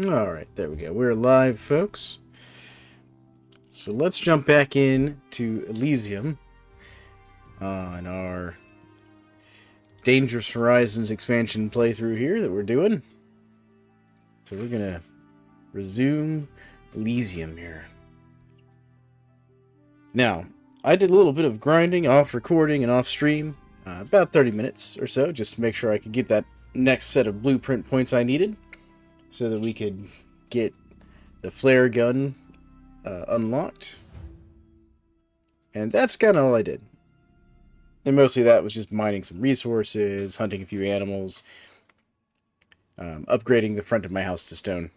Alright, there we go. We're live, folks. So let's jump back in to Elysium on our Dangerous Horizons expansion playthrough here that we're doing. So we're going to resume Elysium here. Now, I did a little bit of grinding off recording and off stream, about 30 minutes or so, just to make sure I could get that next set of blueprint points I needed, so that we could get the flare gun unlocked. And that's kind of all I did. And mostly that was just mining some resources, hunting a few animals, upgrading the front of my house to stone,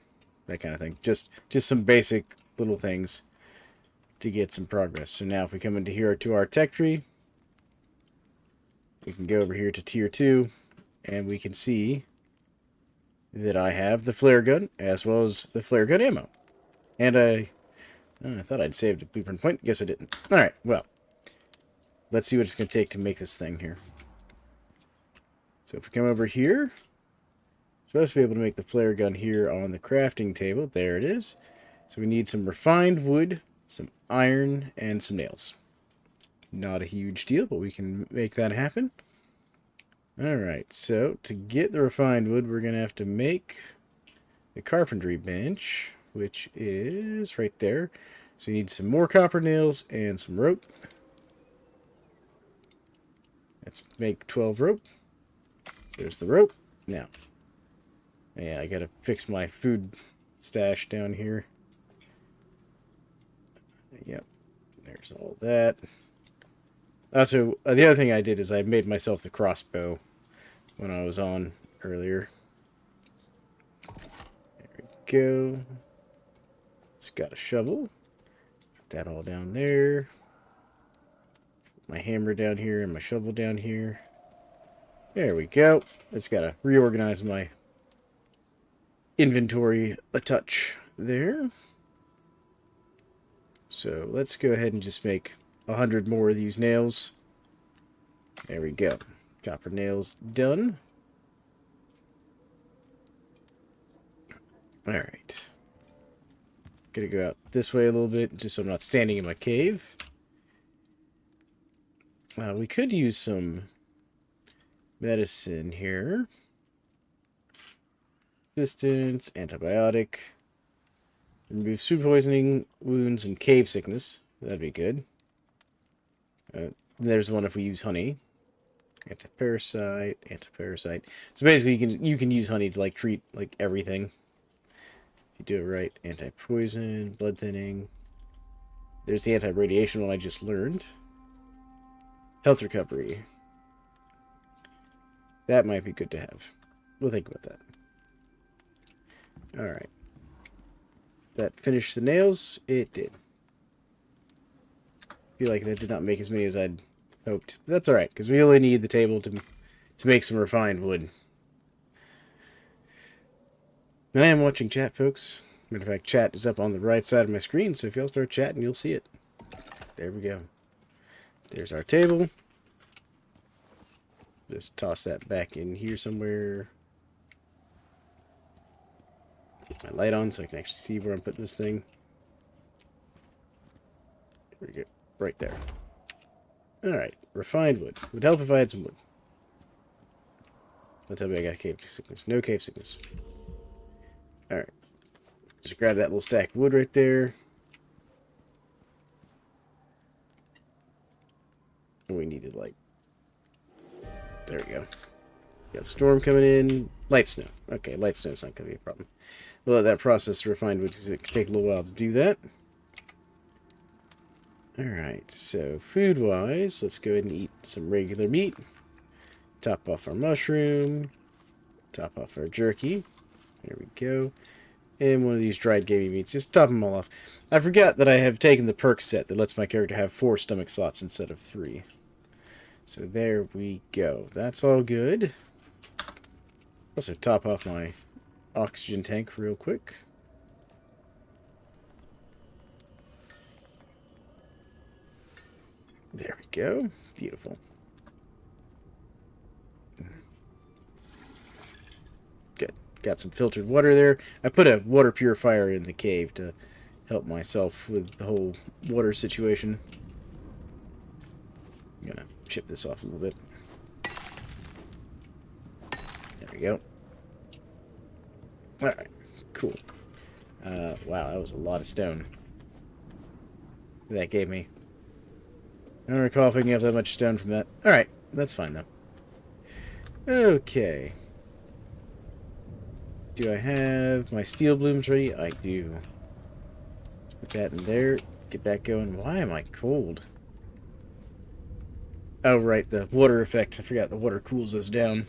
that kind of thing. Just some basic little things to get some progress. So now if we come into here to our tech tree, we can go over here to tier 2, and we can see that I have the flare gun, as well as the flare gun ammo. And I thought I'd saved a blueprint point. Guess I didn't. Alright, well. Let's see what it's going to take to make this thing here. So if we come over here, we're supposed to be able to make the flare gun here on the crafting table. There it is. So we need some refined wood, some iron, and some nails. Not a huge deal, but we can make that happen. Alright, so to get the refined wood, we're going to have to make the carpentry bench, which is right there. So you need some more copper nails and some rope. Let's make 12 rope. There's the rope. Now, yeah, I gotta fix my food stash down here. Yep, there's all that. Also, the other thing I did is I made myself the crossbow when I was on earlier. There we go. It's got a shovel. Put that all down there. My hammer down here and my shovel down here. There we go. Just gotta reorganize my inventory a touch there. So let's go ahead and just make 100 more of these nails. There we go. Copper nails done. Alright. Gonna go out this way a little bit, just so I'm not standing in my cave. We could use some medicine here. Resistance, antibiotic. Remove food poisoning, wounds, and cave sickness. That'd be good. There's one if we use honey. Antiparasite, antiparasite. So basically you can use honey to like treat like everything. If you do it right. Anti-poison, blood thinning. There's the anti-radiation one I just learned. Health recovery. That might be good to have. We'll think about that. Alright. That finished the nails? It did. I feel like that did not make as many as I'd hoped. But that's alright, because we only need the table to make some refined wood. And I am watching chat, folks. Matter of fact, chat is up on the right side of my screen, so if y'all start chatting, you'll see it. There we go. There's our table. Just toss that back in here somewhere. Put my light on so I can actually see where I'm putting this thing. There we go. Right there. Alright. Refined wood. Would help if I had some wood. Don't tell me I got cave sickness. No cave sickness. Alright. Just grab that little stack of wood right there. And we needed like... There we go. Got a storm coming in. Light snow. Okay, light snow is not going to be a problem. We'll let that process refined wood because it can take a little while to do that. Alright, so food-wise, let's go ahead and eat some regular meat. Top off our mushroom. Top off our jerky. There we go. And one of these dried gamey meats. Just top them all off. I forgot that I have taken the perk set that lets my character have 4 stomach slots instead of 3. So there we go. That's all good. Also top off my oxygen tank real quick. There we go. Beautiful. Good. got some filtered water there. I put a water purifier in the cave to help myself with the whole water situation. I'm gonna chip this off a little bit. There we go. Alright, cool. Wow, that was a lot of stone that gave me. I don't recall picking up that much stone from that. Alright, that's fine though. Okay. Do I have my steel blooms ready? I do. Let's put that in there. Get that going. Why am I cold? Oh, right, the water effect. I forgot the water cools us down.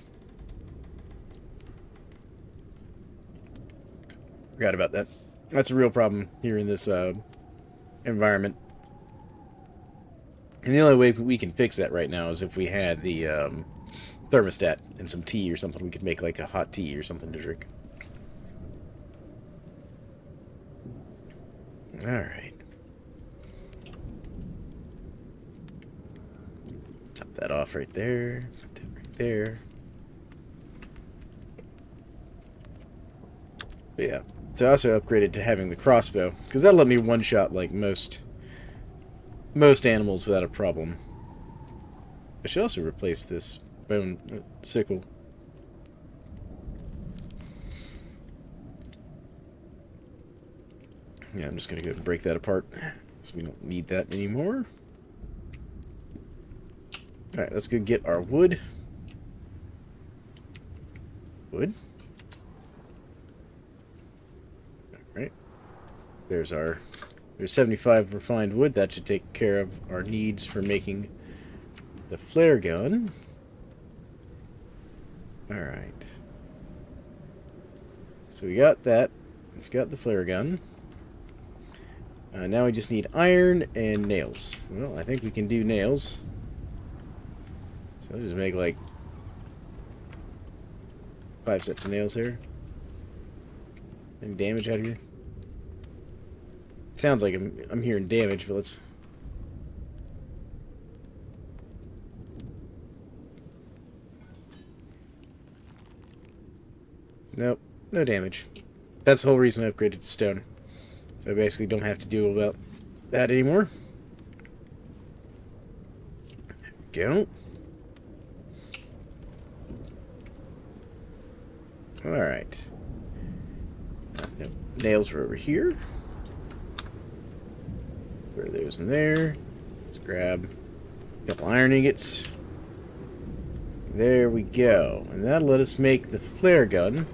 Forgot about that. That's a real problem here in this environment. And the only way we can fix that right now is if we had the thermostat and some tea or something. We could make like a hot tea or something to drink. Alright. Top that off right there. Put that right there. But yeah. So I also upgraded to having the crossbow, because that'll let me one-shot like most animals without a problem. I should also replace this bone sickle. Yeah, I'm just going to go ahead and break that apart, so we don't need that anymore. Alright, let's go get our wood. Wood. Alright. There's 75 refined wood. That should take care of our needs for making the flare gun. Alright. So we got that. It's got the flare gun. Now we just need iron and nails. Well, I think we can do nails. So I'll just make like 5 sets of nails here. Any damage out of here? Sounds like I'm hearing damage, but let's... Nope, no damage. That's the whole reason I upgraded to stone. So I basically don't have to deal about that anymore. There we go. Alright. Nope. Nails are over here. Throw those in there. Let's grab a couple iron ingots. There we go. And that'll let us make the flare gun.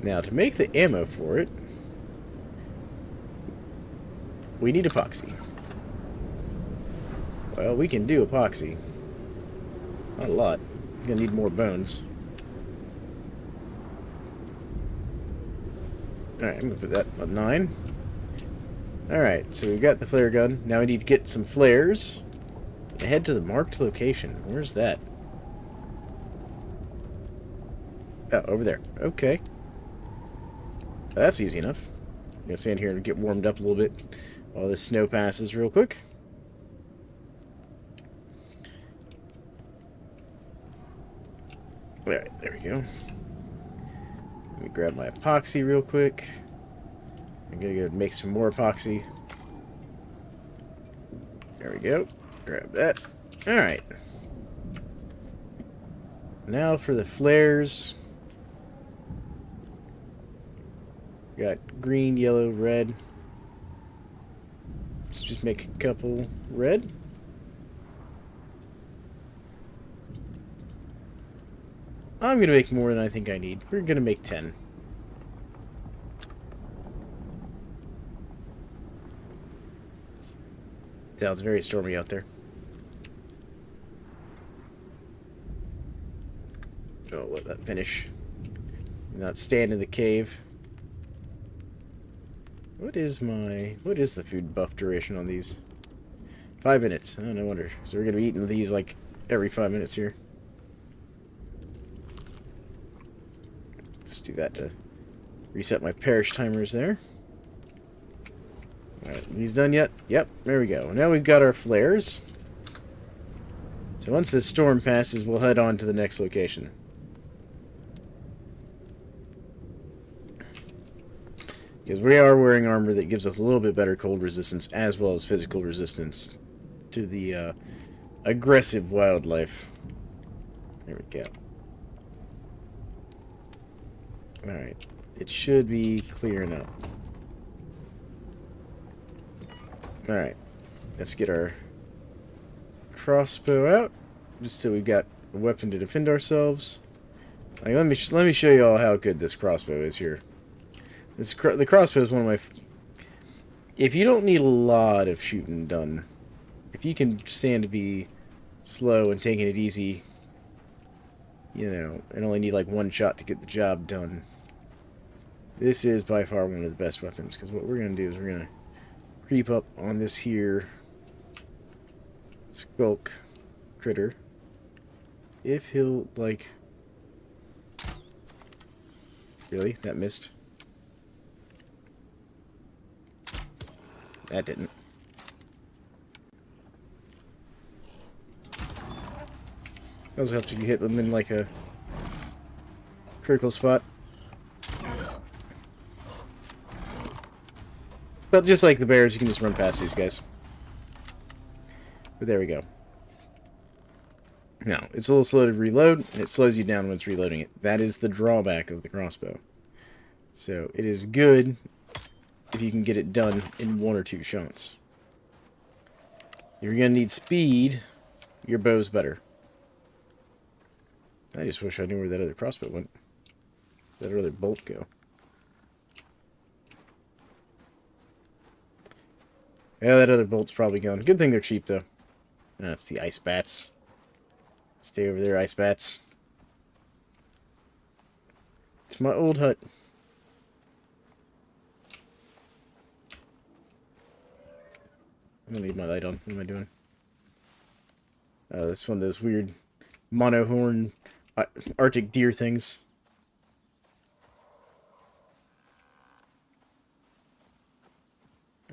Now, to make the ammo for it, we need epoxy. Well, we can do epoxy. Not a lot. We're gonna need more bones. Alright, I'm gonna put that on 9. Alright, so we've got the flare gun. Now we need to get some flares. And head to the marked location. Where's that? Oh, over there. Okay. That's easy enough. I'm gonna stand here and get warmed up a little bit while this snow passes real quick. Alright, there we go. Let me grab my epoxy real quick. I'm gonna go make some more epoxy. There we go. Grab that. Alright. Now for the flares. Got green, yellow, red. Let's just make a couple red. I'm going to make more than I think I need. We're going to make 10. Sounds very stormy out there. Oh, let that finish. Not stand in the cave. What is the food buff duration on these? 5 minutes. Oh, no wonder. So we're going to be eating these like every 5 minutes here. Let's do that to reset my perish timers there. Alright, these done yet? Yep, there we go. Now we've got our flares. So once this storm passes, we'll head on to the next location. Because we are wearing armor that gives us a little bit better cold resistance as well as physical resistance to the aggressive wildlife. There we go. Alright. It should be clearing up. Alright. Let's get our crossbow out. Just so we've got a weapon to defend ourselves. Like, let me show you all how good this crossbow is here. The crossbow is one of my... If you don't need a lot of shooting done, if you can stand to be slow and taking it easy, you know, and only need like one shot to get the job done, this is by far one of the best weapons. Because what we're going to do is we're going to creep up on this here skulk critter. If he'll, like... Really? That missed? That didn't. Also helps if you hit them in like a critical spot. But just like the bears, you can just run past these guys. But there we go. Now, it's a little slow to reload, and it slows you down when it's reloading it. That is the drawback of the crossbow. So, it is good if you can get it done in 1 or 2 shots. If you're going to need speed, your bow's better. I just wish I knew where that other crossbow went. Where'd that other bolt go? Yeah, that other bolt's probably gone. Good thing they're cheap, though. That's the ice bats. Stay over there, ice bats. It's my old hut. I'm gonna leave my light on. What am I doing? This is one of those weird monohorn Arctic deer things.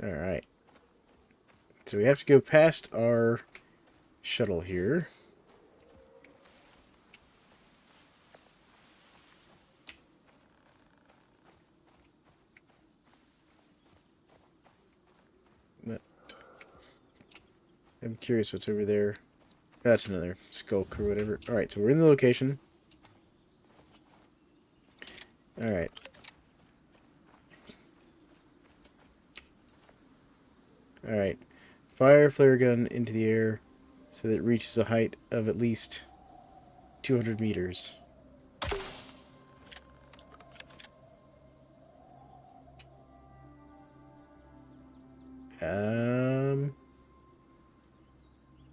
Alright. So we have to go past our shuttle here. I'm curious what's over there. That's another skulk or whatever. Alright, so we're in the location. Alright. Alright. Fire flare gun into the air so that it reaches a height of at least 200 meters.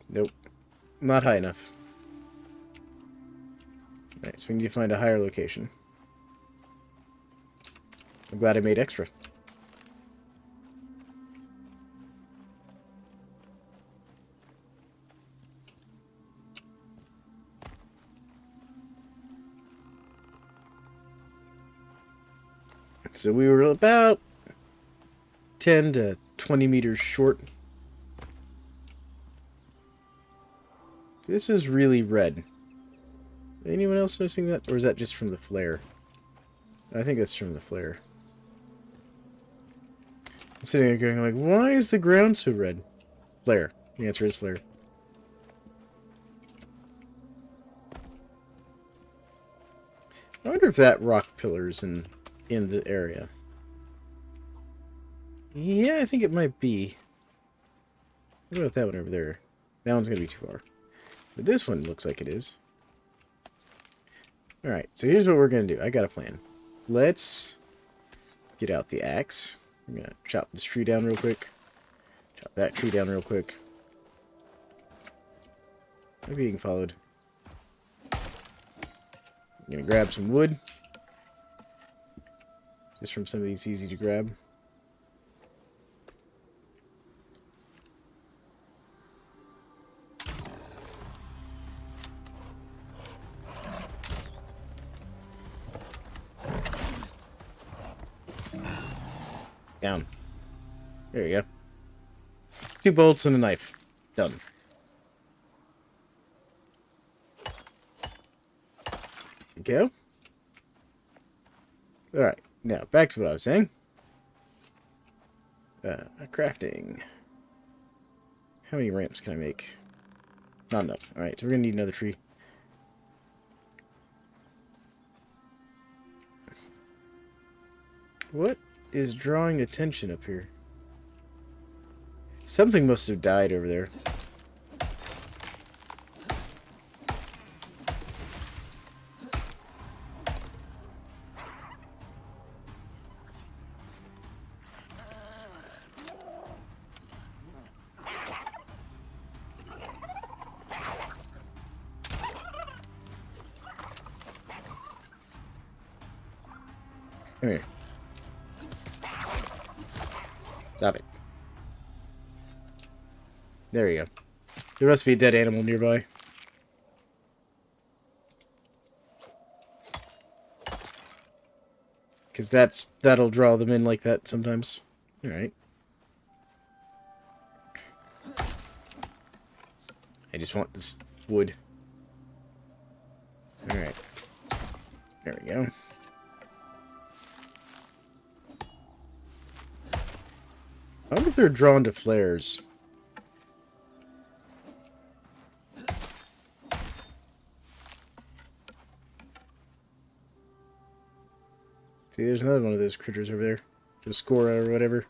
Nope. Not high enough. Alright, so we need to find a higher location. I'm glad I made extra. So we were about 10 to 20 meters short. This is really red. Anyone else noticing that? Or is that just from the flare? I think that's from the flare. I'm sitting there going like, why is the ground so red? Flare. The answer is flare. I wonder if that rock pillar's in the area. Yeah, I think it might be. What about that one over there? That one's going to be too far. But this one looks like it is. Alright, so here's what we're going to do. I got a plan. Let's get out the axe. I'm going to chop this tree down real quick. Chop that tree down real quick. I'm being followed. I'm going to grab some wood. Just from some of these easy to grab. Down. There you go. 2 bolts and a knife. Done. Go. Alright, now back to what I was saying. Crafting. How many ramps can I make? Not enough. Alright, so we're going to need another tree. What is drawing attention up here? Something must have died over there. Come here. Stop it. There you go. There must be a dead animal nearby. Because that'll draw them in like that sometimes. Alright. I just want this wood. Alright. There we go. I wonder if they're drawn to flares. See, there's another one of those critters over there. Just Scora or whatever.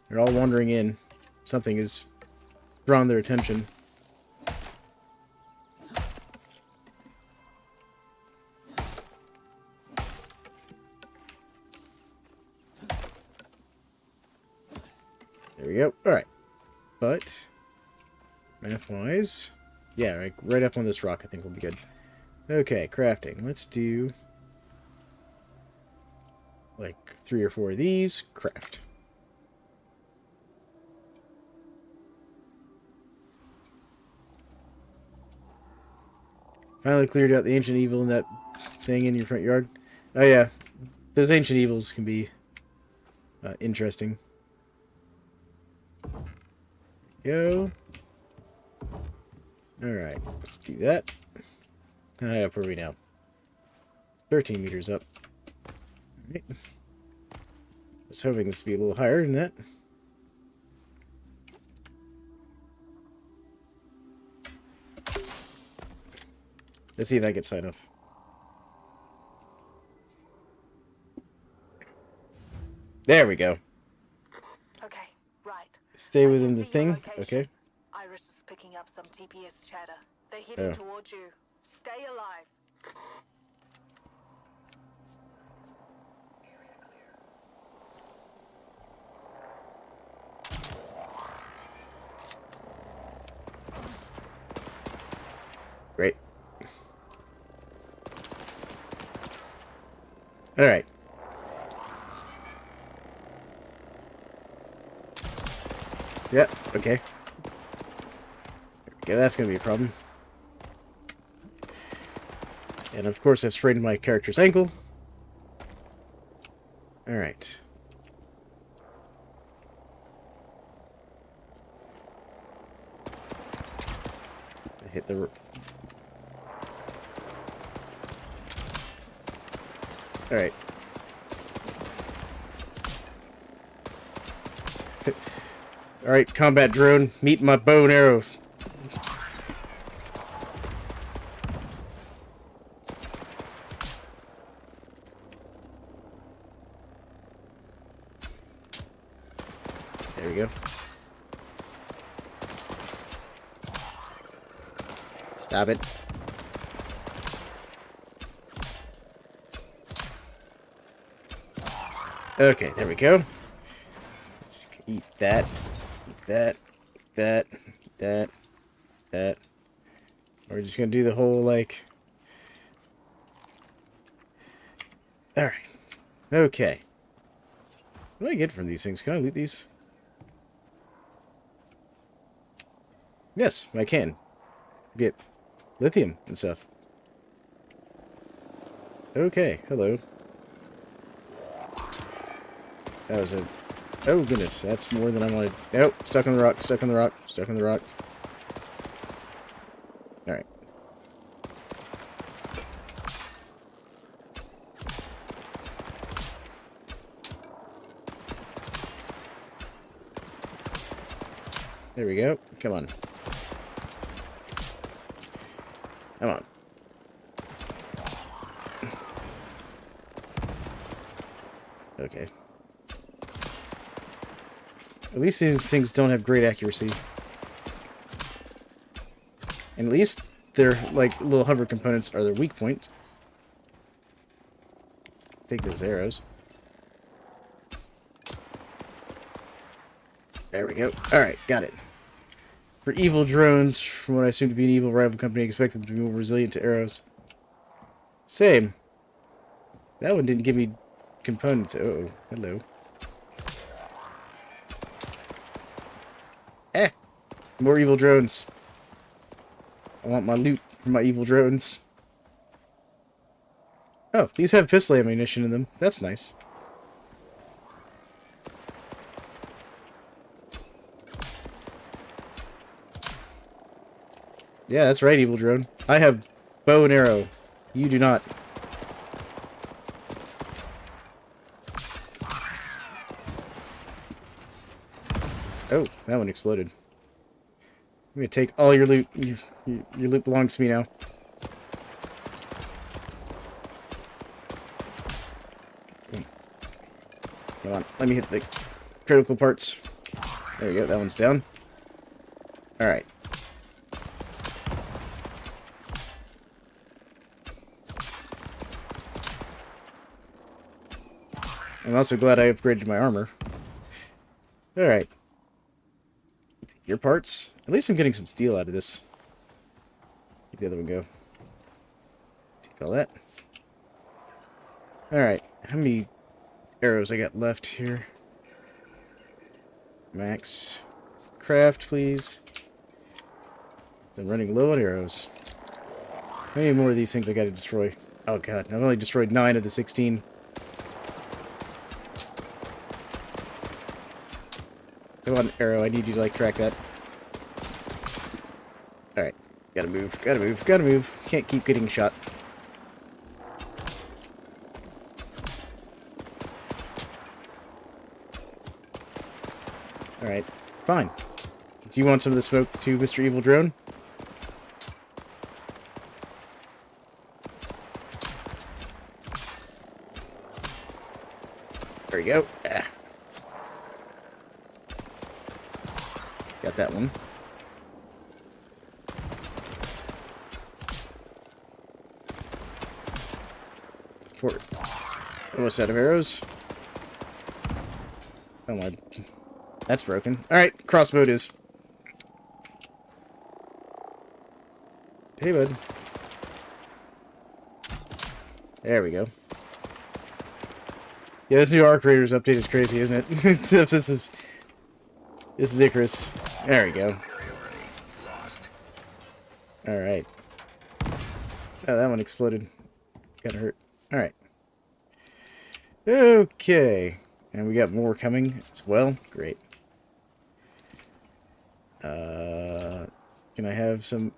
They're all wandering in. Something has drawn their attention. There we go. Alright. But, map-wise, yeah, right up on this rock I think will be good. Okay, crafting. Let's do like 3 or 4 of these. Craft. Finally cleared out the ancient evil in that thing in your front yard. Oh yeah, those ancient evils can be interesting. Go. Alright, let's do that. How up are we now? 13 meters up. Alright. I was hoping this would be a little higher than that. Let's see if that gets high enough. There we go. Okay, right. Stay within the thing. Okay. Iris is picking up some TPS chatter. They're heading towards you. Stay alive. Great. All right. Yep, okay. There we go, that's going to be a problem. And of course I've sprained my character's ankle. Alright. I hit the... Alright. Alright, combat drone, meet my bow and arrow. There we go. Stop it. Okay, there we go. Let's eat that. That. We're just gonna do the whole, like... Alright. Okay. What do I get from these things? Can I loot these? Yes, I can. Get lithium and stuff. Okay, hello. That was a... Oh, goodness, that's more than I wanted. Nope, stuck on the rock, stuck on the rock, stuck on the rock. Alright. There we go. Come on. Come on. Okay. At least these things don't have great accuracy. And at least their, like, little hover components are their weak point. Take those arrows. There we go. Alright, got it. For evil drones, from what I assume to be an evil rival company, I expect them to be more resilient to arrows. Same. That one didn't give me components. Uh-oh. Hello. Eh! More evil drones. I want my loot from my evil drones. Oh, these have pistol ammunition in them. That's nice. Yeah, that's right, evil drone. I have bow and arrow. You do not. Oh, that one exploded. I'm gonna take all your loot. Your loot belongs to me now. Come on, let me hit the critical parts. There we go, that one's down. Alright. I'm also glad I upgraded my armor. Alright. Your parts. At least I'm getting some steel out of this. Let the other one go. Take all that. Alright. How many arrows I got left here? Max. Craft, please. I'm running low on arrows. How many more of these things I gotta destroy? Oh god, I've only destroyed 9 of the 16. Come on, arrow, I need you to, like, track that. Alright. Gotta move, gotta move, gotta move. Can't keep getting shot. Alright, fine. Do you want some of the smoke too, Mr. Evil Drone? There we go. Ah. Got that one. Almost out of arrows. Oh my. That's broken. Alright, crossbow it is. Hey, bud. There we go. Yeah, this new Arc Raiders update is crazy, isn't it? Except this is Icarus. There we go. Alright. Oh, that one exploded. Kinda hurt. Alright. Okay. And we got more coming as well. Great. Can I have some...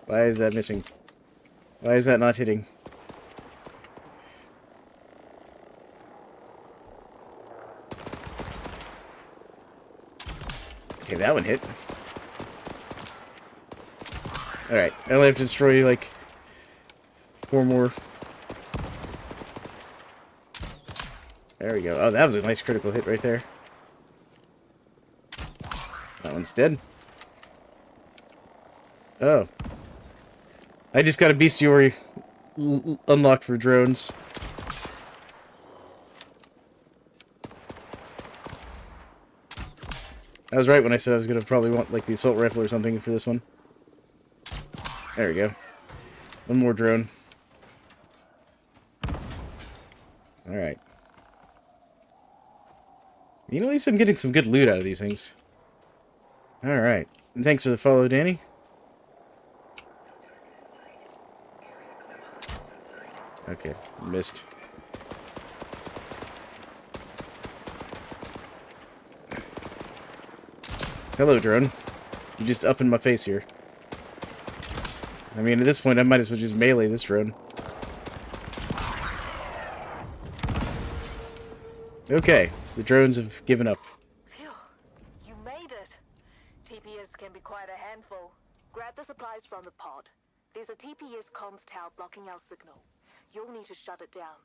Why is that missing? Why is that not hitting? Okay, that one hit. Alright, I only have to destroy, like, 4 more. There we go. Oh, that was a nice critical hit right there. That one's dead. Oh. I just got a bestiary unlocked for drones. I was right when I said I was going to probably want, like, the assault rifle or something for this one. There we go. One more drone. Alright. You know, at least I'm getting some good loot out of these things. Alright. And thanks for the follow, Danny. Okay, missed. Hello, drone. You just up in my face here. I mean, at this point, I might as well just melee this drone. Okay, the drones have given up. Phew, you made it. TPS can be quite a handful. Grab the supplies from the pod. There's a TPS comms tower blocking our signal. You'll need to shut it down.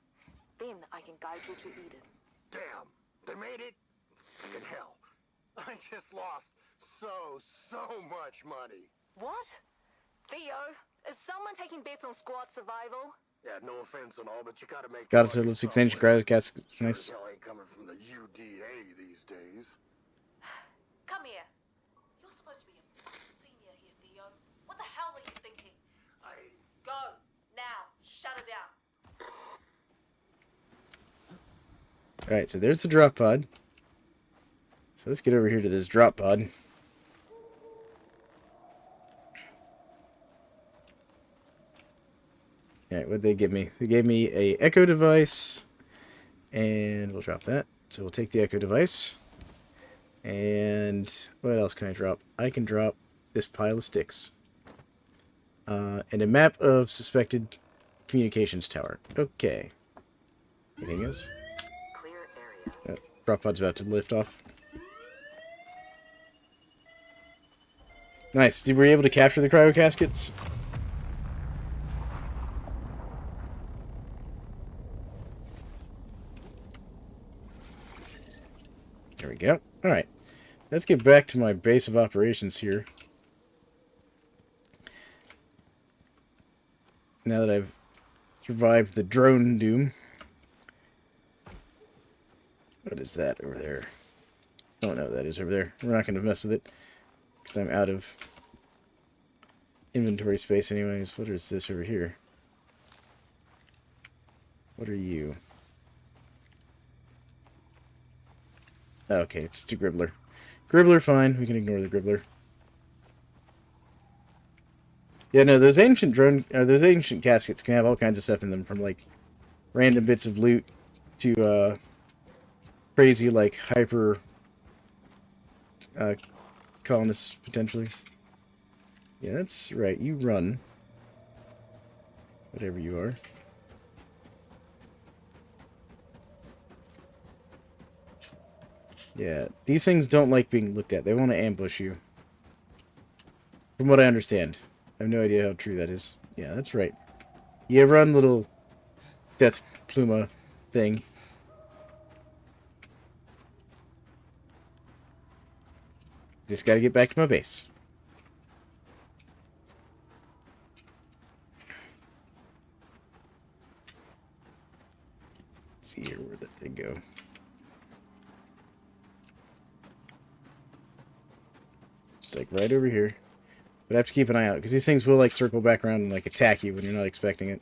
Then I can guide you to Eden. Damn, they made it? Fucking hell. I just lost so much money. What? Theo, is someone taking bets on squad survival? Yeah, no offense and all, but you gotta make... Got a total of 6 ancient cryo caskets. Nice. Hell ain't coming from the UDA these days. Come here. You're supposed to be a senior here, Theo. What the hell are you thinking? Go, now. Shut it down. Alright, so there's the drop pod. So let's get over here to this drop pod. Alright, what'd they give me? They gave me a echo device. And we'll drop that. So we'll take the echo device. And what else can I drop? I can drop this pile of sticks. And a map of suspected communications tower. Okay. Anything else? Clear area. Drop pod's about to lift off. Nice. Were you able to capture the cryo caskets? There we go. Alright. Let's get back to my base of operations here. Now that I've survived the drone doom. What is that over there? I don't know what that is over there. We're not going to mess with it. Because I'm out of inventory space anyways. What is this over here? What are you? Oh, okay, it's a Gribbler. Gribbler, fine. We can ignore the Gribbler. Yeah, no, those ancient caskets can have all kinds of stuff in them, from like random bits of loot to crazy like hyper colonists potentially. Yeah, that's right. You run, whatever you are. Yeah, these things don't like being looked at. They want to ambush you. From what I understand. I have no idea how true that is. Yeah, that's right. You run, little death pluma thing. Just gotta get back to my base. Let's see here, where did they go? Just like right over here. But I have to keep an eye out, because these things will like circle back around and like attack you when you're not expecting it.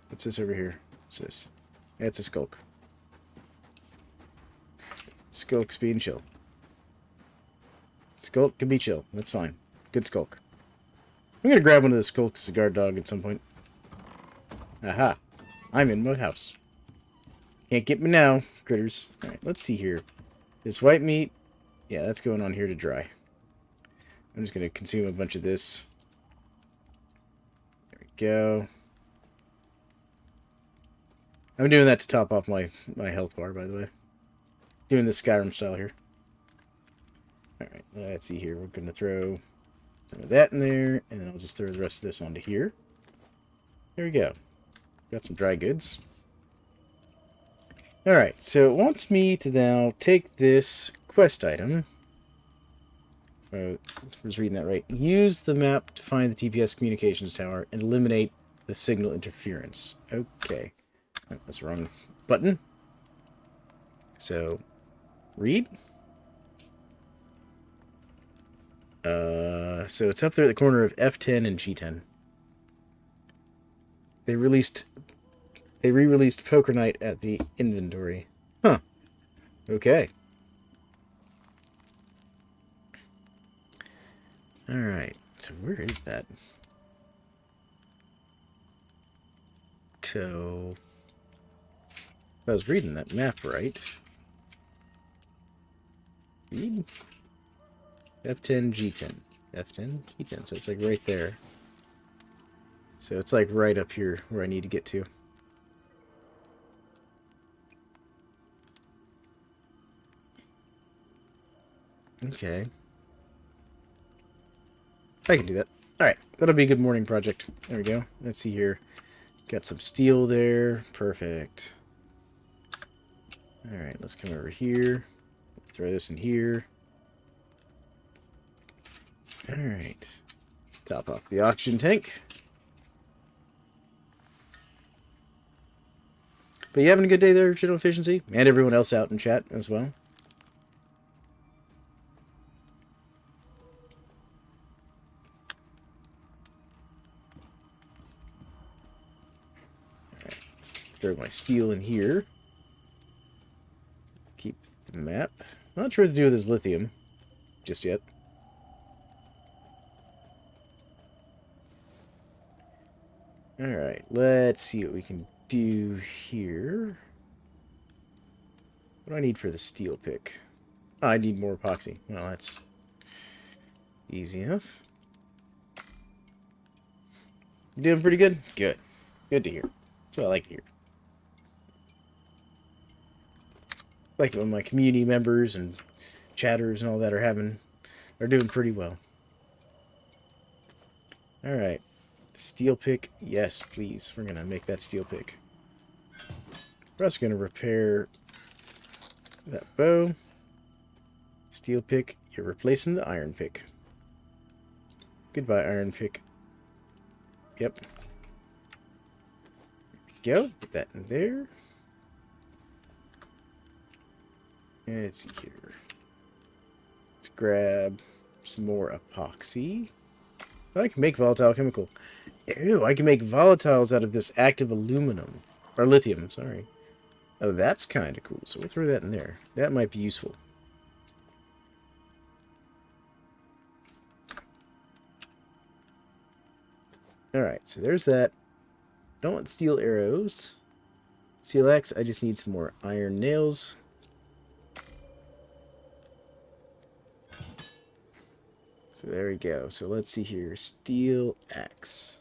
What's this over here? What's this? Yeah, it's a skulk. Skulk's being chill. Skulk can be chill. That's fine. Good skulk. I'm gonna grab one of the skulks as a guard dog at some point. Aha. I'm in my house. Can't get me now, critters. Alright, let's see here. This white meat. Yeah, that's going on here to dry. I'm just gonna consume a bunch of this. There we go. I'm doing that to top off my health bar, by the way. Doing the Skyrim style here. Alright, let's see here. We're going to throw some of that in there, and then I'll just throw the rest of this onto here. There we go. Got some dry goods. Alright, so it wants me to now take this quest item. I was reading that right. Use the map to find the TPS communications tower and eliminate the signal interference. Okay. Oh, that's the wrong button. So, read. So it's up there at the corner of F10 and G10. They re-released Poker Night at the inventory. Huh. Okay. Alright. So where is that? So if I was reading that map right. Read? F10, G10. F10, G10. So it's like right there. So it's like right up here where I need to get to. Okay. I can do that. Alright, that'll be a good morning project. There we go. Let's see here. Got some steel there. Perfect. Alright, let's come over here. Throw this in here. Alright. Top off the oxygen tank. But you having a good day there, General Efficiency? And everyone else out in chat as well. Alright, let's throw my steel in here. Keep the map. I'm not sure what to do with this lithium just yet. Alright, let's see what we can do here. What do I need for the steel pick? Oh, I need more epoxy. Well, that's easy enough. You doing pretty good? Good. Good to hear. That's what I like to hear. Like when my community members and chatters and all that are doing pretty well. Alright. Steel pick, yes, please. We're going to make that steel pick. We're also going to repair that bow. Steel pick, you're replacing the iron pick. Goodbye, iron pick. Yep. There we go. Put that in there. And let's see here. Let's grab some more epoxy. I can make volatile chemical. Ew, I can make volatiles out of this active aluminum. Or lithium, sorry. Oh, that's kind of cool. So we'll throw that in there. That might be useful. Alright, so there's that. Don't want steel arrows. Steel axe, I just need some more iron nails. So there we go. So let's see here. Steel axe.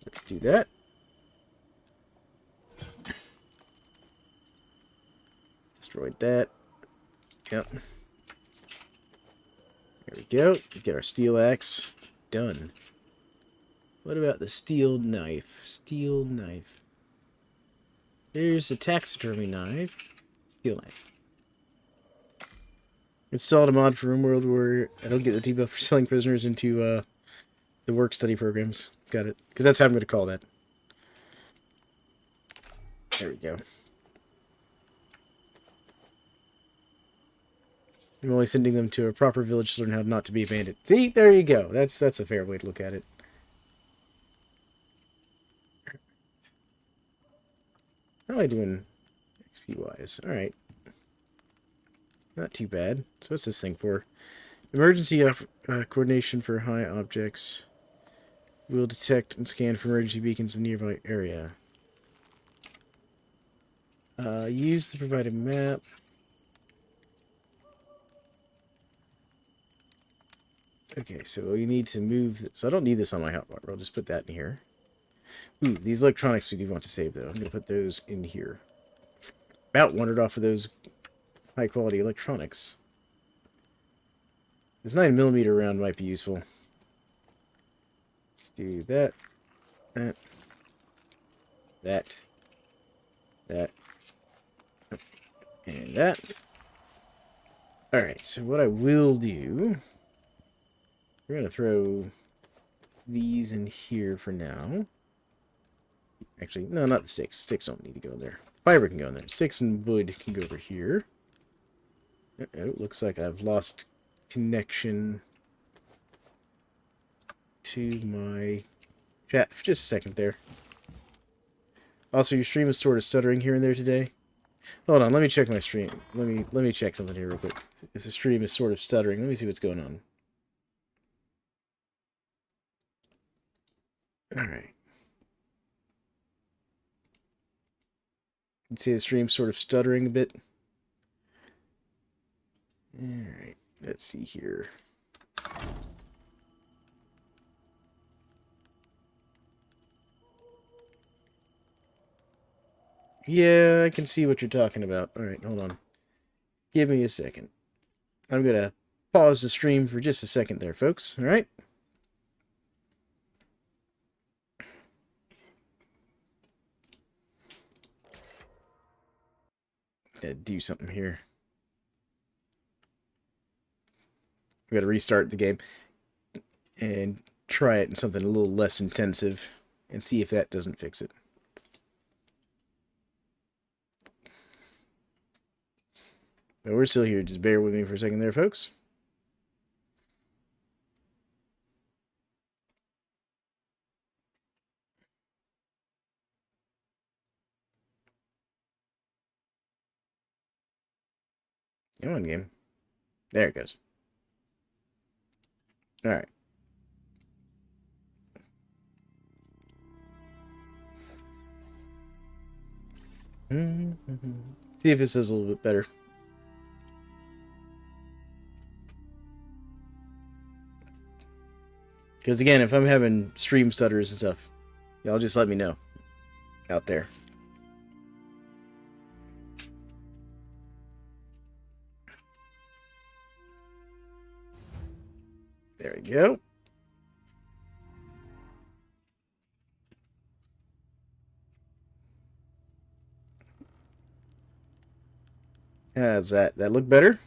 Let's do that. Destroyed that. Yep. There we go. Get our steel axe. Done. What about the steel knife? Steel knife. Here's the taxidermy knife. Steel knife. Installed a mod for RimWorld where I don't get the debuff for selling prisoners into the work study programs. Got it. Because that's how I'm going to call that. There we go. I'm only sending them to a proper village to learn how not to be abandoned. See? There you go. That's a fair way to look at it. How am I doing XP-wise? Alright. Not too bad. So what's this thing for? Emergency coordination for high objects. Will detect and scan for emergency beacons in the nearby area. Use the provided map. Okay, so we need to move this. So I don't need this on my hotbar. I'll just put that in here. Ooh, these electronics we do want to save, though. I'm going to put those in here. About wandered off of those high-quality electronics. This 9mm round might be useful. Let's do that. That. And that. Alright, so what I will do... We're going to throw these in here for now. Actually, no, not the sticks. Sticks don't need to go in there. Fiber can go in there. Sticks and wood can go over here. Uh-oh, looks like I've lost connection to my chat for just a second there. Also, your stream is sort of stuttering here and there today. Hold on, let me check my stream. Let me check something here real quick. If the stream is sort of stuttering, let me see what's going on. Alright. You can see the stream sort of stuttering a bit. Alright, let's see here. Yeah, I can see what you're talking about. Alright, hold on. Give me a second. I'm going to pause the stream for just a second there, folks. Alright? Gotta do something here. We gotta restart the game and try it in something a little less intensive and see if that doesn't fix it. But we're still here. Just bear with me for a second there, folks. Come on, game. There it goes. Alright. See if this is a little bit better. Because again, if I'm having stream stutters and stuff, y'all just let me know out there. There we go. How's that? That look better?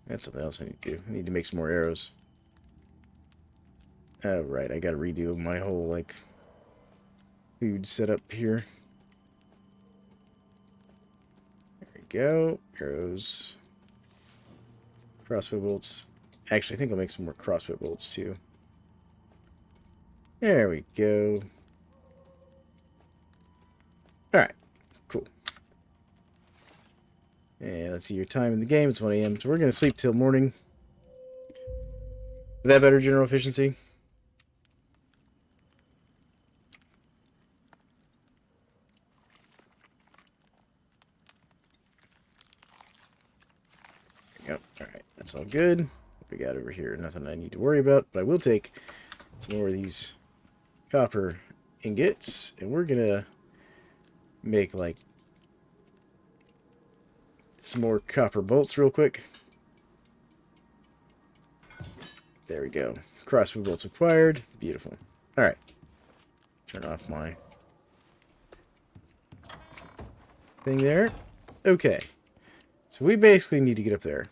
That's something else I need to do. I need to make some more arrows. Oh, right. I gotta redo my whole, like, food setup here. There we go. Arrows. Crossbow bolts. Actually, I think I'll make some more crossbow bolts, too. There we go. Alright. Cool. And let's see your time in the game. It's 1 a.m. So we're going to sleep till morning. Is that better, general efficiency? Yep. Alright. That's all good. What we got over here? Nothing I need to worry about. But I will take some more of these copper ingots. And we're going to make, like, some more copper bolts real quick. There we go. Crossbow bolts acquired. Beautiful. Alright. Turn off my thing there. Okay. So we basically need to get up there.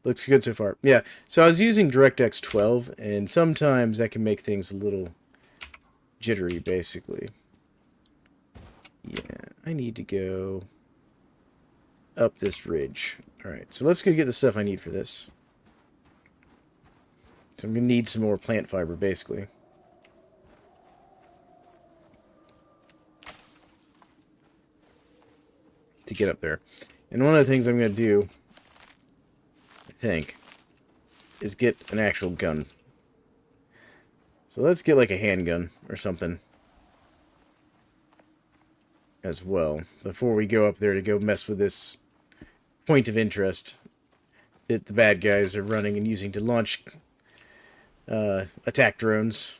Looks good so far. Yeah. So I was using DirectX 12, and sometimes that can make things a little jittery, basically. Yeah. I need to go up this ridge. Alright, so let's go get the stuff I need for this. So I'm going to need some more plant fiber, basically. To get up there. And one of the things I'm going to do, I think, is get an actual gun. So let's get like a handgun or something as well, before we go up there to go mess with this point of interest that the bad guys are running and using to launch attack drones.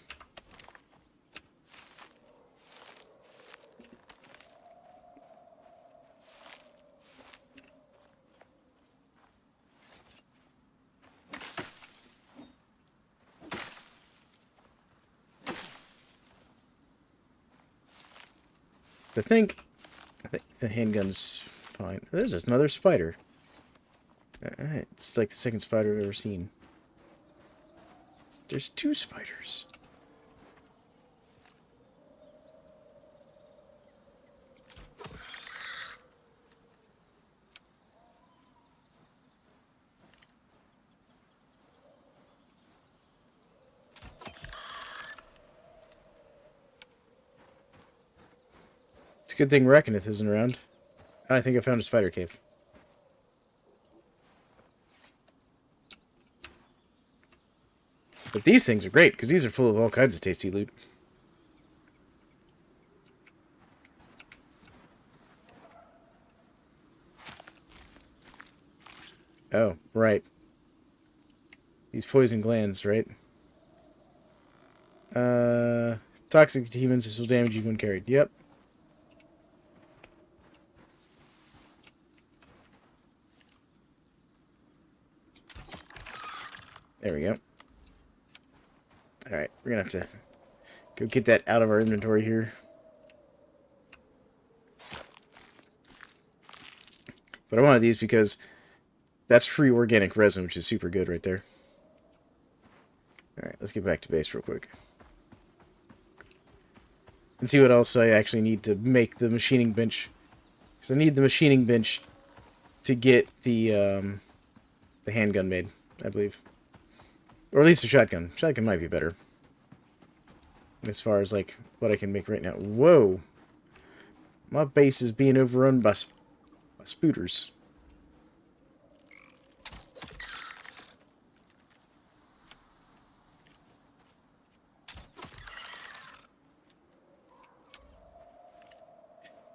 I think the handgun's fine. There's another spider. It's like the second spider I've ever seen. There's 2 spiders. It's a good thing Reckoneth isn't around. I think I found a spider cave. But these things are great, because these are full of all kinds of tasty loot. Oh, right. These poison glands, right? Toxic to humans, this will damage you when carried. Yep. There we go. Alright, we're gonna have to go get that out of our inventory here. But I wanted these because that's free organic resin, which is super good right there. Alright, let's get back to base real quick. And see what else I actually need to make the machining bench. Because I need the machining bench to get the handgun made, I believe. Or at least a shotgun. Shotgun might be better. As far as, like, what I can make right now. Whoa! My base is being overrun by spooters.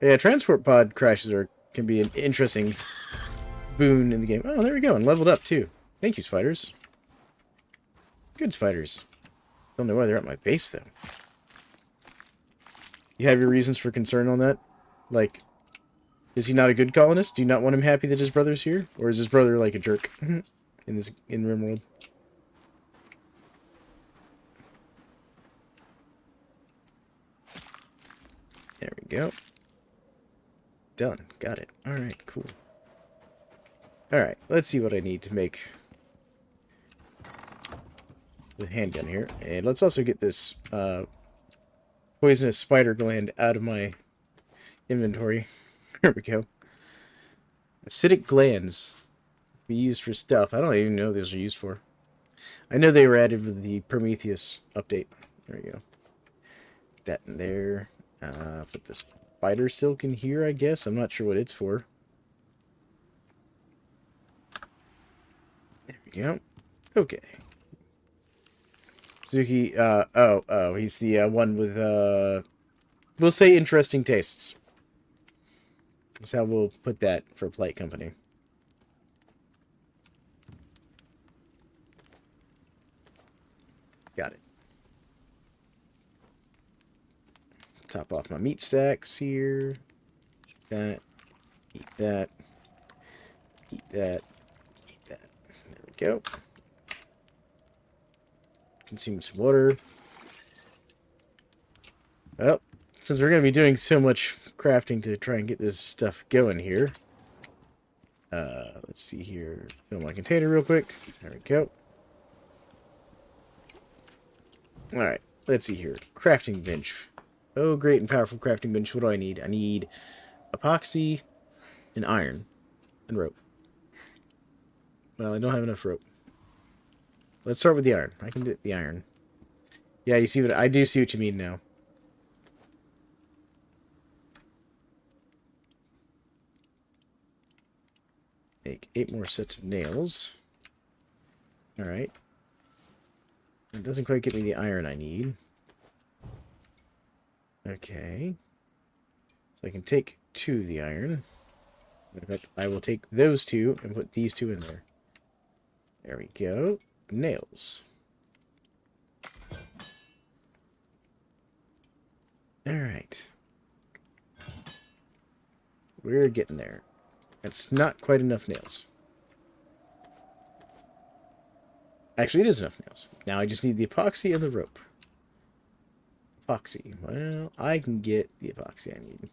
Yeah, transport pod crashes can be an interesting boon in the game. Oh, there we go, and leveled up too. Thank you, spiders. Good spiders. Don't know why they're at my base though. You have your reasons for concern on that? Like, is he not a good colonist? Do you not want him happy that his brother's here? Or is his brother like a jerk in RimWorld? There we go. Done. Got it. Alright, cool. Alright, let's see what I need to make the handgun here. And let's also get this poisonous spider gland out of my inventory. There we go. Acidic glands be used for stuff. I don't even know what those are used for. I know they were added with the Prometheus update. There we go. Put that in there. Put this spider silk in here, I guess. I'm not sure what it's for. There we go. Okay. Suzuki, he's the one with, we'll say interesting tastes. That's how we'll put that for Polite Company. Got it. Top off my meat stacks here. Eat that. Eat that. Eat that. Eat that. There we go. Consume some water. Well, since we're going to be doing so much crafting to try and get this stuff going here. Let's see here. Fill my container real quick. There we go. Alright, let's see here. Crafting bench. Oh, great and powerful crafting bench. What do I need? I need epoxy and iron and rope. Well, I don't have enough rope. Let's start with the iron. I can get the iron. Yeah, you see what I do see what you mean now. Make 8 more sets of nails. Alright. It doesn't quite get me the iron I need. Okay. So I can take 2 of the iron. In fact, I will take those 2 and put these 2 in there. There we go. Nails. Alright. We're getting there. That's not quite enough nails. Actually, it is enough nails. Now I just need the epoxy and the rope. Epoxy. Well, I can get the epoxy I need.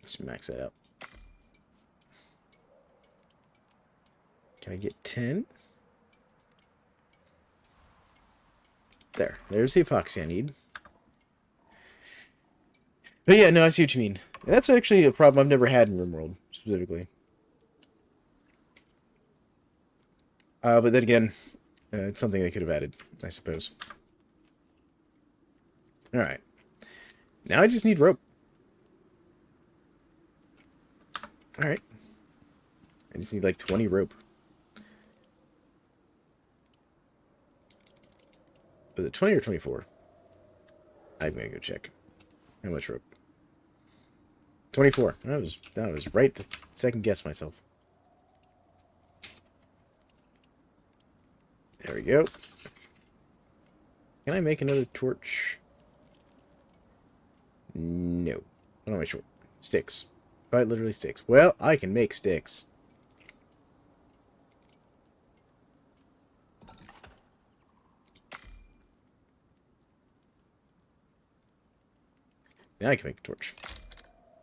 Let's max that out. Can I get 10? There's the epoxy I need. But yeah, no, I see what you mean. That's actually a problem I've never had in RimWorld, specifically. But then again, it's something they could have added, I suppose. Alright. Now I just need rope. Alright. I just need like 20 rope. Was it 20 or 24? I'm gonna go check. How much rope? 24. That was right to second guess myself. There we go. Can I make another torch? No. What am I short? Sticks. Quite literally sticks. Well, I can make sticks. Now I can make a torch.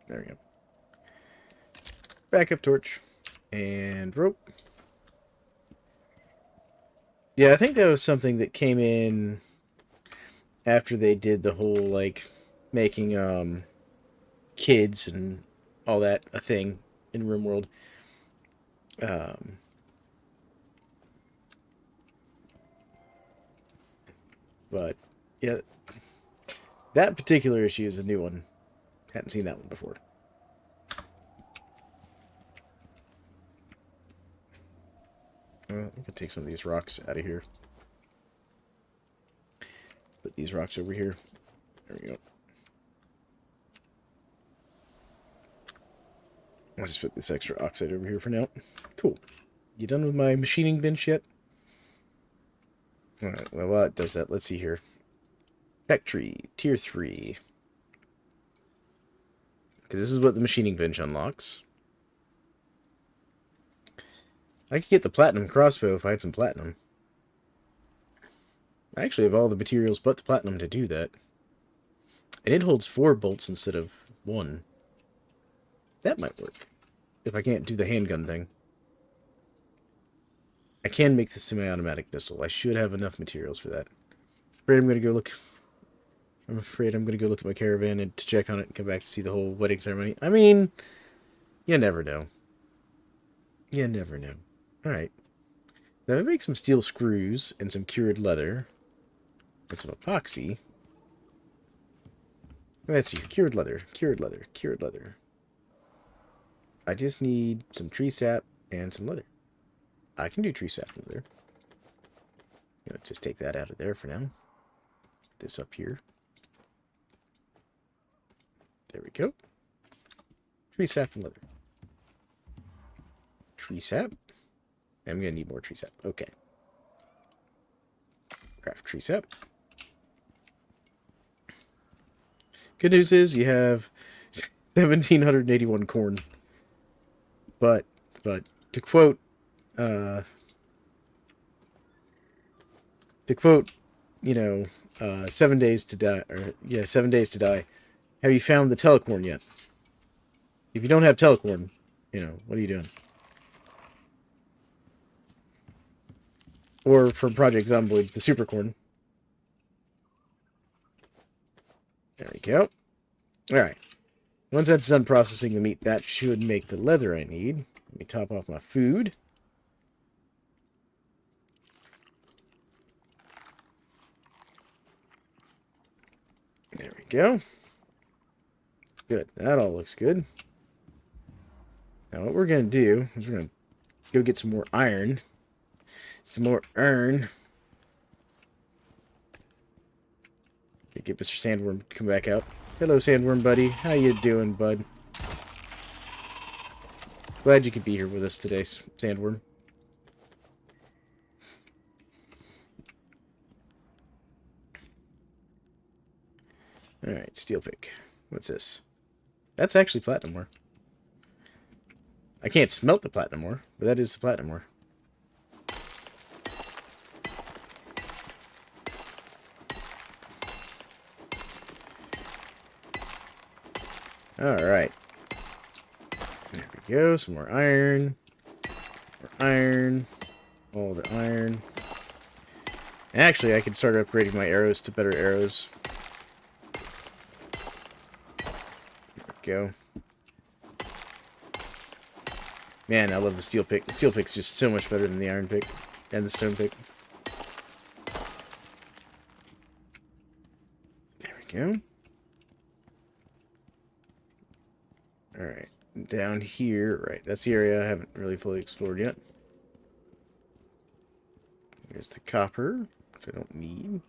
There we go. Backup torch. And rope. Yeah, I think that was something that came in after they did the whole, like, making, kids and all that a thing in RimWorld. But, yeah, that particular issue is a new one. Hadn't seen that one before. Well, we can take some of these rocks out of here. Put these rocks over here. There we go. I'll just put this extra oxide over here for now. Cool. You done with my machining bench yet? Alright, well, while it does that, let's see here. Tech tree, tier 3. Because this is what the machining bench unlocks. I could get the platinum crossbow if I had some platinum. I actually have all the materials but the platinum to do that. And it holds 4 bolts instead of 1. That might work. If I can't do the handgun thing. I can make the semi-automatic pistol. I should have enough materials for that. I'm afraid I'm going to go look at my caravan and to check on it and come back to see the whole wedding ceremony. I mean, you never know. You never know. Alright. Now I make some steel screws and some cured leather. And some epoxy. Let's see. Cured leather. Cured leather. Cured leather. I just need some tree sap and some leather. I can do tree sap and leather. Just take that out of there for now. This up here. There we go. Tree sap and leather. Tree sap. I'm going to need more tree sap. Okay. Craft tree sap. Good news is you have 1,781 corn. But to quote, 7 days to die, 7 days to die. Have you found the telecorn yet? If you don't have telecorn, what are you doing? Or from Project Zomboid, the supercorn. There we go. Alright. Once that's done processing the meat, that should make the leather I need. Let me top off my food. There we go. Good. That all looks good. Now what we're going to do is we're going to go get some more iron. Some more iron. Get Mr. Sandworm to come back out. Hello, Sandworm buddy. How you doing, bud? Glad you could be here with us today, Sandworm. Alright, steel pick. What's this? That's actually platinum ore. I can't smelt the platinum ore, but that is the platinum ore. Alright. There we go. Some more iron. More iron. All the iron. Actually, I can start upgrading my arrows to better arrows. There we go. Man, I love the steel pick. The steel pick's just so much better than the iron pick. And the stone pick. There we go. Alright, down here, right, that's the area I haven't really fully explored yet. Here's the copper, which I don't need.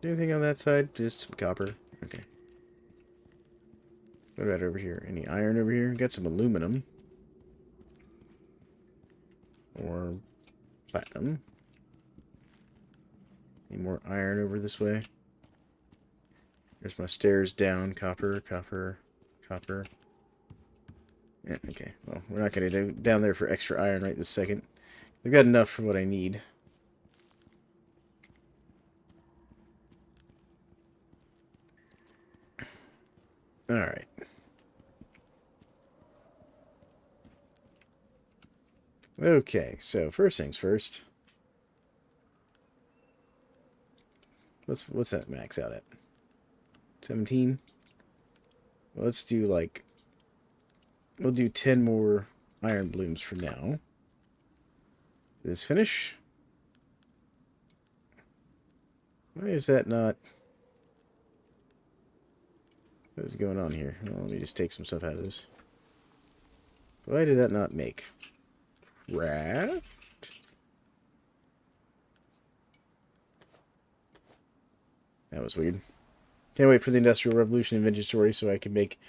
Anything on that side? Just some copper. Okay. What about over here? Any iron over here? Got some aluminum. Or platinum. Any more iron over this way? There's my stairs down. Copper, copper, copper. Yeah, okay. Well, we're not going to go down there for extra iron right this second. I've got enough for what I need. Alright. Okay, so first things first. What's that max out at? 17? Well, let's do like... We'll do 10 more iron blooms for now. Did this finish? Why is that not... What is going on here? Well, let me just take some stuff out of this. Why did that not make? Craft? That was weird. Can't wait for the Industrial Revolution inventory so I can make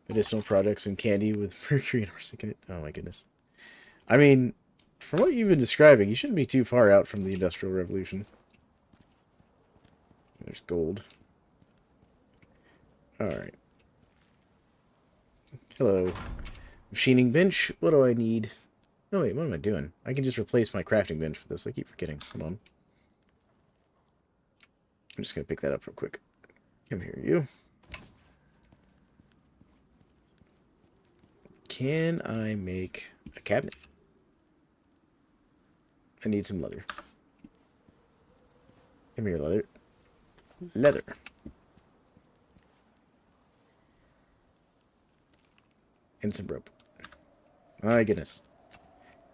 medicinal products and candy with mercury and arsenic in it. Oh my goodness. I mean, from what you've been describing, you shouldn't be too far out from the Industrial Revolution. There's gold. Alright. Hello. Machining bench. What do I need? Oh wait, what am I doing? I can just replace my crafting bench for this. I keep forgetting. Hold on. I'm just going to pick that up real quick. Come here, you. Can I make a cabinet? I need some leather. Come here, leather. Leather. And some rope. My goodness.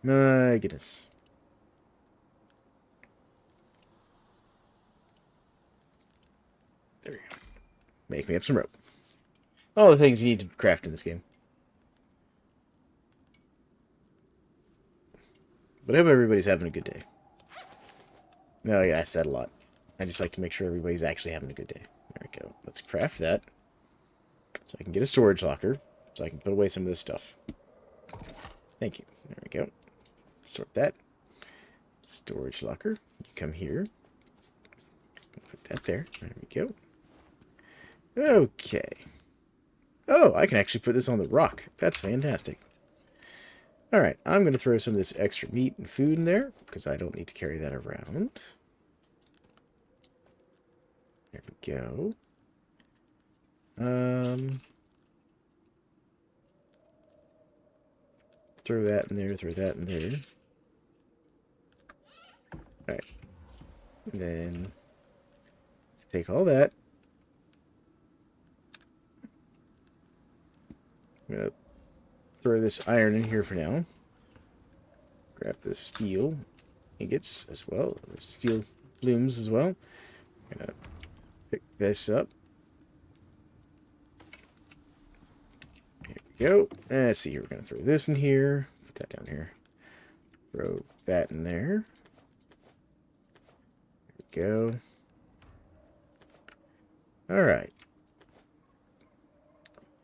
My goodness. There we go. Make me up some rope. All the things you need to craft in this game. But I hope everybody's having a good day. No, yeah, I said a lot. I just like to make sure everybody's actually having a good day. There we go. Let's craft that. So I can get a storage locker. So I can put away some of this stuff. Thank you. There we go. Sort that. Storage locker. You come here. Put that there. There we go. Okay. Oh, I can actually put this on the rock. That's fantastic. Alright, I'm going to throw some of this extra meat and food in there, because I don't need to carry that around. There we go. Throw that in there, throw that in there. Alright. And then take all that. I'm going to throw this iron in here for now. Grab the steel ingots as well. Steel blooms as well. I'm going to pick this up. Here we go. Let's see here. We're going to throw this in here. Put that down here. Throw that in there. There we go. Alright.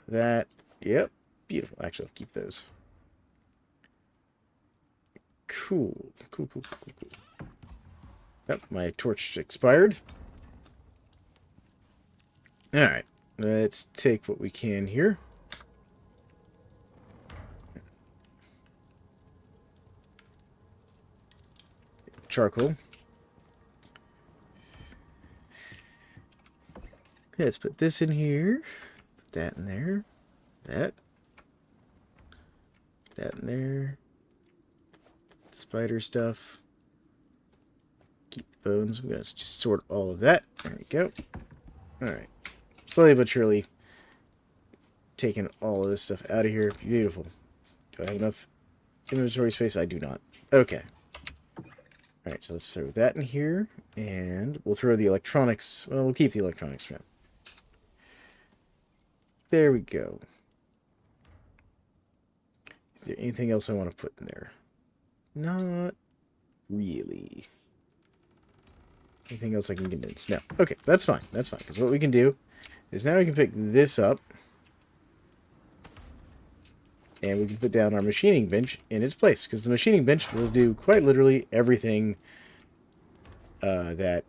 That, yep. Beautiful. Actually, I'll keep those. Cool. Cool. Yep, my torch expired. Alright. Let's take what we can here. Charcoal. Let's put this in here. Put that in there. That in there. Spider stuff. Keep the bones. I'm going to just sort all of that. There we go. Alright. Slowly but surely taking all of this stuff out of here. Beautiful. Do I have enough inventory space? I do not. Okay. Alright, so let's throw that in here. And we'll throw the electronics. Well, we'll keep the electronics for now. There we go. Is there anything else I want to put in there? Not really. Anything else I can condense? No. Okay, that's fine. That's fine. Because what we can do is now we can pick this up. And we can put down our machining bench in its place. Because the machining bench will do quite literally everything that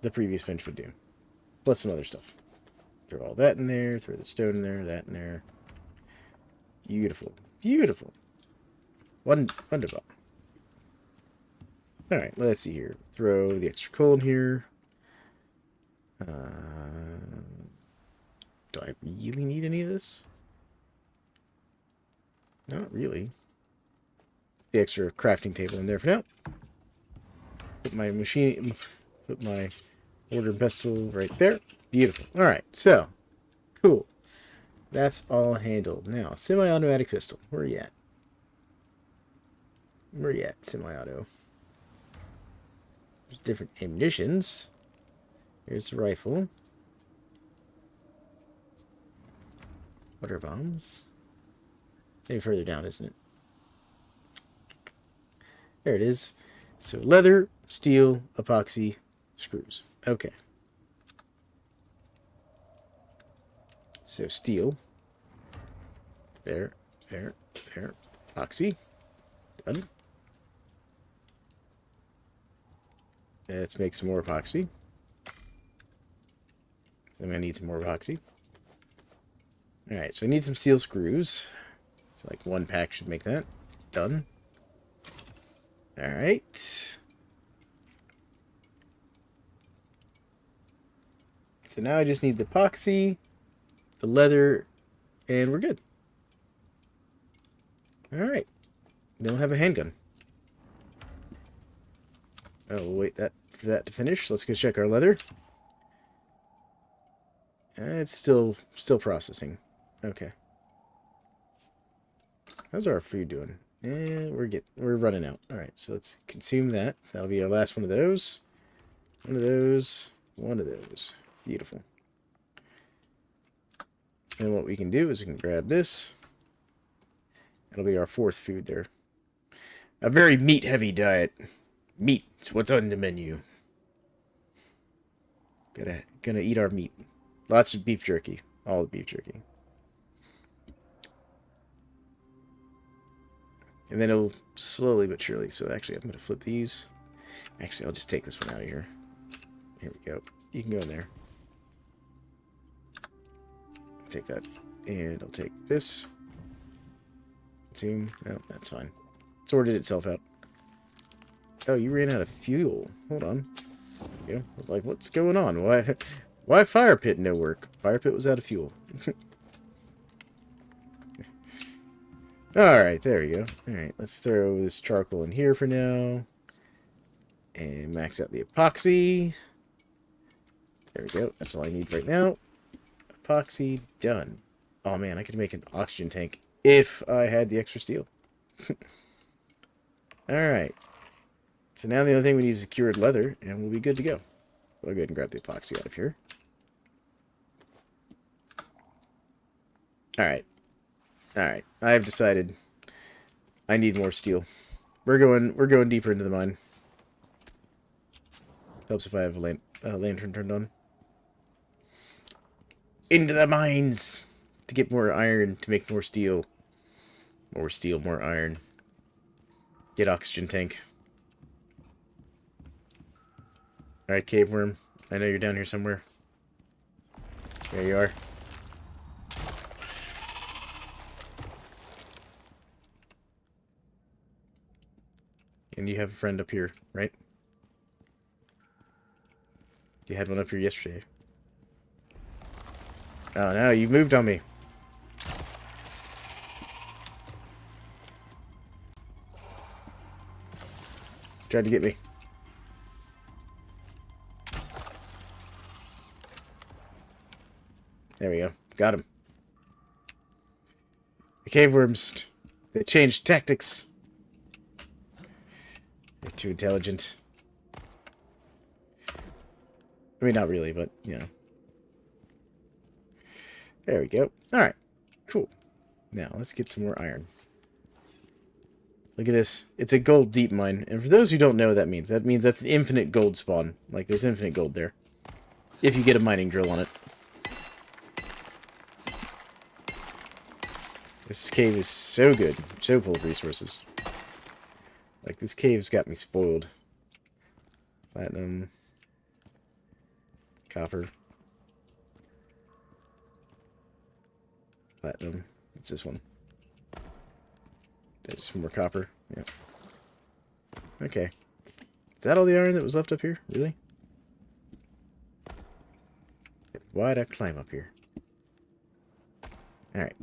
the previous bench would do. Plus some other stuff. Throw all that in there, throw the stone in there, that in there. Beautiful. Beautiful. Wonderful. Alright, let's see here. Throw the extra coal in here. Do I really need any of this? Not really. The extra crafting table in there for now. Put my order pestle right there. Beautiful. Alright, so. Cool. That's all handled. Now, semi-automatic pistol. Where are you at? Where are you at, semi-auto? There's different ammunitions. Here's the rifle. Water bombs. Maybe further down, isn't it? There it is. So leather, steel, epoxy, screws. Okay. So steel. There. Epoxy. Done. Let's make some more epoxy. I'm going to need some more epoxy. Alright, so I need some steel screws. So like one pack should make that. Done. Alright. So now I just need the epoxy, the leather, and we're good. Alright. Don't have a handgun. Oh, we'll wait for that to finish. Let's go check our leather. It's still processing. Okay. How's our food doing? We're running out. Alright, so let's consume that. That'll be our last one of those. One of those. One of those. Beautiful. And what we can do is we can grab this. That'll be our fourth food there. A very meat-heavy diet. Meat's what's on the menu. Gonna eat our meat. Lots of beef jerky. All the beef jerky. And then it'll slowly but surely. So actually, I'm going to flip these. Actually, I'll just take this one out of here. Here we go. You can go in there. Take that. And I'll take this. Zoom. No, that's fine. Sorted itself out. Oh, you ran out of fuel. Hold on. There you go. I was like, what's going on? Why fire pit no work? Fire pit was out of fuel. Alright, there we go. Alright, let's throw this charcoal in here for now. And max out the epoxy. There we go. That's all I need right now. Epoxy, done. Oh man, I could make an oxygen tank if I had the extra steel. Alright. So now the only thing we need is secured leather, and we'll be good to go. We'll go ahead and grab the epoxy out of here. Alright. Alright. I've decided I need more steel. We're going deeper into the mine. Helps if I have a lantern turned on. Into the mines! To get more iron, to make more steel. More steel, more iron. Get oxygen tank. Alright, cave worm. I know you're down here somewhere. There you are. And you have a friend up here, right? You had one up here yesterday. Oh no, you've moved on me. Tried to get me. There we go. Got him. The cave worms, they changed tactics. They're too intelligent. I mean, not really, but, you know. There we go. Alright. Cool. Now, let's get some more iron. Look at this. It's a gold deep mine. And for those who don't know what that means that's an infinite gold spawn. Like, there's infinite gold there. If you get a mining drill on it. This cave is so good. So full of resources. Like, this cave's got me spoiled. Platinum. Copper. Platinum. What's this one? That's just more copper. Yeah. Okay. Is that all the iron that was left up here? Really? Why'd I climb up here? Alright.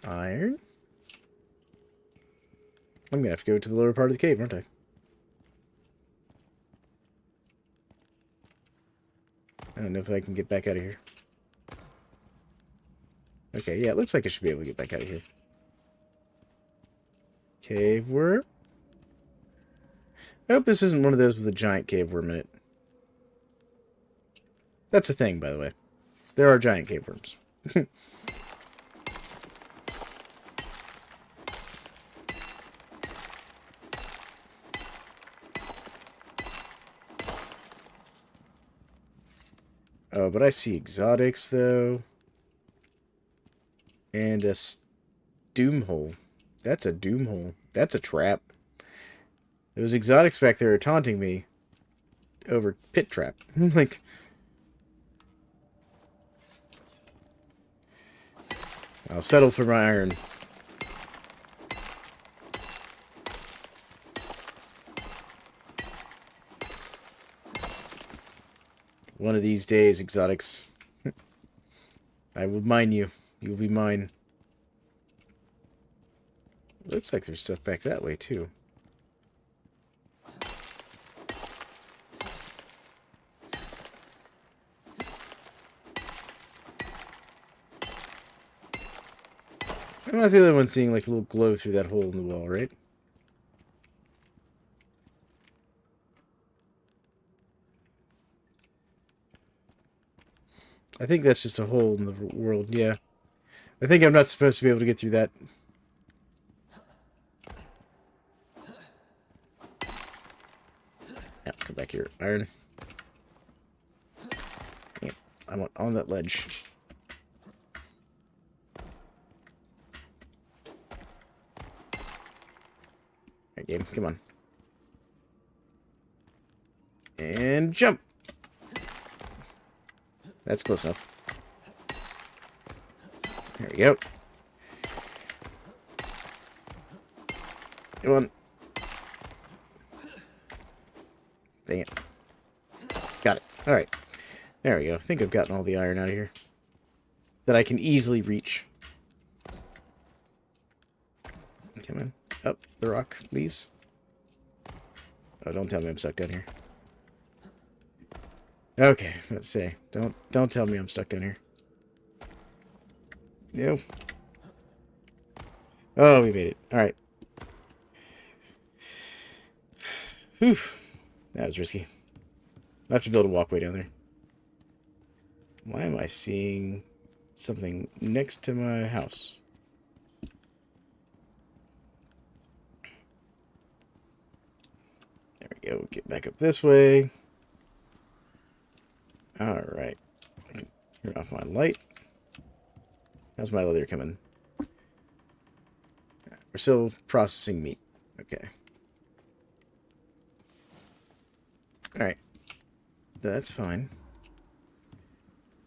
Iron? I'm gonna have to go to the lower part of the cave, aren't I? I don't know if I can get back out of here. Okay, yeah, it looks like I should be able to get back out of here. Cave worm? I hope this isn't one of those with a giant cave worm in it. That's a thing, by the way. There are giant cave worms. Oh, but I see exotics, though. And a doom hole. That's a doom hole. That's a trap. Those exotics back there are taunting me over pit trap. Like, I'll settle for my iron. One of these days, exotics. I will mine you. You will be mine. Looks like there's stuff back that way, too. I'm not the only one seeing like a little glow through that hole in the wall, right? I think that's just a hole in the world, yeah. I think I'm not supposed to be able to get through that. Yeah, come back here, iron. Yeah, I'm on that ledge. Alright, game, come on. And jump! That's close enough. There we go. Come on. Dang it. Got it. Alright. There we go. I think I've gotten all the iron out of here that I can easily reach. Come on. Up the rock, please. Oh, don't tell me I'm stuck down here. Okay, let's see. Don't tell me I'm stuck down here. No. Oh, we made it. Alright. Whew. That was risky. I have to build a walkway down there. Why am I seeing something next to my house? There we go. Get back up this way. Alright. I can turn off my light. How's my leather coming? We're still processing meat. Okay. Alright. That's fine.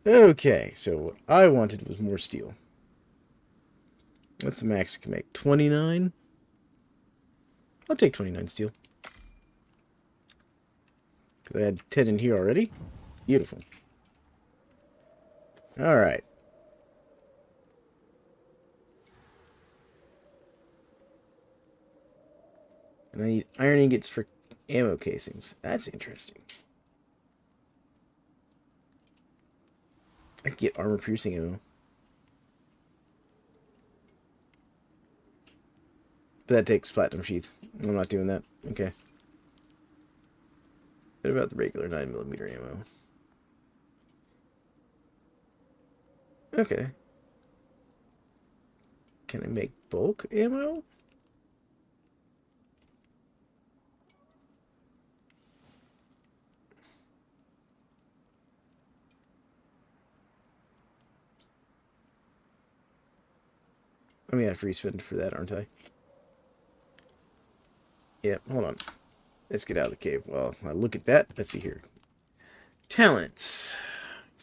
Okay, so what I wanted was more steel. What's the max I can make? 29? I'll take 29 steel. Because I had 10 in here already. Beautiful. Alright. And I need iron ingots for ammo casings. That's interesting. I can get armor-piercing ammo. But that takes platinum sheath. I'm not doing that. Okay. What about the regular 9mm ammo? Okay. Can I make bulk ammo? I'm gonna free spend for that, aren't I? Yep, hold on. Let's get out of the cave. Well, I look at that. Let's see here. Talents.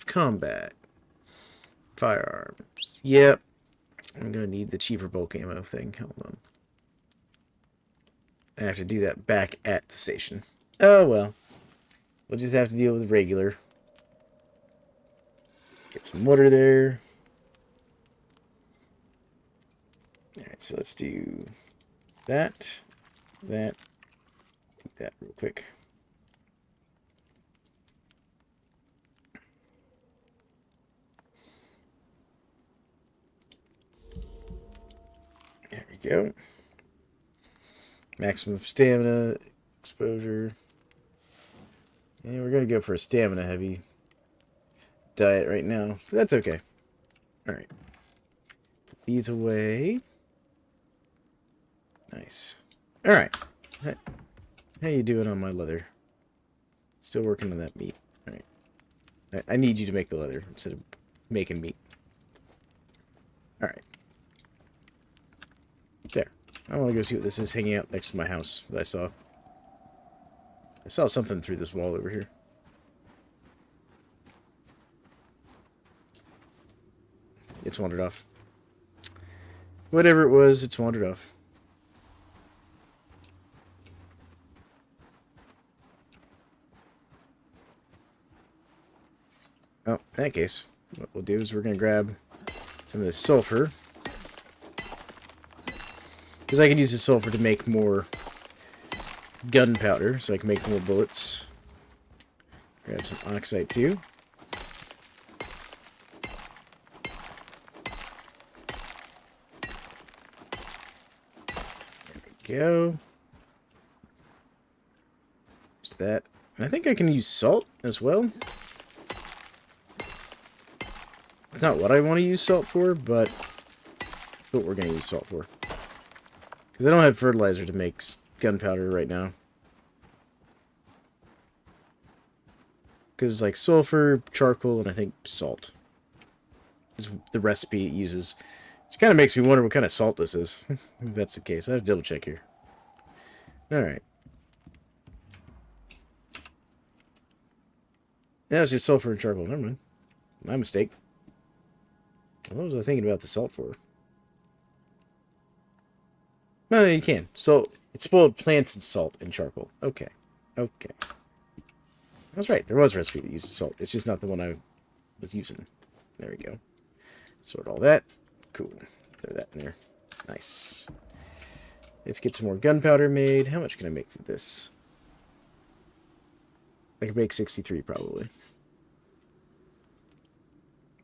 Combat. Firearms. Yep. I'm going to need the cheaper bulk ammo thing. Hold on. I have to do that back at the station. Oh, well. We'll just have to deal with the regular. Get some water there. Alright, so let's do that. Do that real quick. There we go. Maximum stamina exposure. And we're going to go for a stamina heavy diet right now. But that's okay. Alright. Put these away. Nice. Alright. How you doing on my leather? Still working on that meat. Alright. I need you to make the leather instead of making meat. Alright. There. I want to go see what this is hanging out next to my house that I saw. I saw something through this wall over here. It's wandered off. Whatever it was, it's wandered off. Oh, in that case, what we'll do is we're going to grab some of this sulfur. Because I can use the sulfur to make more gunpowder, so I can make more bullets. Grab some oxide too. There we go. There's that. And I think I can use salt as well. It's not what I want to use salt for, but what we're going to use salt for. Because I don't have fertilizer to make gunpowder right now. Because like sulfur, charcoal, and I think salt is the recipe it uses. Which kind of makes me wonder what kind of salt this is. If that's the case. I have to double check here. Alright. Yeah, it's just sulfur and charcoal. Never mind. My mistake. What was I thinking about the salt for? No, you can. So, it's spoiled plants and salt and charcoal. Okay. Okay. I was right. There was a recipe that uses salt. It's just not the one I was using. There we go. Sort all that. Cool. Throw that in there. Nice. Let's get some more gunpowder made. How much can I make with this? I can make 63 probably.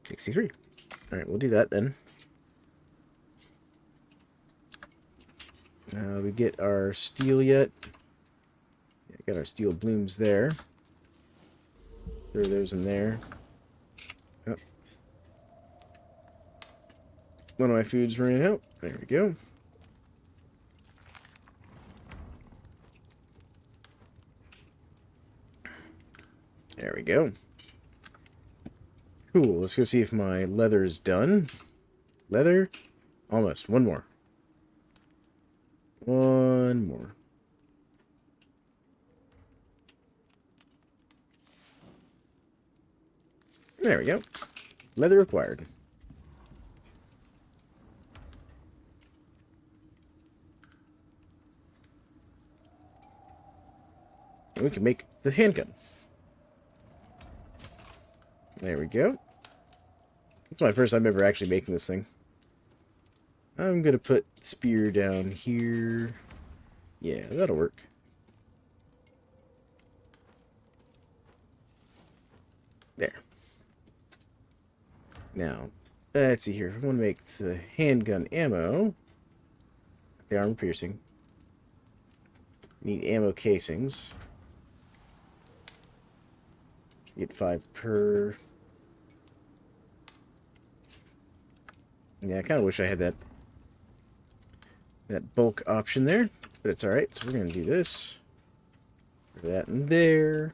63. Alright, we'll do that then. We get our steel yet. Yeah, got our steel blooms there. Throw those in there. Oh. One of my foods ran out. There we go. There we go. Cool. Let's go see if my leather is done. Leather? Almost. One more. One more. There we go. Leather acquired. And we can make the handgun. There we go. It's my first time ever actually making this thing. I'm going to put the spear down here. Yeah, that'll work. There. Now, let's see here. I want to make the handgun ammo. The armor piercing. Need ammo casings. Get 5 per. Yeah, I kind of wish I had that bulk option there, but it's alright. So we're going to do this. Put that in there.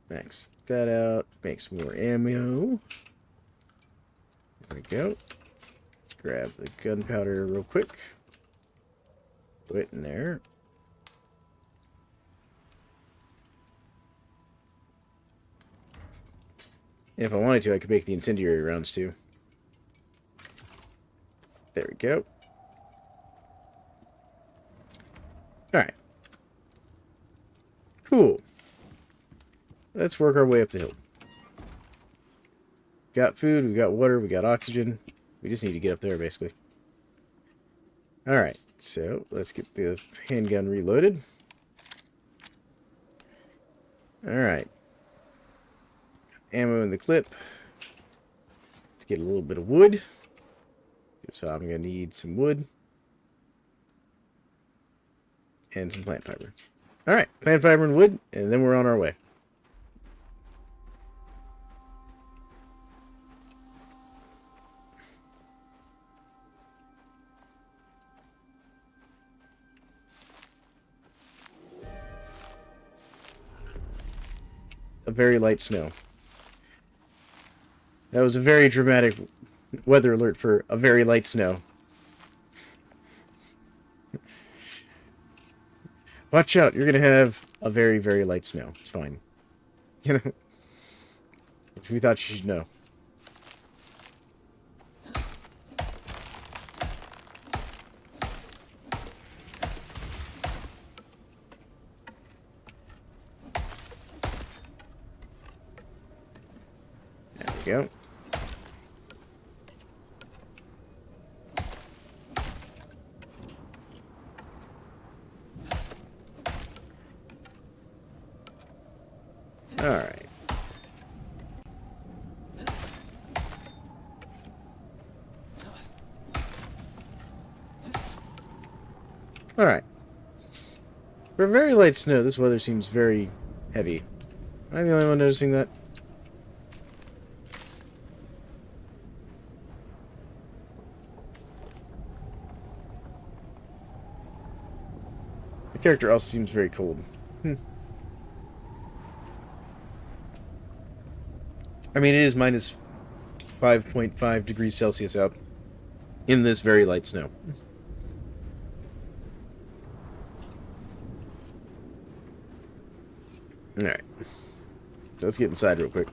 Max that out. Make some more ammo. There we go. Let's grab the gunpowder real quick. Put it in there. And if I wanted to, I could make the incendiary rounds too. There we go. Alright. Cool. Let's work our way up the hill. Got food, we got water, we got oxygen. We just need to get up there, basically. Alright, so let's get the handgun reloaded. Alright. Ammo in the clip. Let's get a little bit of wood. So I'm going to need some wood. And some plant fiber. Alright, plant fiber and wood, and then we're on our way. A very light snow. That was a very dramatic weather alert for a very light snow. Watch out, you're going to have a very, very light snow. It's fine. You know? If we thought you should know. There we go. Alright. Alright. For a very light snow, this weather seems very heavy. Am I the only one noticing that? The character also seems very cold. I mean, it is minus 5.5 degrees Celsius out in this very light snow. Alright. So let's get inside real quick.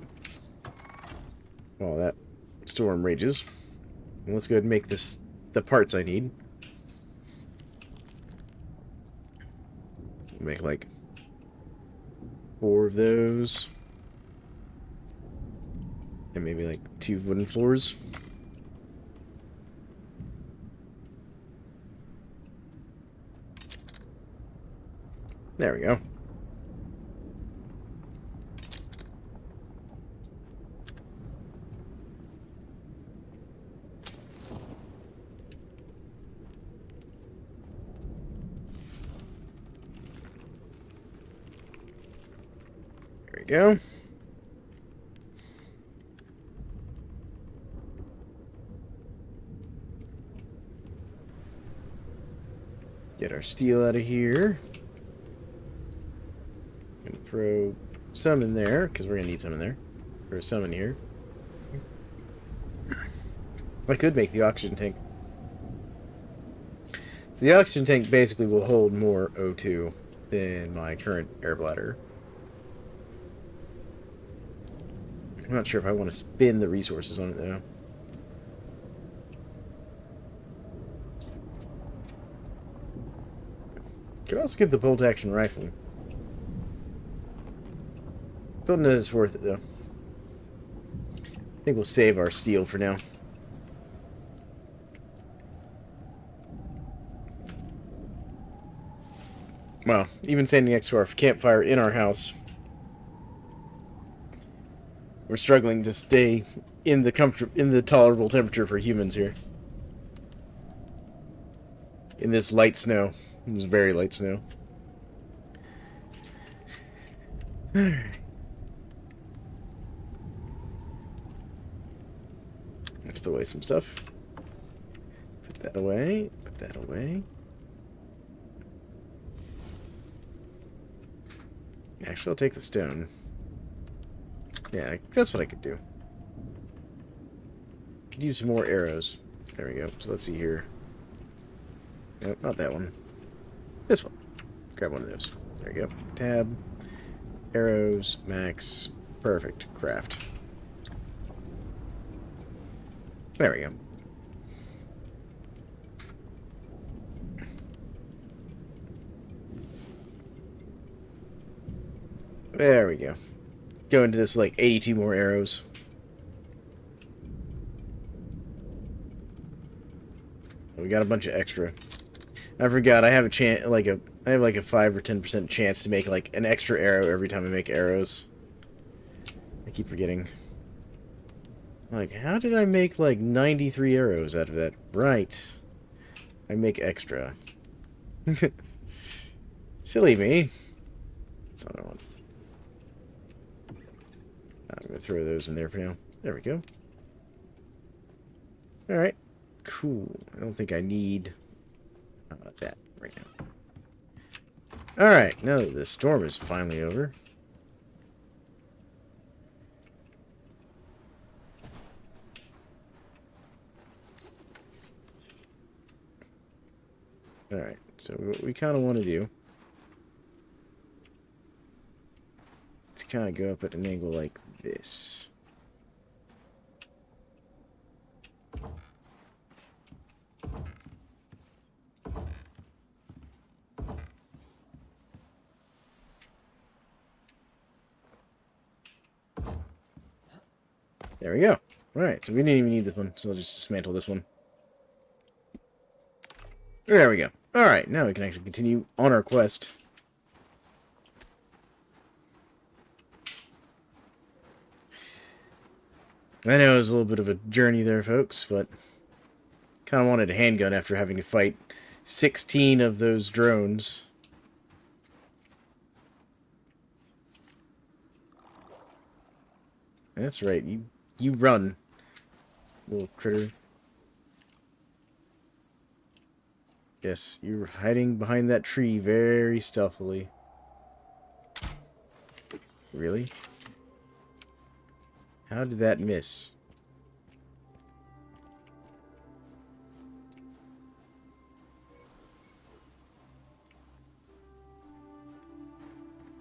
While that storm rages. And let's go ahead and make this the parts I need. Make like 4 of those. And maybe like 2 wooden floors. There we go. There we go. Get our steel out of here. Gonna throw some in there, because we're gonna need some in there. Throw some in here. I could make the oxygen tank. So the oxygen tank basically will hold more O2 than my current air bladder. I'm not sure if I want to spin the resources on it though. Could also get the bolt-action rifle. Don't know that it's worth it, though. I think we'll save our steel for now. Well, even standing next to our campfire in our house, we're struggling to stay in the tolerable temperature for humans here. In this light snow. This very light snow. Alright. Let's put away some stuff. Put that away. Put that away. Actually, I'll take the stone. Yeah, that's what I could do. Could use some more arrows. There we go. So let's see here. Nope, not that one. This one. Grab one of those. There you go. Tab. Arrows. Max. Perfect. Craft. There we go. There we go. Go into this, like, 82 more arrows. We got a bunch of extra. I forgot, I have a chance, I have like a 5 or 10% chance to make, like, an extra arrow every time I make arrows. I keep forgetting. Like, how did I make, like, 93 arrows out of that? Right. I make extra. Silly me. That's not what I want. I'm going to throw those in there for now. There we go. Alright. Cool. I don't think I need that right now. Alright, now that the storm is finally over. Alright, so what we kind of want to do is kind of go up at an angle like this. There we go. Alright, so we didn't even need this one, so I'll just dismantle this one. There we go. Alright, now we can actually continue on our quest. I know it was a little bit of a journey there, folks, but kind of wanted a handgun after having to fight 16 of those drones. That's right, you run, little critter. Yes, you're hiding behind that tree very stealthily. Really? How did that miss?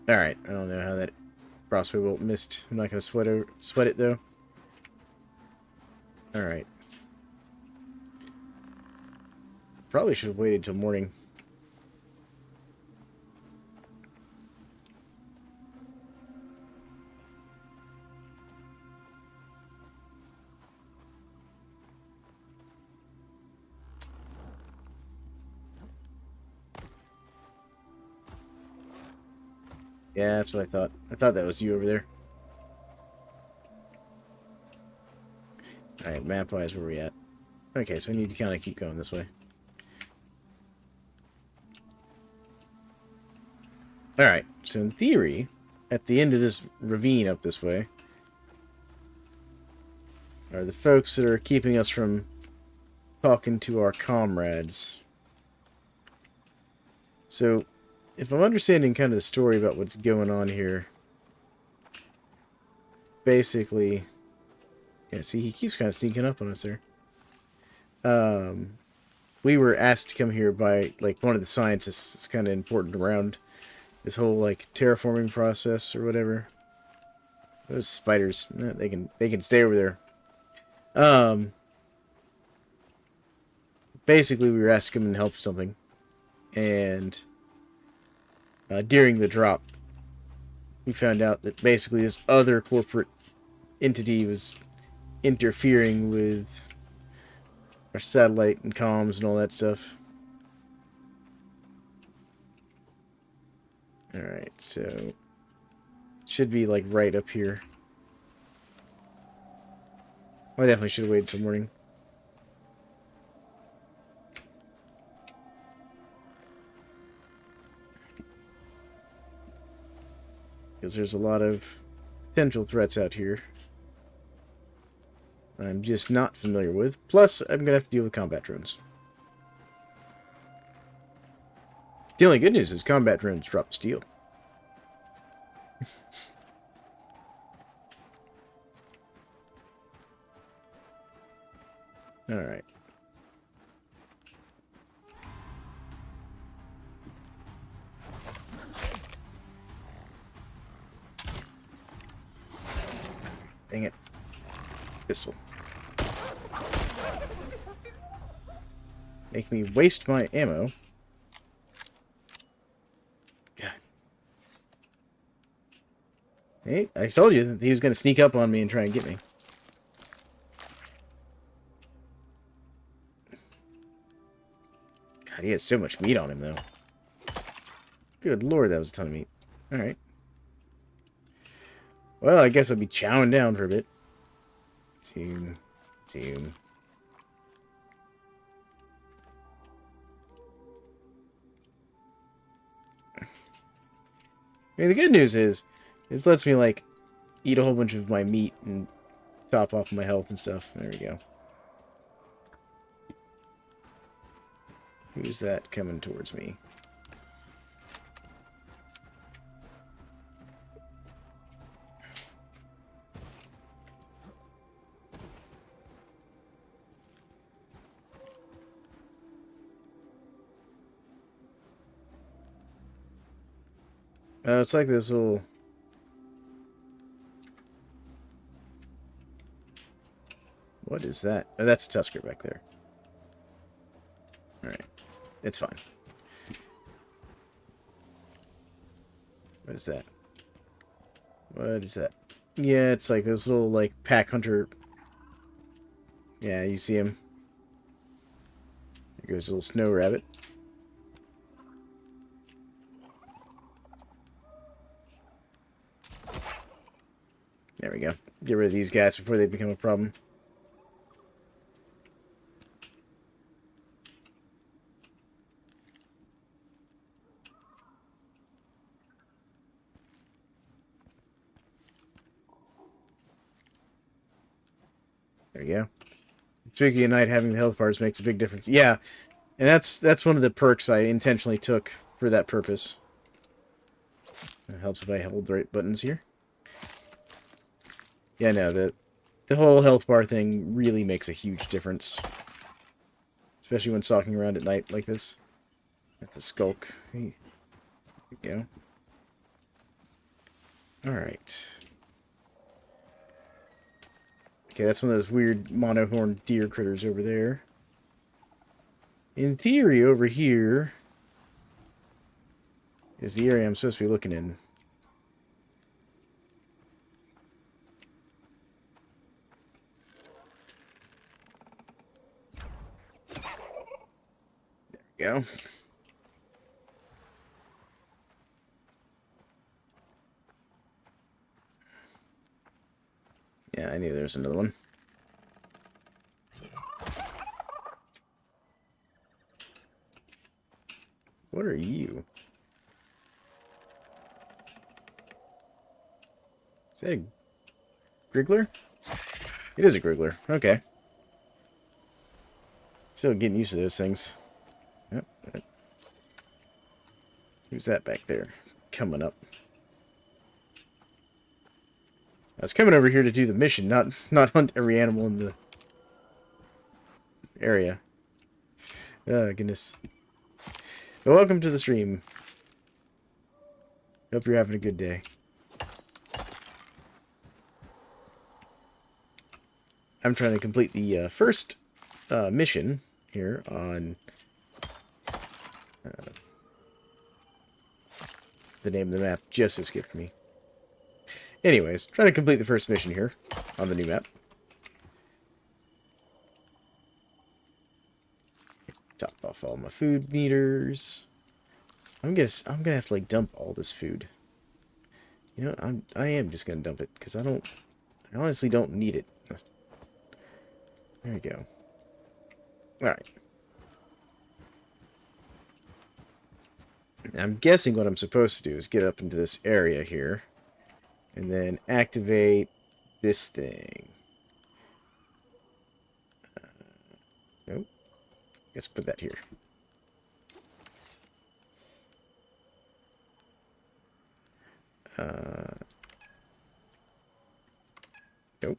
Alright, I don't know how that crossbow bolt missed. I'm not going to sweat it, though. Alright. Probably should have waited till morning. Yeah, that's what I thought. I thought that was you over there. Alright, map-wise, where are we at? Okay, so I need to kind of keep going this way. Alright, so in theory, at the end of this ravine up this way, are the folks that are keeping us from talking to our comrades. So, if I'm understanding kind of the story about what's going on here, basically, yeah, see, he keeps kind of sneaking up on us there. We were asked to come here by, like, one of the scientists that's kind of important around this whole, like, terraforming process or whatever. Those spiders, they can stay over there. Basically, we were asked to come and help something, and during the drop, we found out that basically this other corporate entity was interfering with our satellite and comms and all that stuff. Alright, so it should be like right up here. I definitely should have waited till morning. Because there's a lot of potential threats out here I'm just not familiar with. Plus, I'm going to have to deal with combat drones. The only good news is combat drones drop steel. Alright. Dang it. Pistol. Make me waste my ammo. God. Hey, I told you that he was going to sneak up on me and try and get me. God, he has so much meat on him, though. Good lord, that was a ton of meat. Alright. Well, I guess I'll be chowing down for a bit. Zoom. Zoom. I mean, the good news is, this lets me, like, eat a whole bunch of my meat and top off my health and stuff. There we go. Who's that coming towards me? Oh, it's like this little... What is that? Oh, that's a Tusker back there. Alright. It's fine. What is that? What is that? Yeah, it's like those little, like, pack hunter... Yeah, you see him. There goes a little snow rabbit. There we go. Get rid of these guys before they become a problem. There you go. Speaking of night, having the health bars makes a big difference. Yeah, and that's one of the perks I intentionally took for that purpose. It helps if I hold the right buttons here. Yeah, no, the whole health bar thing really makes a huge difference. Especially when stalking around at night like this. That's a skulk. Hey. There we go. Alright. Okay, that's one of those weird monohorn deer critters over there. In theory, over here is the area I'm supposed to be looking in. There we go. Yeah, I knew there was another one. What are you? Is that a Griggler? It is a Griggler. Okay. Still getting used to those things. Yep. Who's that back there? Coming up. I was coming over here to do the mission, not hunt every animal in the area. Oh, goodness. Well, welcome to the stream. Hope you're having a good day. I'm trying to complete the first mission here on the name of the map just escaped me. Anyways, trying to complete the first mission here on the new map. Top off all my food meters. I'm gonna have to like dump all this food. You know, I am just gonna dump it because I honestly don't need it. There we go. All right. I'm guessing what I'm supposed to do is get up into this area here. And then activate this thing. Nope. Let's put that here. Nope.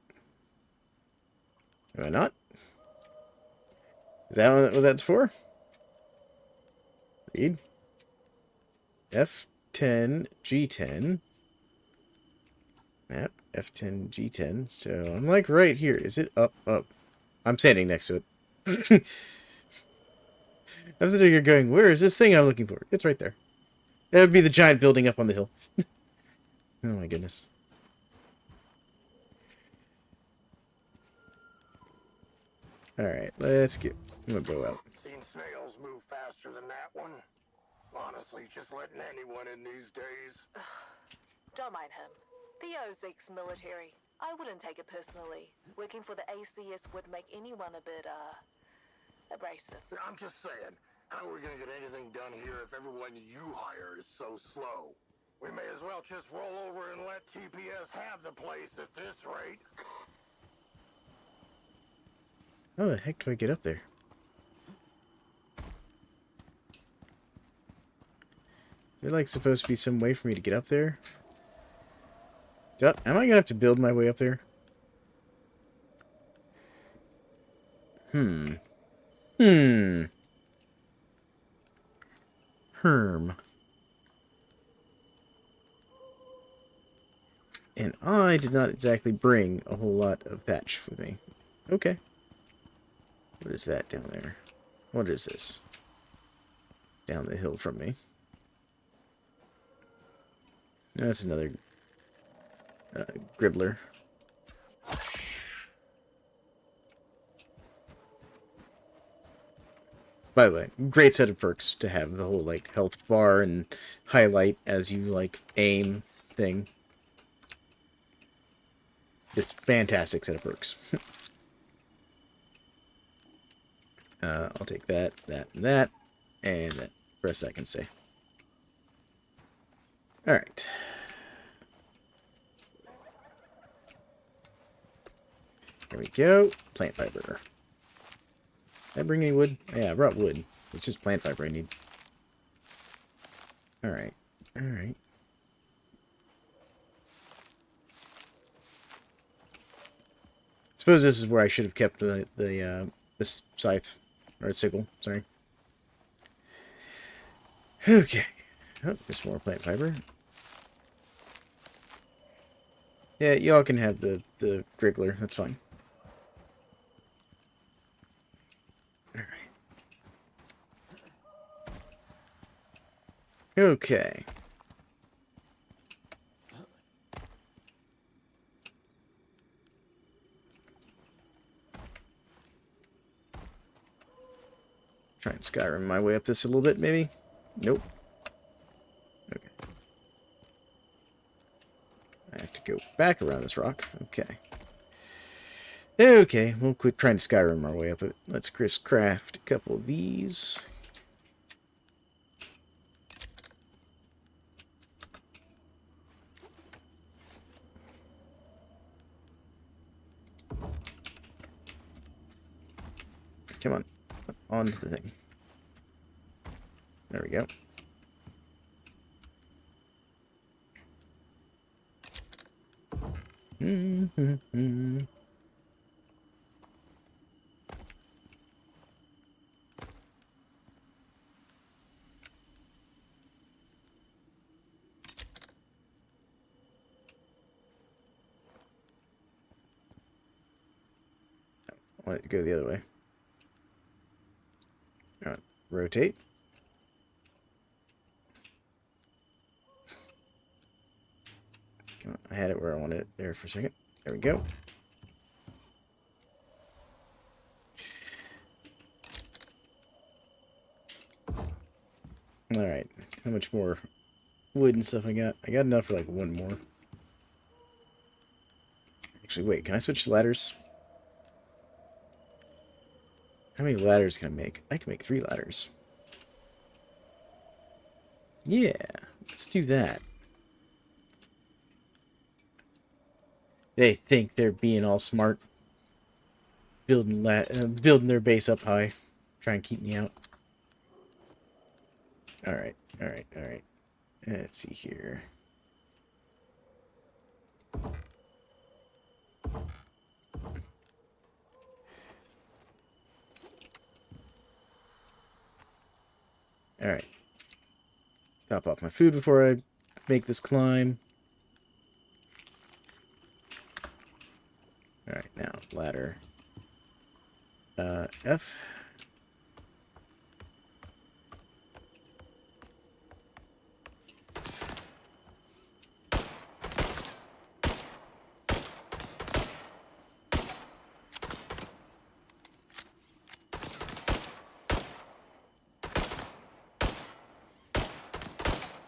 Am I not? Is that what that's for? Read. F10, G10. Map. F10, G10. So I'm like right here. Is it up? Up. I'm standing next to it. I'm sitting here going, where is this thing I'm looking for? It's right there. That would be the giant building up on the hill. Oh my goodness. Alright, let's get my bow out. Seen snails move faster than that one? Honestly, just letting anyone in these days. Don't mind him. Theo's ex-military. I wouldn't take it personally. Working for the ACS would make anyone a bit, abrasive. I'm just saying, how are we gonna get anything done here if everyone you hire is so slow? We may as well just roll over and let TPS have the place at this rate. How the heck do I get up there? Is there like supposed to be some way for me to get up there? Am I gonna have to build my way up there? Herm. And I did not exactly bring a whole lot of thatch with me. Okay. What is that down there? What is this? Down the hill from me. That's another gribbler. By the way, great set of perks to have the whole like health bar and highlight as you like aim thing. Just fantastic set of perks. I'll take that, that, and that, and that. The rest of that can stay. Alright. There we go. Plant fiber. Did I bring any wood? Yeah, I brought wood. It's just plant fiber I need. Alright. Alright. Suppose this is where I should have kept this scythe. Or sickle, sorry. Okay. Oh, there's more plant fiber. Yeah, y'all can have the griggler. That's fine. Alright. Okay. Try and Skyrim my way up this a little bit, maybe? Nope. Okay. I have to go back around this rock. Okay. Okay, we'll quit trying to Skyrim our way up it. Let's craft a couple of these. Come on. Onto the thing. There we go. I want it to go the other way. Alright, rotate. Come on, I had it where I wanted it there for a second. There we go. Alright, how much more wood and stuff I got? I got enough for like one more. Actually, wait, can I switch to ladders? How many ladders can I make? I can make 3 ladders. Yeah, let's do that. They think they're being all smart. Building their base up high. Try and keep me out. Alright, alright, alright. Let's see here. Alright. Top off my food before I make this climb. ladder. F.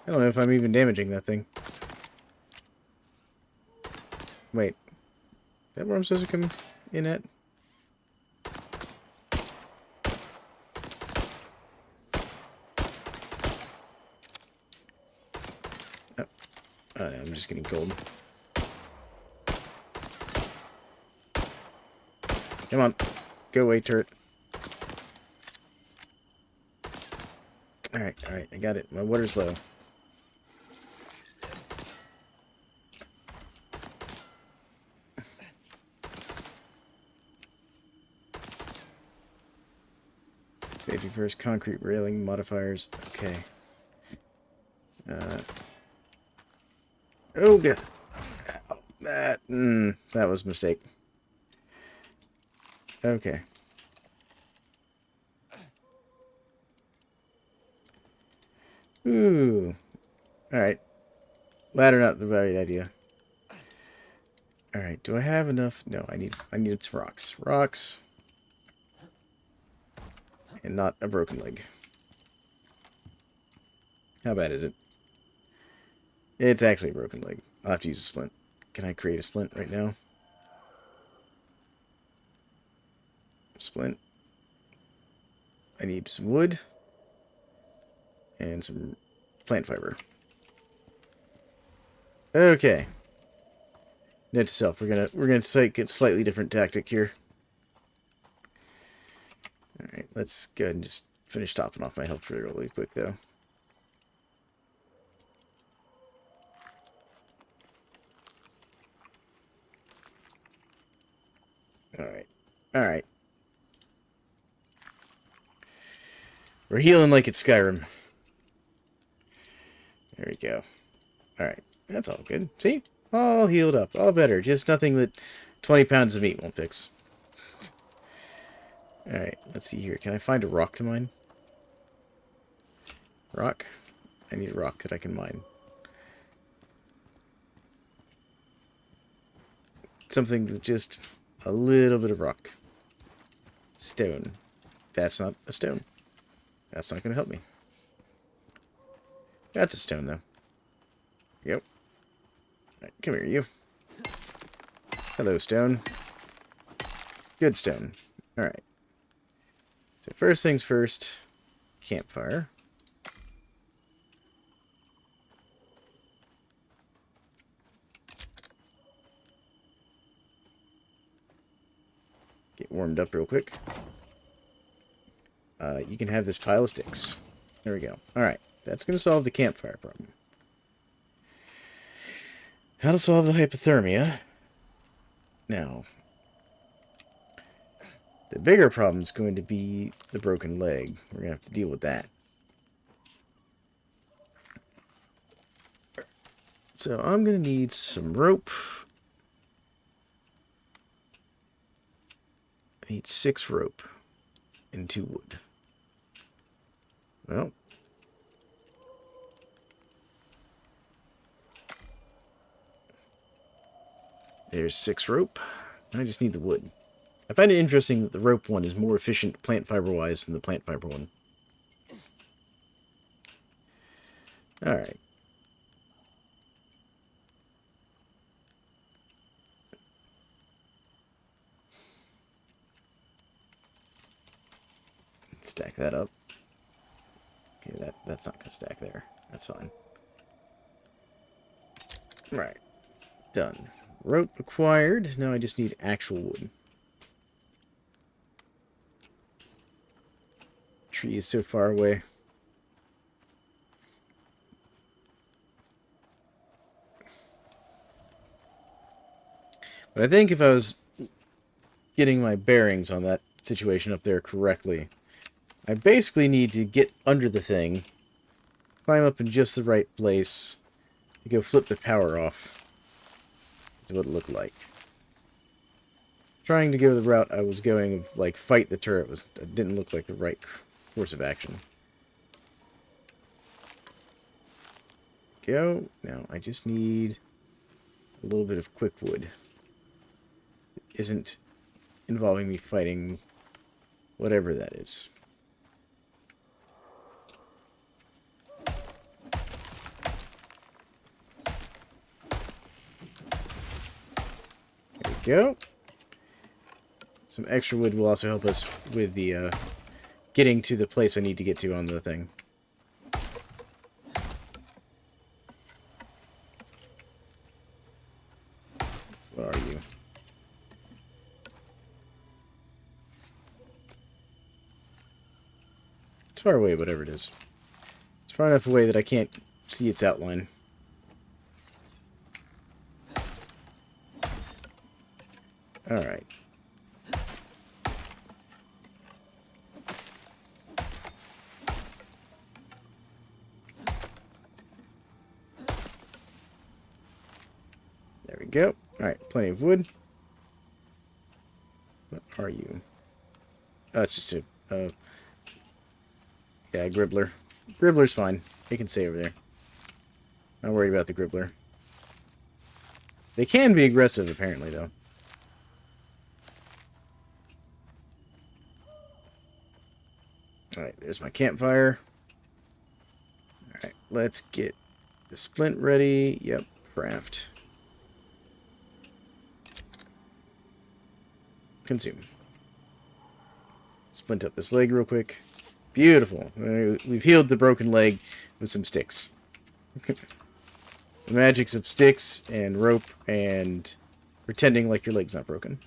I don't know if I'm even damaging that thing. Wait. Is that where I'm supposed to come in at? Oh, no, I'm just getting cold. Come on. Go away, turret. Alright, I got it. My water's low. Safety first, concrete railing, modifiers. Okay. Oh, God. Ow, that was a mistake. Okay. Ooh. Alright. Ladder not the right idea. Alright, do I have enough? No, I need some rocks. Rocks. And not a broken leg. How bad is it? It's actually a broken leg. I'll have to use a splint. Can I create a splint right now? Splint. I need some wood. And some plant fiber. Okay. Note to self, we're gonna take a slightly different tactic here. Alright, let's go ahead and just finish topping off my health really quick, though. Alright. Alright. We're healing like it's Skyrim. There we go. Alright, that's all good. See? All healed up. All better. Just nothing that 20 pounds of meat won't fix. Alright, let's see here. Can I find a rock to mine? Rock? I need a rock that I can mine. Something with just a little bit of rock. Stone. That's not a stone. That's not going to help me. That's a stone, though. Yep. Alright, come here, you. Hello, stone. Good stone. Alright. So first things first, campfire. Get warmed up real quick. You can have this pile of sticks. There we go. Alright, that's going to solve the campfire problem. How to solve the hypothermia. Now, the bigger problem is going to be the broken leg. We're going to have to deal with that. So I'm going to need some rope. I need 6 rope and 2 wood. Well, there's 6 rope. I just need the wood. I find it interesting that the rope one is more efficient plant fiber-wise than the plant fiber one. Alright. Stack that up. Okay, that's not going to stack there. That's fine. Right. Done. Rope acquired. Now I just need actual wood. Tree is so far away. But I think if I was getting my bearings on that situation up there correctly, I basically need to get under the thing, climb up in just the right place, to go flip the power off. That's what it looked like. trying to go the route I was going of, like, fight the turret didn't look like the right course of action. Go. Now, I just need a little bit of quick wood. It isn't involving me fighting whatever that is. There we go. Some extra wood will also help us with the getting to the place I need to get to on the thing. Where are you? It's far away, whatever it is. It's far enough away that I can't see its outline. Alright. There we go. Alright, plenty of wood. What are you? Oh, it's just a... yeah, Gribbler. Gribbler's fine. They can stay over there. Not worried about the Gribbler. They can be aggressive, apparently, though. Alright, there's my campfire. Alright, let's get the splint ready. Yep, craft. Consume. Splint up this leg real quick. Beautiful. We've healed the broken leg with some sticks. The magics of sticks and rope and pretending like your leg's not broken.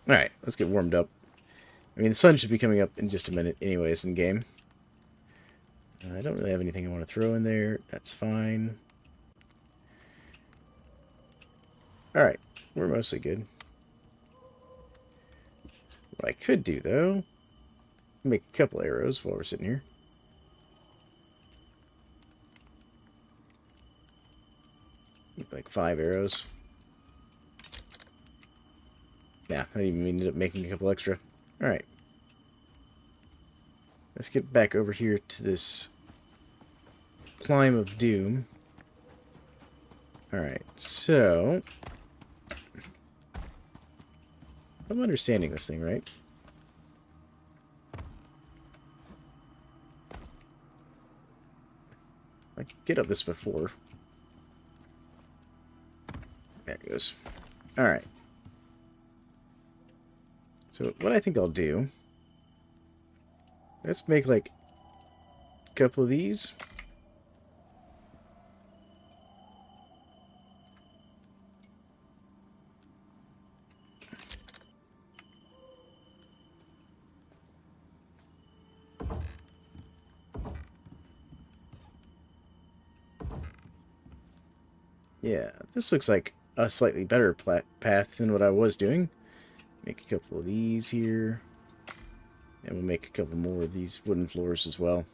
Alright, let's get warmed up. I mean, the sun should be coming up in just a minute anyways in game. I don't really have anything I want to throw in there. That's fine. Alright, we're mostly good. What I could do, though, make a couple arrows while we're sitting here. Like 5 arrows. Yeah, I even ended up making a couple extra. Alright. Let's get back over here to this climb of doom. Alright, so... I'm understanding this thing, right? I could get up this before. There it goes. Alright. So what I think I'll do... Let's make, like, a couple of these. Yeah, this looks like a slightly better path than what I was doing. Make a couple of these here. And we'll make a couple more of these wooden floors as well.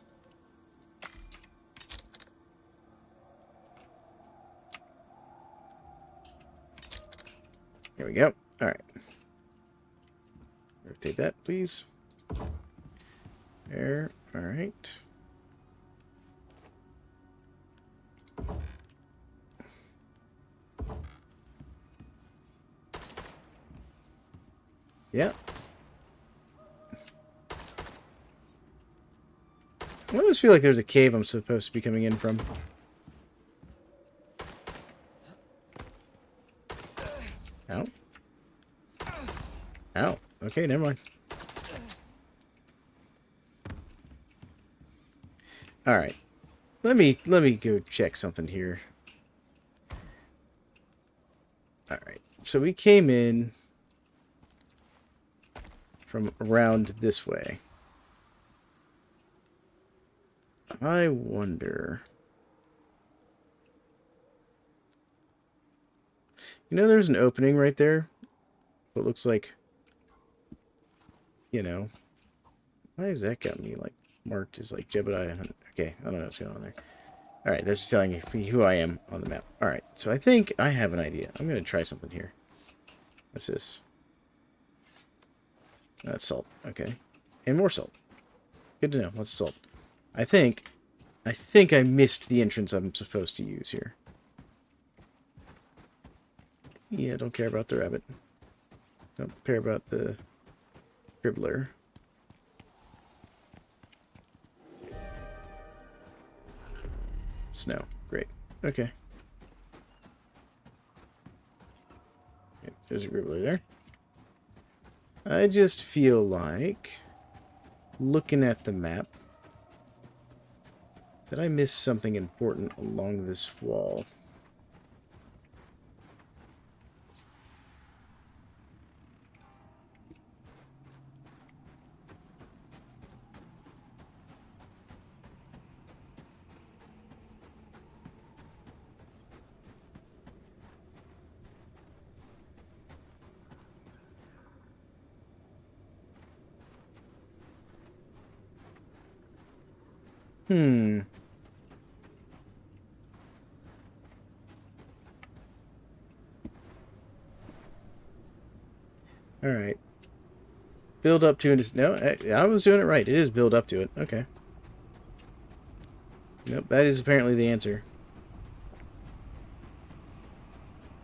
There we go. Alright. Rotate that, please. There. Alright. Yeah. I always feel like there's a cave I'm supposed to be coming in from. Ow. Ow. Okay, never mind. Alright. Let me go check something here. Alright. So we came in from around this way. I wonder... You know, there's an opening right there. What looks like... You know... Why has that got me, like, marked as, like, Jebediah Hunt? Okay, I don't know what's going on there. Alright, that's just telling me who I am on the map. Alright, so I think I have an idea. I'm going to try something here. What's this? That's salt. Okay. And more salt. Good to know. What's salt? I think I missed the entrance I'm supposed to use here. Yeah, don't care about the rabbit. Don't care about the dribbler. Snow. Great. Okay. There's a dribbler there. I just feel like, looking at the map, that I missed something important along this wall. Alright. Build up to it. No, I was doing it right. It is build up to it. Okay. Nope, that is apparently the answer.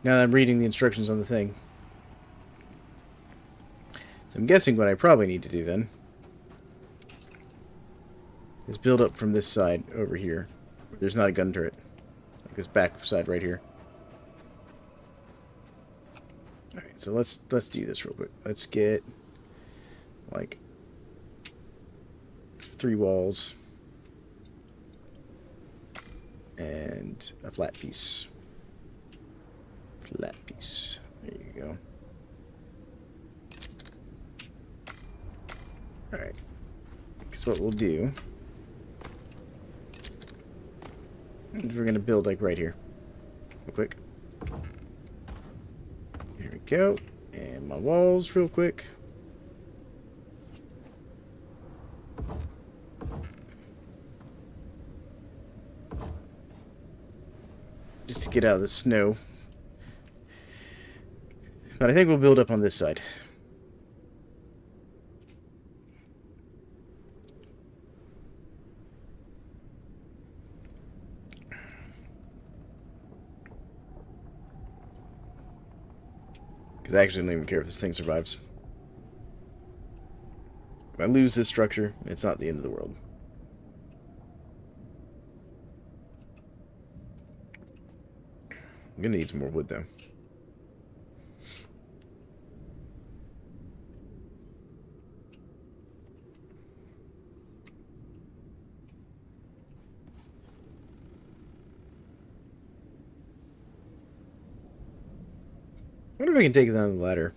Now that I'm reading the instructions on the thing. So I'm guessing what I probably need to do then is build up from this side over here. Where there's not a gun turret. Like this back side right here. Alright, so let's do this real quick. Let's get like 3 walls and a flat piece. Flat piece. There you go. Alright. Because what we'll do is we're going to build like right here. Real quick. Here we go. And my walls real quick. Just to get out of the snow. But I think we'll build up on this side. Because I actually don't even care if this thing survives. If I lose this structure, it's not the end of the world. I'm gonna need some more wood, though. I wonder if I can take it down the ladder.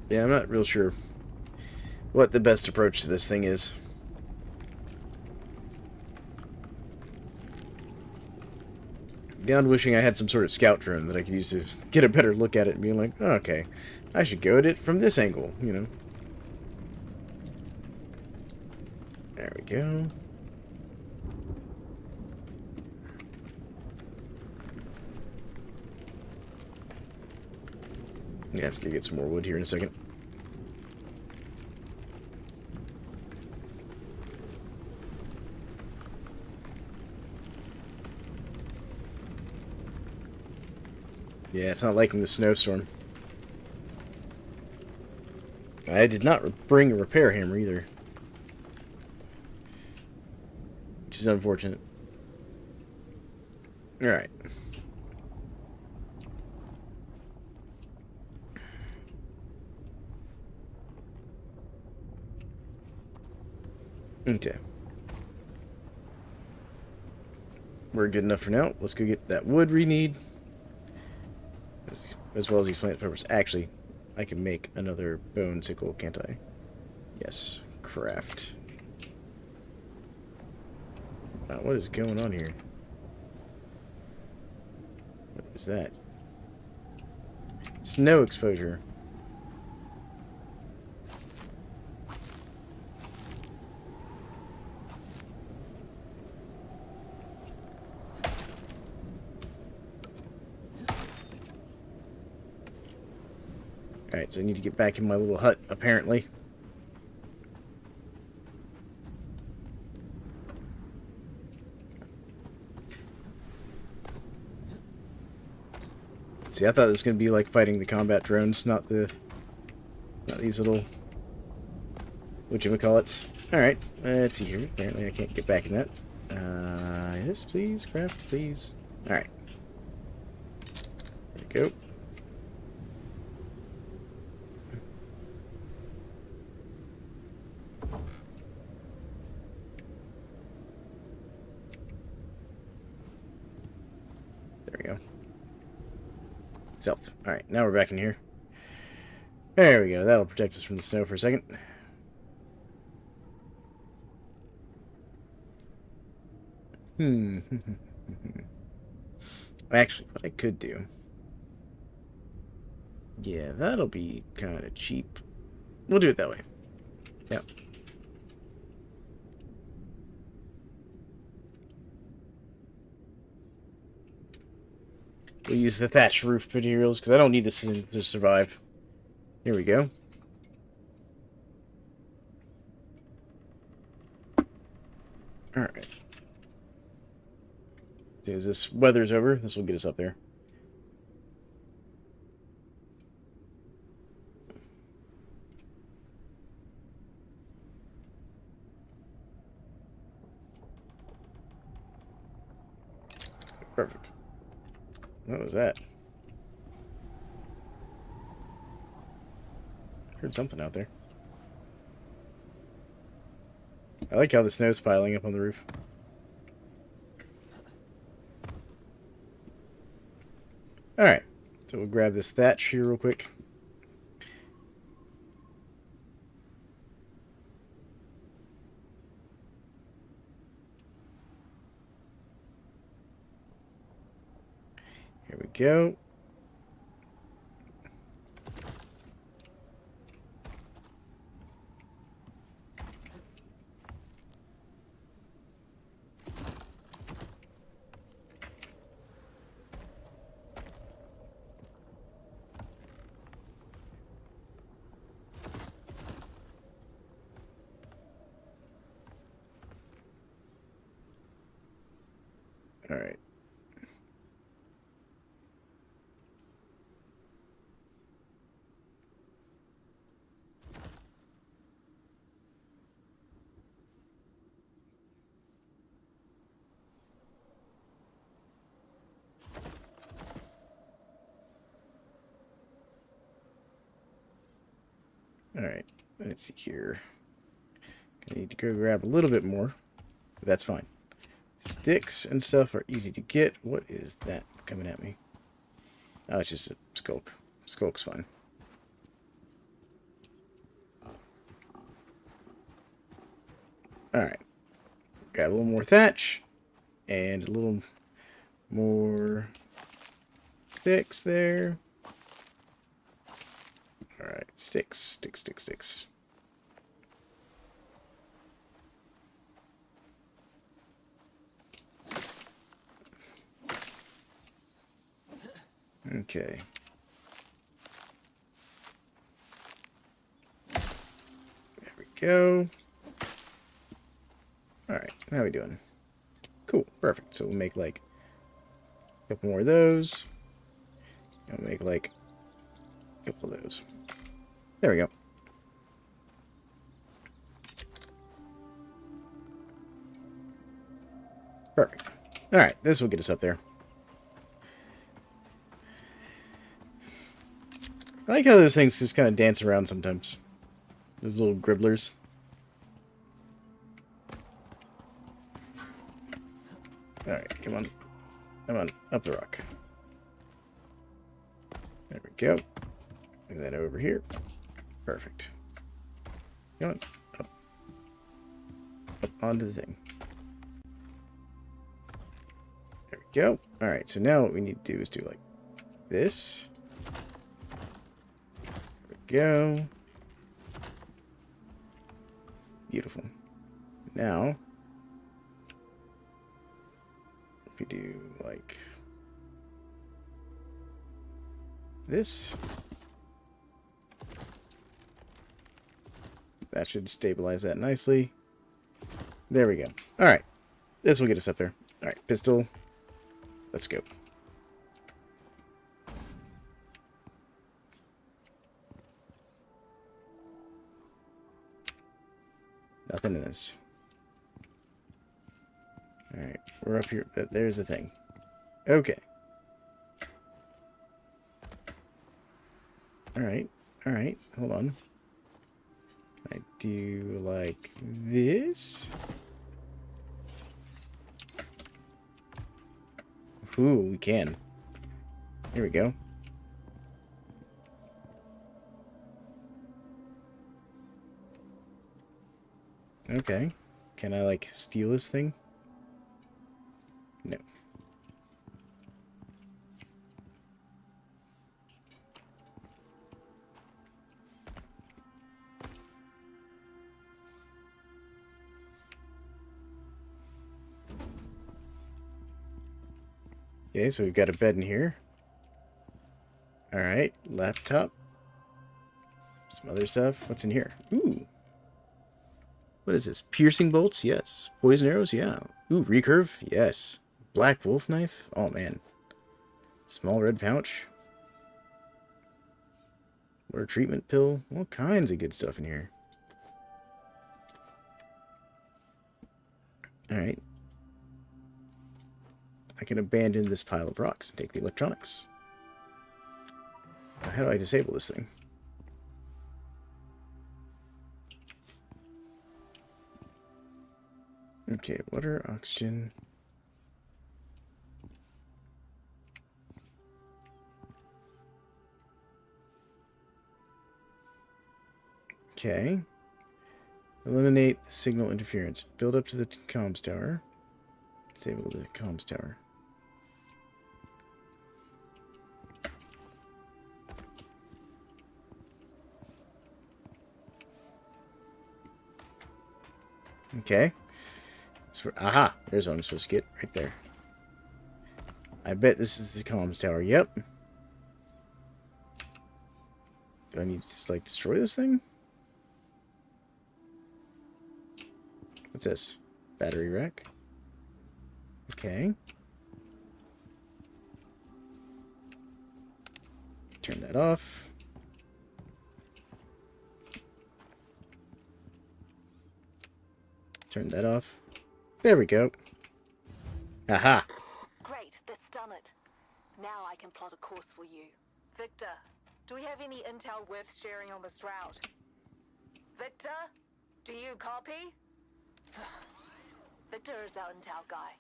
Yeah, I'm not real sure what the best approach to this thing is. Beyond wishing I had some sort of scout drone that I could use to get a better look at it and being like, oh, okay, I should go at it from this angle, you know. There we go. I have to get some more wood here in a second. Yeah, it's not liking the snowstorm. I did not bring a repair hammer either. Which is unfortunate. Alright. Okay. We're good enough for now. Let's go get that wood we need. As well as these plant peppers. Actually, I can make another bone sickle, can't I? Yes. Craft. What is going on here? What is that? Snow exposure. Alright, so I need to get back in my little hut, apparently. See, I thought it was going to be like fighting the combat drones, not these little whatchamacallits. Alright, let's see here. Apparently I can't get back in that. Yes, please, craft, please. Alright. There we go. There we go. Stealth. Alright, now we're back in here. There we go. That'll protect us from the snow for a second. Actually, what I could do... Yeah, that'll be kind of cheap. We'll do it that way. Yep. We'll use the thatched roof materials, because I don't need this to survive. Here we go. Alright. So as this weather's over, this will get us up there. Perfect. What was that? Heard something out there. I like how the snow's piling up on the roof. Alright, so we'll grab this thatch here real quick. Here we go. All right. All right. Let's see here. I need to go grab a little bit more. But that's fine. Sticks and stuff are easy to get. What is that coming at me? Oh, it's just a skulk. Skulk's fine. Alright. Grab a little more thatch. And a little more sticks there. Alright, sticks, sticks, sticks, sticks. Okay. There we go. Alright, how are we doing? Cool, perfect. So we'll make like a couple more of those. And we'll make like a couple of those. There we go. Perfect. Alright, this will get us up there. I like how those things just kind of dance around sometimes. Those little gribblers. Alright, come on. Come on, up the rock. There we go. And then over here. Perfect. Come on. Up. Up onto the thing. Go. Alright, so now what we need to do is do like this. There we go. Beautiful. Now, if we do like this, that should stabilize that nicely. There we go. Alright, this will get us up there. Alright, pistol. Let's go. Nothing in this. Alright, we're up here. There's the thing. Okay. Alright, alright, hold on. I do like this. Ooh, we can. Here we go. Okay. Can I, like, steal this thing? No. Okay, so we've got a bed in here. Alright, laptop. Some other stuff. What's in here? Ooh. What is this? Piercing bolts? Yes. Poison arrows? Yeah. Ooh, recurve? Yes. Black wolf knife? Oh, man. Small red pouch. Water treatment pill? All kinds of good stuff in here. Alright. I can abandon this pile of rocks and take the electronics. How do I disable this thing? Okay, water, oxygen. Okay. Eliminate the signal interference. Build up to the comms tower. Disable the comms tower. Okay. So, aha! There's what I'm supposed to get right there. I bet this is the comms tower. Yep. Do I need to just, like, destroy this thing? What's this? Battery rack. Okay. Turn that off. Turn that off. There we go. Aha! Great, that's done it. Now I can plot a course for you. Victor, do we have any intel worth sharing on this route? Victor? Do you copy? Victor is our intel guy.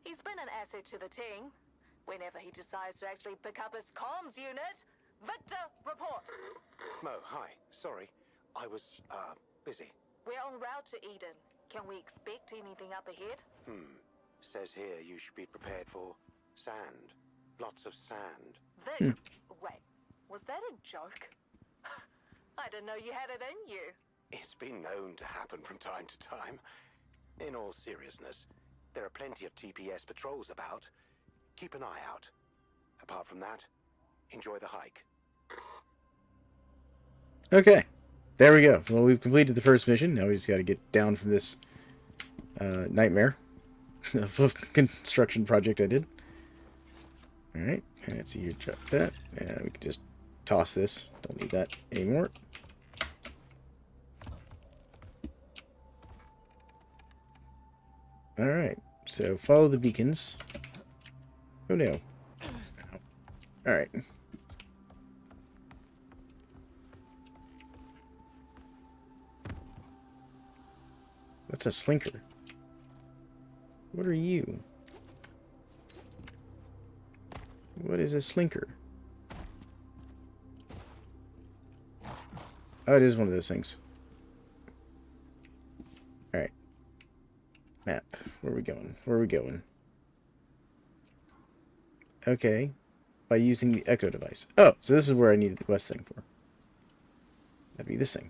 He's been an asset to the team. Whenever he decides to actually pick up his comms unit, Victor, report. Mo, hi. Sorry. I was, busy. We're en route to Eden. Can we expect anything up ahead? Says here you should be prepared for sand. Lots of sand. Vic, wait, was that a joke? I didn't know you had it in you. It's been known to happen from time to time. In all seriousness, there are plenty of TPS patrols about. Keep an eye out. Apart from that, enjoy the hike. Okay. There we go. Well, we've completed the first mission. Now we just got to get down from this nightmare of construction project I did. Alright. And let's see here. Drop that. And we can just toss this. Don't need that anymore. Alright. So follow the beacons. Oh no. Alright. That's a slinker. What are you? What is a slinker? Oh, it is one of those things. Alright. Map. Where are we going? Where are we going? Okay. By using the echo device. Oh, so this is where I needed the quest thing for. That'd be this thing.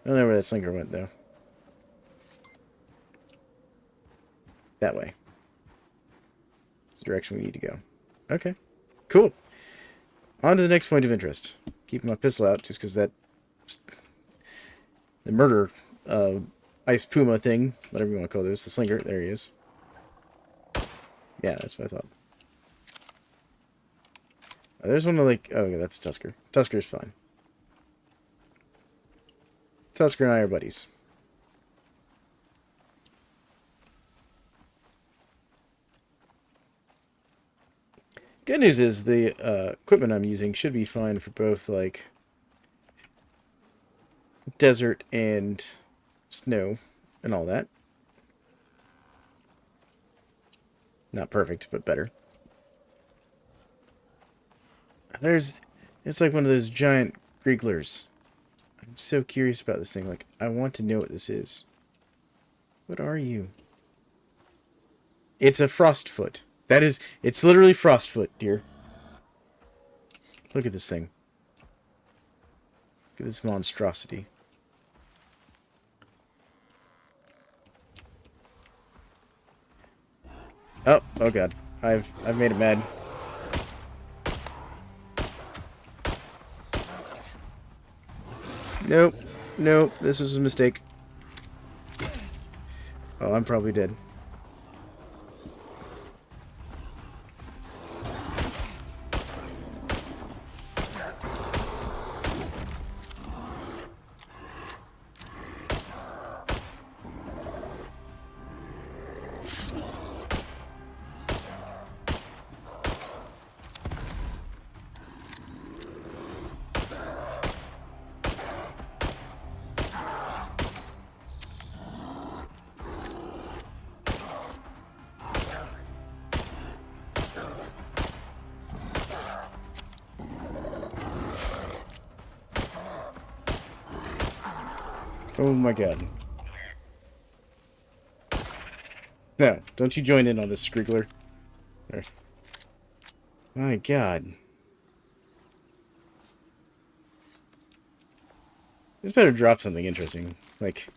I don't know where that slinker went, though. That way. It's the direction we need to go. Okay. Cool. On to the next point of interest. Keeping my pistol out just because that... The murder... Ice Puma thing. Whatever you want to call this. The slinker. There he is. Yeah, that's what I thought. Oh, there's one of like... Oh, okay, that's Tusker. Tusker's fine. Tusker and I are buddies. Good news is the equipment I'm using should be fine for both, like, desert and snow and all that. Not perfect, but better. It's like one of those giant grigglers. I'm so curious about this thing. Like, I want to know what this is. What are you? It's a frostfoot. It's literally frostfoot, dear. Look at this thing. Look at this monstrosity. Oh god. I've made it mad. Nope. Nope. This was a mistake. Oh, I'm probably dead. Oh my god. No, don't you join in on this, Scriggler. There. My god. This better drop something interesting. Like...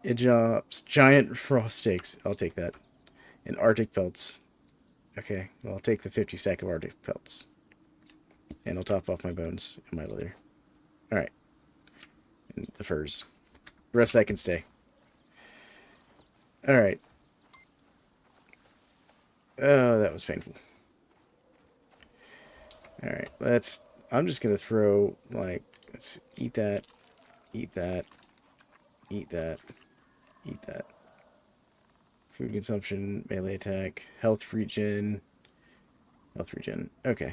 It drops giant frost stakes. I'll take that. And Arctic pelts. Okay, well, I'll take the 50 stack of Arctic pelts. And I'll top off my bones and my leather. Alright. And the furs. The rest of that can stay. Alright. Oh, that was painful. Alright, I'm just gonna throw, like, let's eat that, eat that, eat that, eat that. Food consumption, melee attack, health regen. Okay.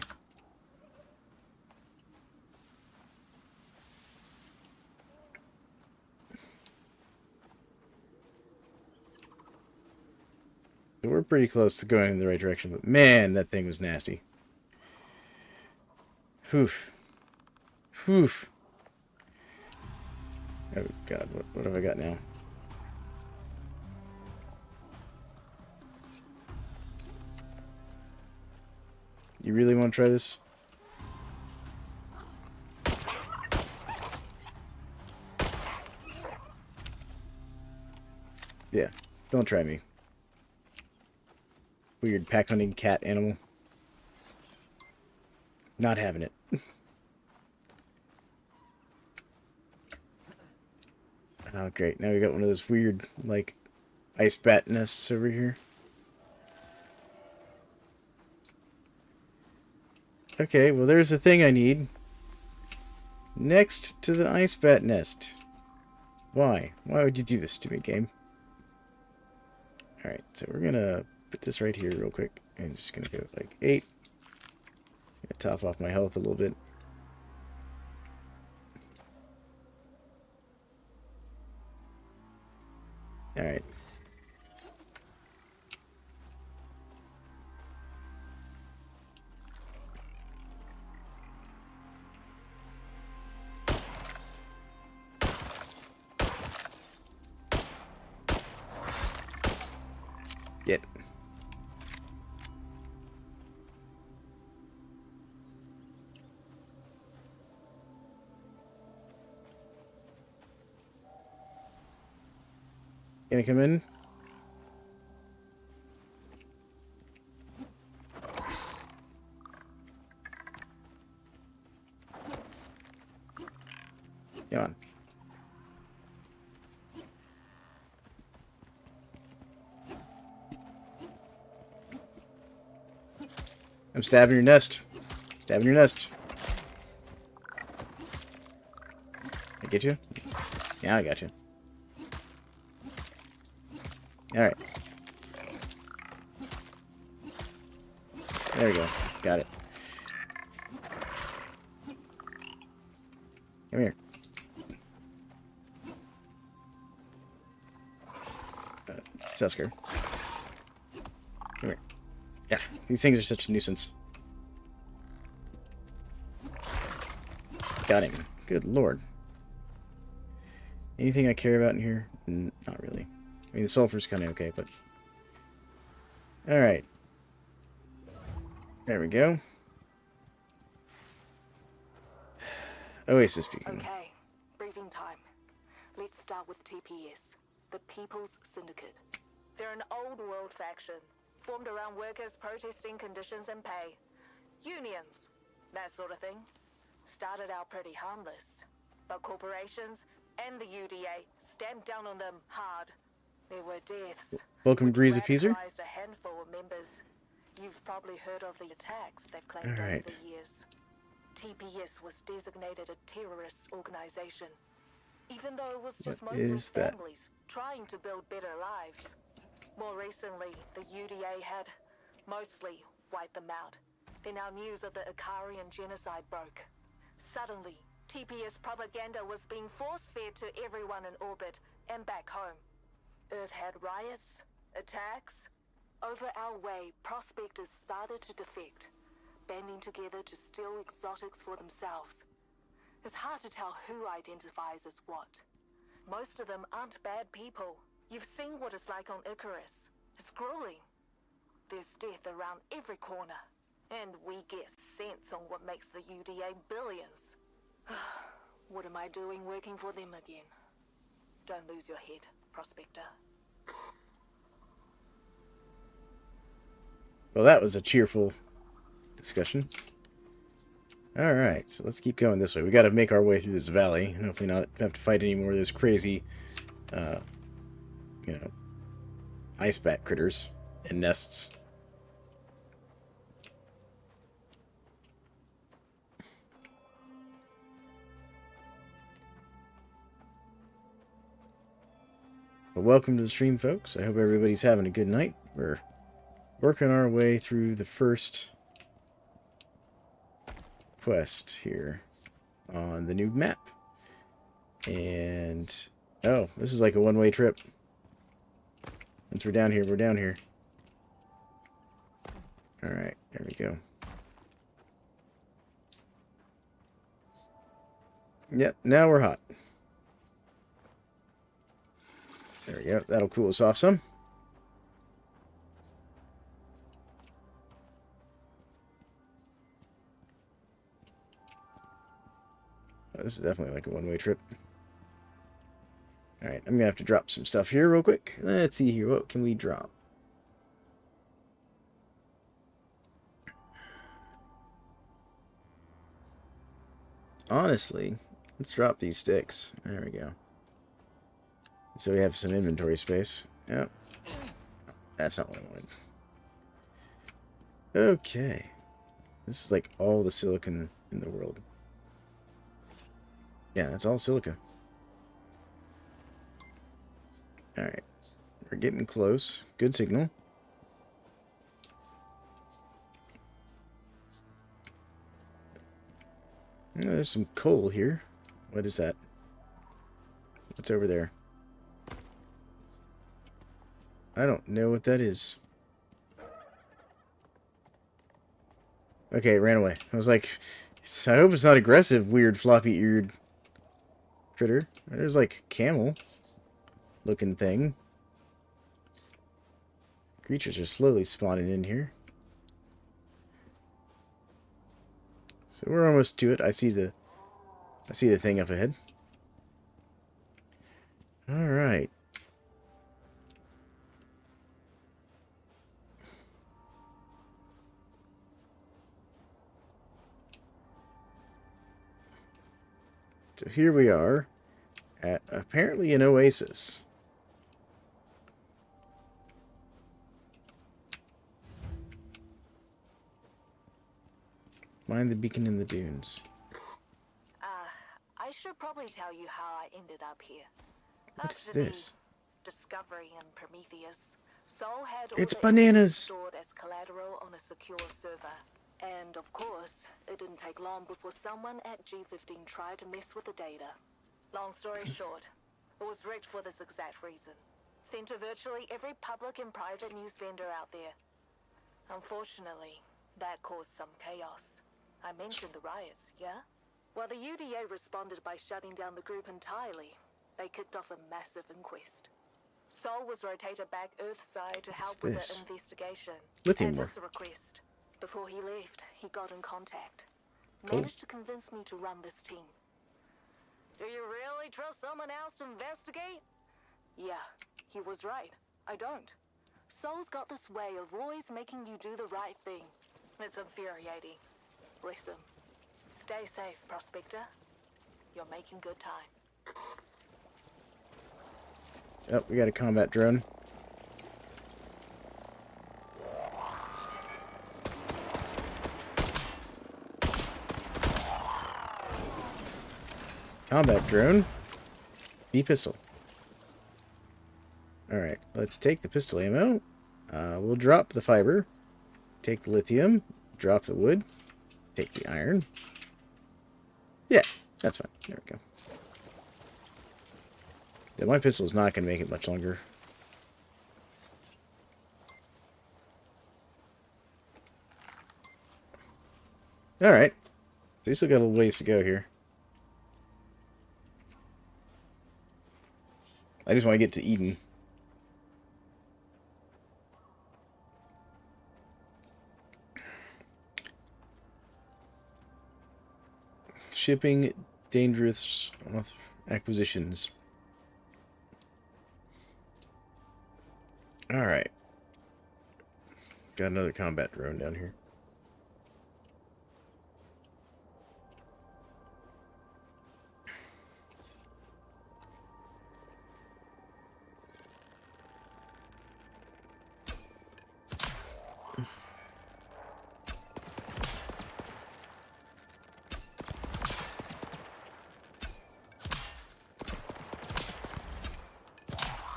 So we're pretty close to going in the right direction, but man, that thing was nasty. Oof. Oof. Oh god, what have I got now? You really want to try this? Yeah, don't try me. Weird pack hunting cat animal. Not having it. Oh, great. Now we got one of those weird, like, ice bat nests over here. Okay, well, there's the thing I need. Next to the ice bat nest. Why? Why would you do this to me, game? Alright, so we're gonna put this right here real quick. And just gonna go like 8. Gonna top off my health a little bit. Alright. Gonna come in. Come on. I'm stabbing your nest. Stabbing your nest. I get you? Yeah, I got you. Alright. There we go. Got it. Come here. Tusker. Come here. Yeah, these things are such a nuisance. Got him. Good lord. Anything I care about in here? Not really. I mean, the sulfur's kind of okay, but... Alright. There we go. Oasis beacon. Okay, briefing time. Let's start with TPS, the People's Syndicate. They're an old world faction, formed around workers protesting conditions and pay. Unions, that sort of thing. Started out pretty harmless, but corporations and the UDA stamped down on them hard. There were deaths. Welcome, which Breeze Appeaser. radicalized a handful of members. You've probably heard of the attacks they've claimed over Alright. the years. TPS was designated a terrorist organization, even though it was just What mostly is that? families trying to build better lives. More recently, the UDA had mostly wiped them out. Then our news of the Icarian genocide broke. Suddenly, TPS propaganda was being force-fed to everyone in orbit and back home. Earth had riots, attacks. Over our way, prospectors started to defect, banding together to steal exotics for themselves. It's hard to tell who identifies as what. Most of them aren't bad people. You've seen what it's like on Icarus. It's grueling. There's death around every corner. And we get cents on what makes the UDA billions. What am I doing working for them again? Don't lose your head, Prospector. Well, that was a cheerful discussion. Alright, so let's keep going this way. We gotta make our way through this valley, and hopefully not have to fight any more of those crazy, you know, ice bat critters and nests. Well, welcome to the stream, folks. I hope everybody's having a good night. We're working our way through the first quest here on the new map. And, oh, this is like a one-way trip. Once we're down here, we're down here. Alright, there we go. Yep, now we're hot. There we go. That'll cool us off some. Oh, this is definitely like a one-way trip. Alright, I'm going to have to drop some stuff here real quick. Let's see here. What can we drop? Honestly, let's drop these sticks. There we go. So we have some inventory space. Yep. That's not what I wanted. Okay. This is like all the silicon in the world. Yeah, that's all silica. Alright. We're getting close. Good signal. Oh, there's some coal here. What is that? What's over there? I don't know what that is. Okay, it ran away. I was like, I hope it's not aggressive, weird floppy-eared critter. There's like a camel-looking thing. Creatures are slowly spawning in here. So we're almost to it. I see the thing up ahead. All right. So here we are at apparently an oasis. Find the beacon in the dunes. I should probably tell you how I ended up here. What is After the this? discovery in Prometheus, Sol had all It's the bananas. evidence stored as collateral on a secure server. And of course, it didn't take long before someone at G15 tried to mess with the data. Long story short, it was rigged for this exact reason. Sent to virtually every public and private news vendor out there. Unfortunately, that caused some chaos. I mentioned the riots, yeah? Well, the UDA responded by shutting down the group entirely. They kicked off a massive inquest. Sol was rotated back Earthside to help with the this? investigation. Lithium At ore. his request. Before he left, he got in contact. Cool. Managed to convince me to run this team. Do you really trust someone else to investigate? Yeah, he was right. I don't. Sol's got this way of always making you do the right thing. It's infuriating. Bless him. Stay safe, Prospector. You're making good time. Oh, we got a combat drone. Combat drone. B pistol. Alright, let's take the pistol ammo. We'll drop the fiber. Take the lithium. Drop the wood. Take the iron. Yeah, that's fine. There we go. Yeah, my pistol's not going to make it much longer. Alright. So we still got a little ways to go here. I just want to get to Eden. Shipping dangerous acquisitions. Alright. Got another combat drone down here.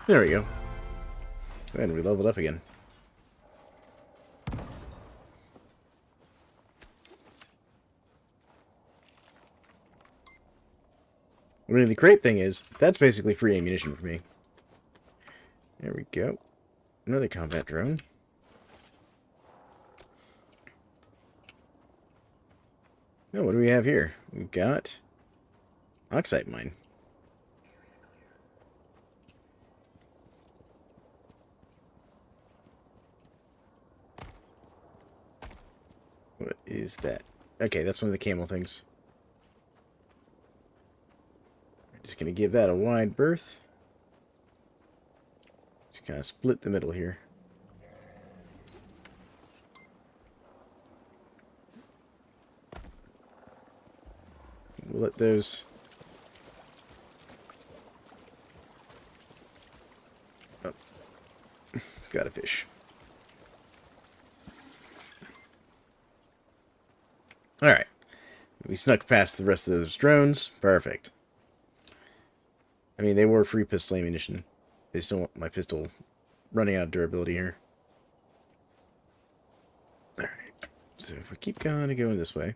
There we go. And we leveled up again. I mean, the great thing is, that's basically free ammunition for me. There we go. Another combat drone. Oh, what do we have here? We've got oxide mine. What is that? Okay, that's one of the camel things. Just gonna give that a wide berth. Just kind of split the middle here. We'll let those... Oh. It's got a fish. Alright. We snuck past the rest of those drones. Perfect. I mean, they were free pistol ammunition. They still want my pistol running out of durability here. Alright. So if we keep kind of going this way,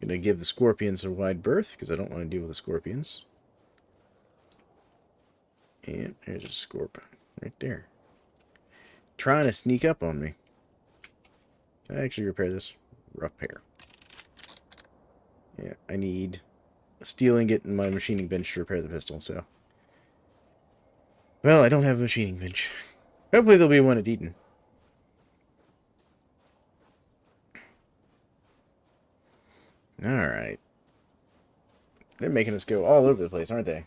I'm going to give the scorpions a wide berth, because I don't want to deal with the scorpions. And there's a scorp right there. Trying to sneak up on me. Can I actually repair this? Repair. Yeah, I need a steel ingot and my machining bench to repair the pistol, so. Well, I don't have a machining bench. Hopefully there'll be one at Eden. Alright. They're making us go all over the place, aren't they?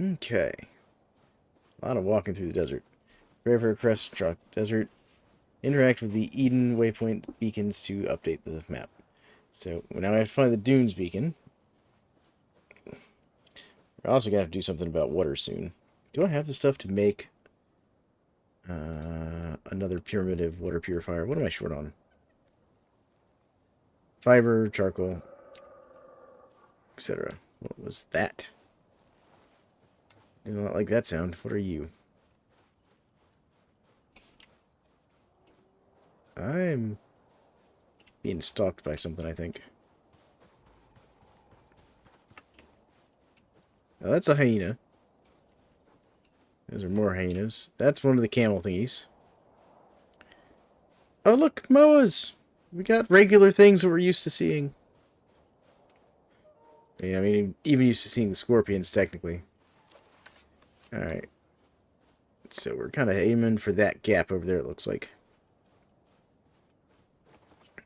Okay. A lot of walking through the desert. River Crest Truck Desert. Interact with the Eden waypoint beacons to update the map. So now I have to find the Dunes beacon. We're also going to have to do something about water soon. Do I have the stuff to make another primitive water purifier? What am I short on? Fiber, charcoal, etc. What was that? Did not like that sound. What are you? I'm being stalked by something, I think. Oh, that's a hyena. Those are more hyenas. That's one of the camel thingies. Oh, look, moas! We got regular things that we're used to seeing. Yeah, I mean, even used to seeing the scorpions, technically. Alright. So we're kind of aiming for that gap over there, it looks like.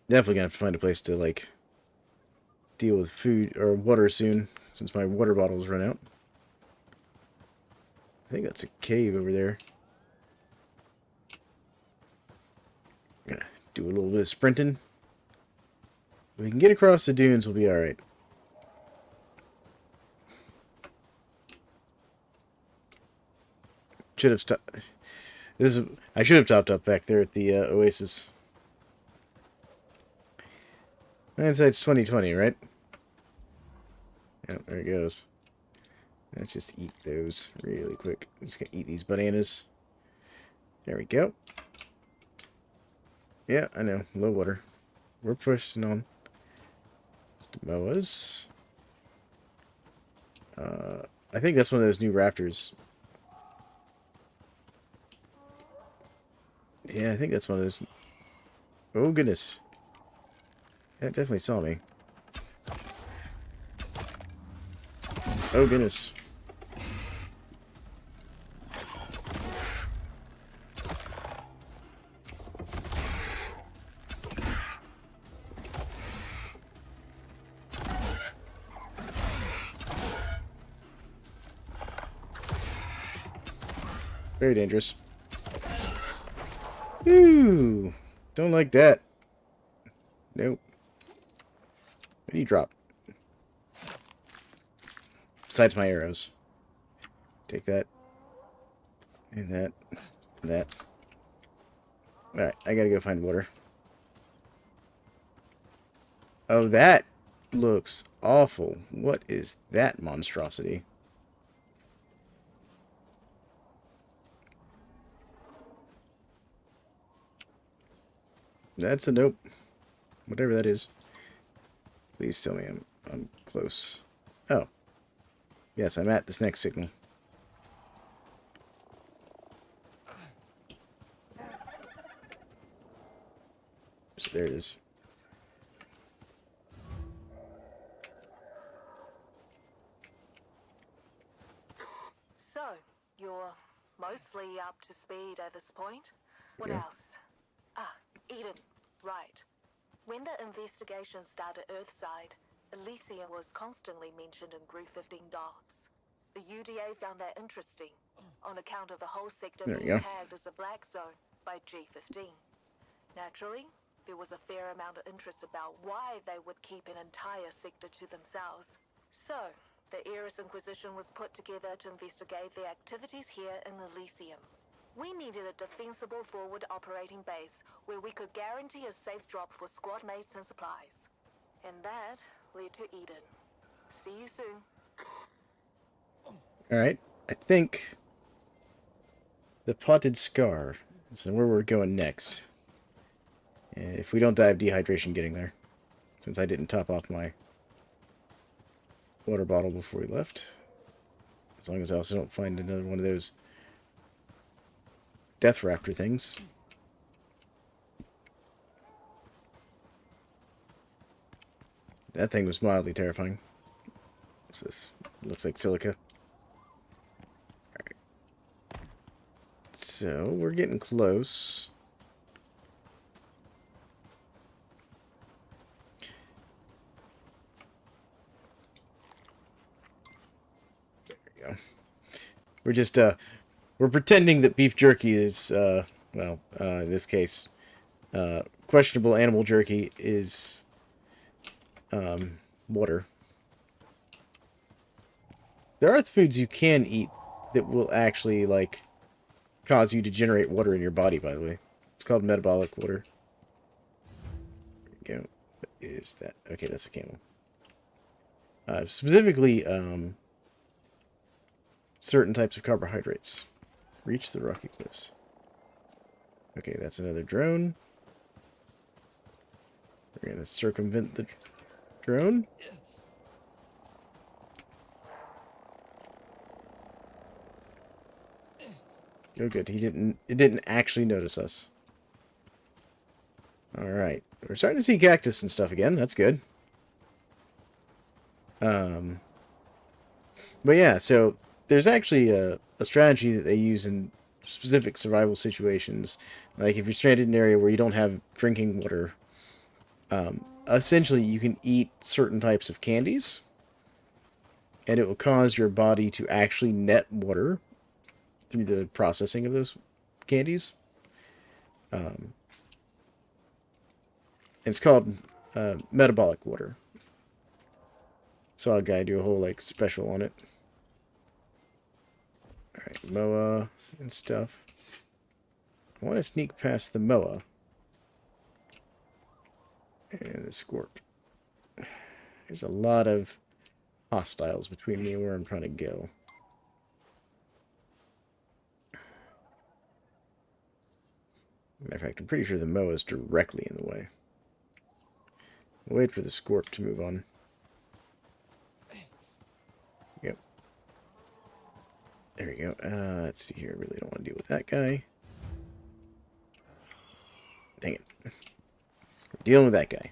Definitely gonna have to find a place to, like, deal with food or water soon, since my water bottles run out. I think that's a cave over there. I'm gonna do a little bit of sprinting. If we can get across the dunes, we'll be alright. Should have stopped. I should have topped up back there at the Oasis. Hindsight's 2020, right? Yep, there it goes. Let's just eat those really quick. I'm just gonna eat these bananas. There we go. Yeah, I know. Low water. We're pushing on. Moas. I think that's one of those new raptors. Yeah, I think that's one of those. Oh, goodness. That definitely saw me. Oh, goodness. Very dangerous. Ooh, don't like that. Nope. What do you drop? Besides my arrows. Take that. And that. And that. Alright, I gotta go find water. Oh, that looks awful. What is that monstrosity? That's a nope. Whatever that is. Please tell me I'm close. Oh. Yes, I'm at this next signal. So there it is. So, you're mostly up to speed at this point? What Yeah. else? Ah, Eden. Right. When the investigation started Earthside, Elysium was constantly mentioned in Group 15 docs. The UDA found that interesting, on account of the whole sector There you being go. tagged as a black zone by G15. Naturally, there was a fair amount of interest about why they would keep an entire sector to themselves. So, the Icarus Inquisition was put together to investigate the activities here in Elysium. We needed a defensible forward operating base where we could guarantee a safe drop for squad mates and supplies. And that led to Eden. See you soon. Alright. I think the potted scar is where we're going next. And if we don't die of dehydration getting there. Since I didn't top off my water bottle before we left. As long as I also don't find another one of those death raptor things. That thing was mildly terrifying. What's this? Looks like silica. Alright. So, we're getting close. There we go. We're just, We're pretending that beef jerky is, in this case, questionable animal jerky is water. There are foods you can eat that will actually, like, cause you to generate water in your body, by the way. It's called metabolic water. There we go. What is that? Okay, that's a camel. Specifically, certain types of carbohydrates. Reach the rocky cliffs. Okay, that's another drone. We're going to circumvent the drone. Oh, good. It didn't actually notice us. Alright. We're starting to see cactus and stuff again. That's good. But yeah, so there's actually a strategy that they use in specific survival situations. Like if you're stranded in an area where you don't have drinking water, essentially you can eat certain types of candies, and it will cause your body to actually net water through the processing of those candies. It's called metabolic water. Saw a guy do a whole like special on it. Alright, Moa and stuff. I want to sneak past the Moa. And the Scorp. There's a lot of hostiles between me and where I'm trying to go. Matter of fact, I'm pretty sure the Moa is directly in the way. We'll wait for the Scorp to move on. Yep. There we go. Let's see here. I really don't want to deal with that guy. Dang it. We're dealing with that guy.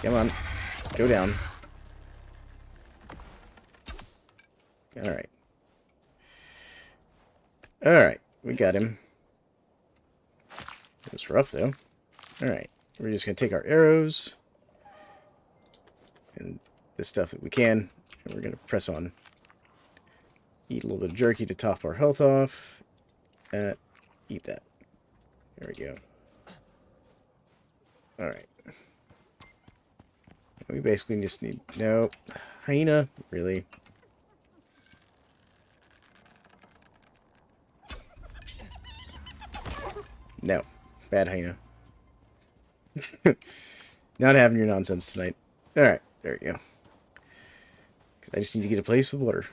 Come on. Go down. Alright. Alright. We got him. It was rough, though. Alright. We're just going to take our arrows. And the stuff that we can. And we're going to press on. Eat a little bit of jerky to top our health off. Eat that. There we go. Alright. We basically just need... No. Hyena? Really? No. Bad hyena. Not having your nonsense tonight. Alright. There we go. I just need to get a place with water.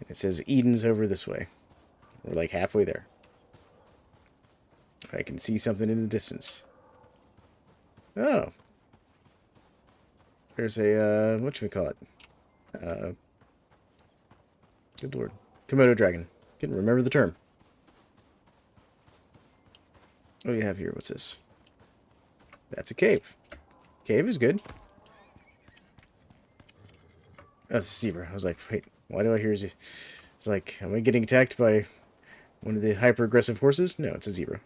And it says Eden's over this way. We're like halfway there. I can see something in the distance. Oh. There's a, whatchamacallit? Good lord. Komodo dragon. Couldn't remember the term. What do you have here? What's this? That's a cave. Cave is good. That's a zebra. I was like, wait, why do I hear you? It's like, am I getting attacked by one of the hyper-aggressive horses? No, it's a zebra.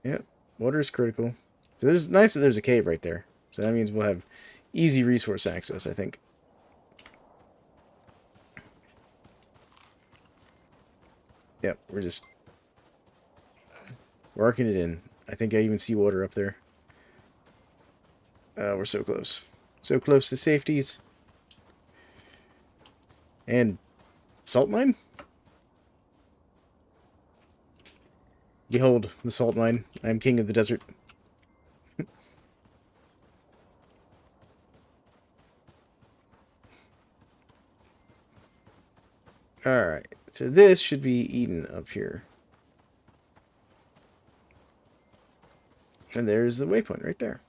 Yep, water is critical. So there's nice that there's a cave right there. So that means we'll have easy resource access, I think. Yep, we're just working it in. I think I even see water up there. We're so close. So close to safeties. And salt mine? Behold, the salt mine. I am king of the desert. Alright, so this should be Eden up here. And there's the waypoint right there.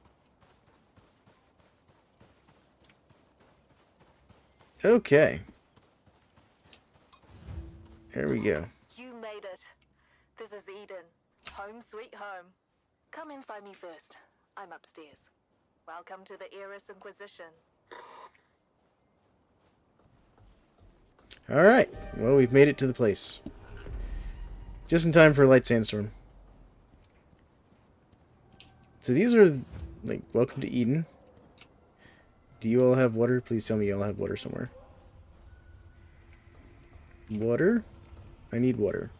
Okay. There we go. You made it. This is Eden. Home sweet home. Come in, find me first. I'm upstairs. Welcome to the Icarus Inquisition. Alright. Well, we've made it to the place. Just in time for a light sandstorm. So these are, like, welcome to Eden. Do you all have water? Please tell me you all have water somewhere. Water? I need water.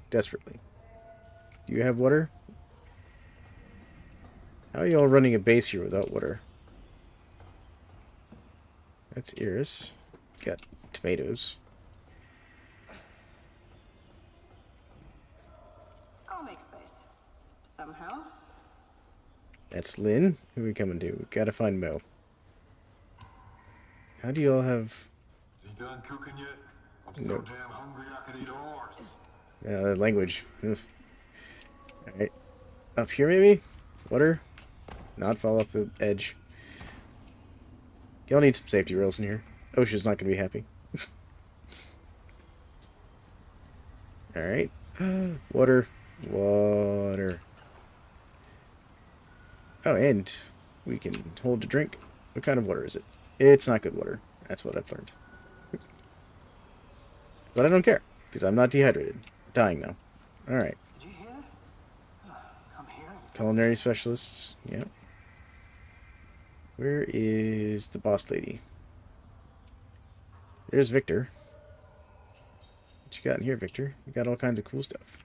Desperately. Do you have water? How are you all running a base here without water? That's Icarus. Got tomatoes. I'll make space. Somehow. That's Lynn. Who are we coming to? We gotta find Mo. How do you all have... Is he done cooking yet? I'm so Nope. damn hungry I could eat a horse. Language. Alright. Up here, maybe? Water? Not fall off the edge. Y'all need some safety rails in here. OSHA's not gonna be happy. Alright. Water. Water. Oh, and we can hold a drink. What kind of water is it? It's not good water. That's what I've learned. But I don't care, because I'm not dehydrated. I'm dying now. Alright. Did you hear? Come here. Culinary specialists. Yeah. Where is the boss lady? There's Victor. What you got in here, Victor? You got all kinds of cool stuff.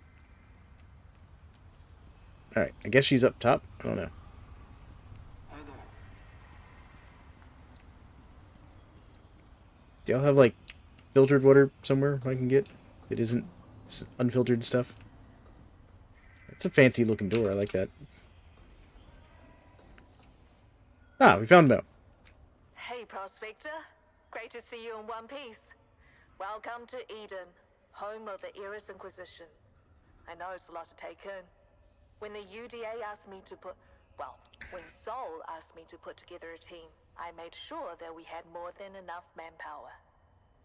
Alright, I guess she's up top. I don't know. Hey there. Do y'all have, like, filtered water somewhere I can get? It isn't unfiltered stuff. That's a fancy looking door. I like that. Ah, we found Mo. Hey, Prospector. Great to see you in one piece. Welcome to Eden, home of the Icarus Inquisition. I know it's a lot to take in. When the UDA asked me to when Sol asked me to put together a team, I made sure that we had more than enough manpower.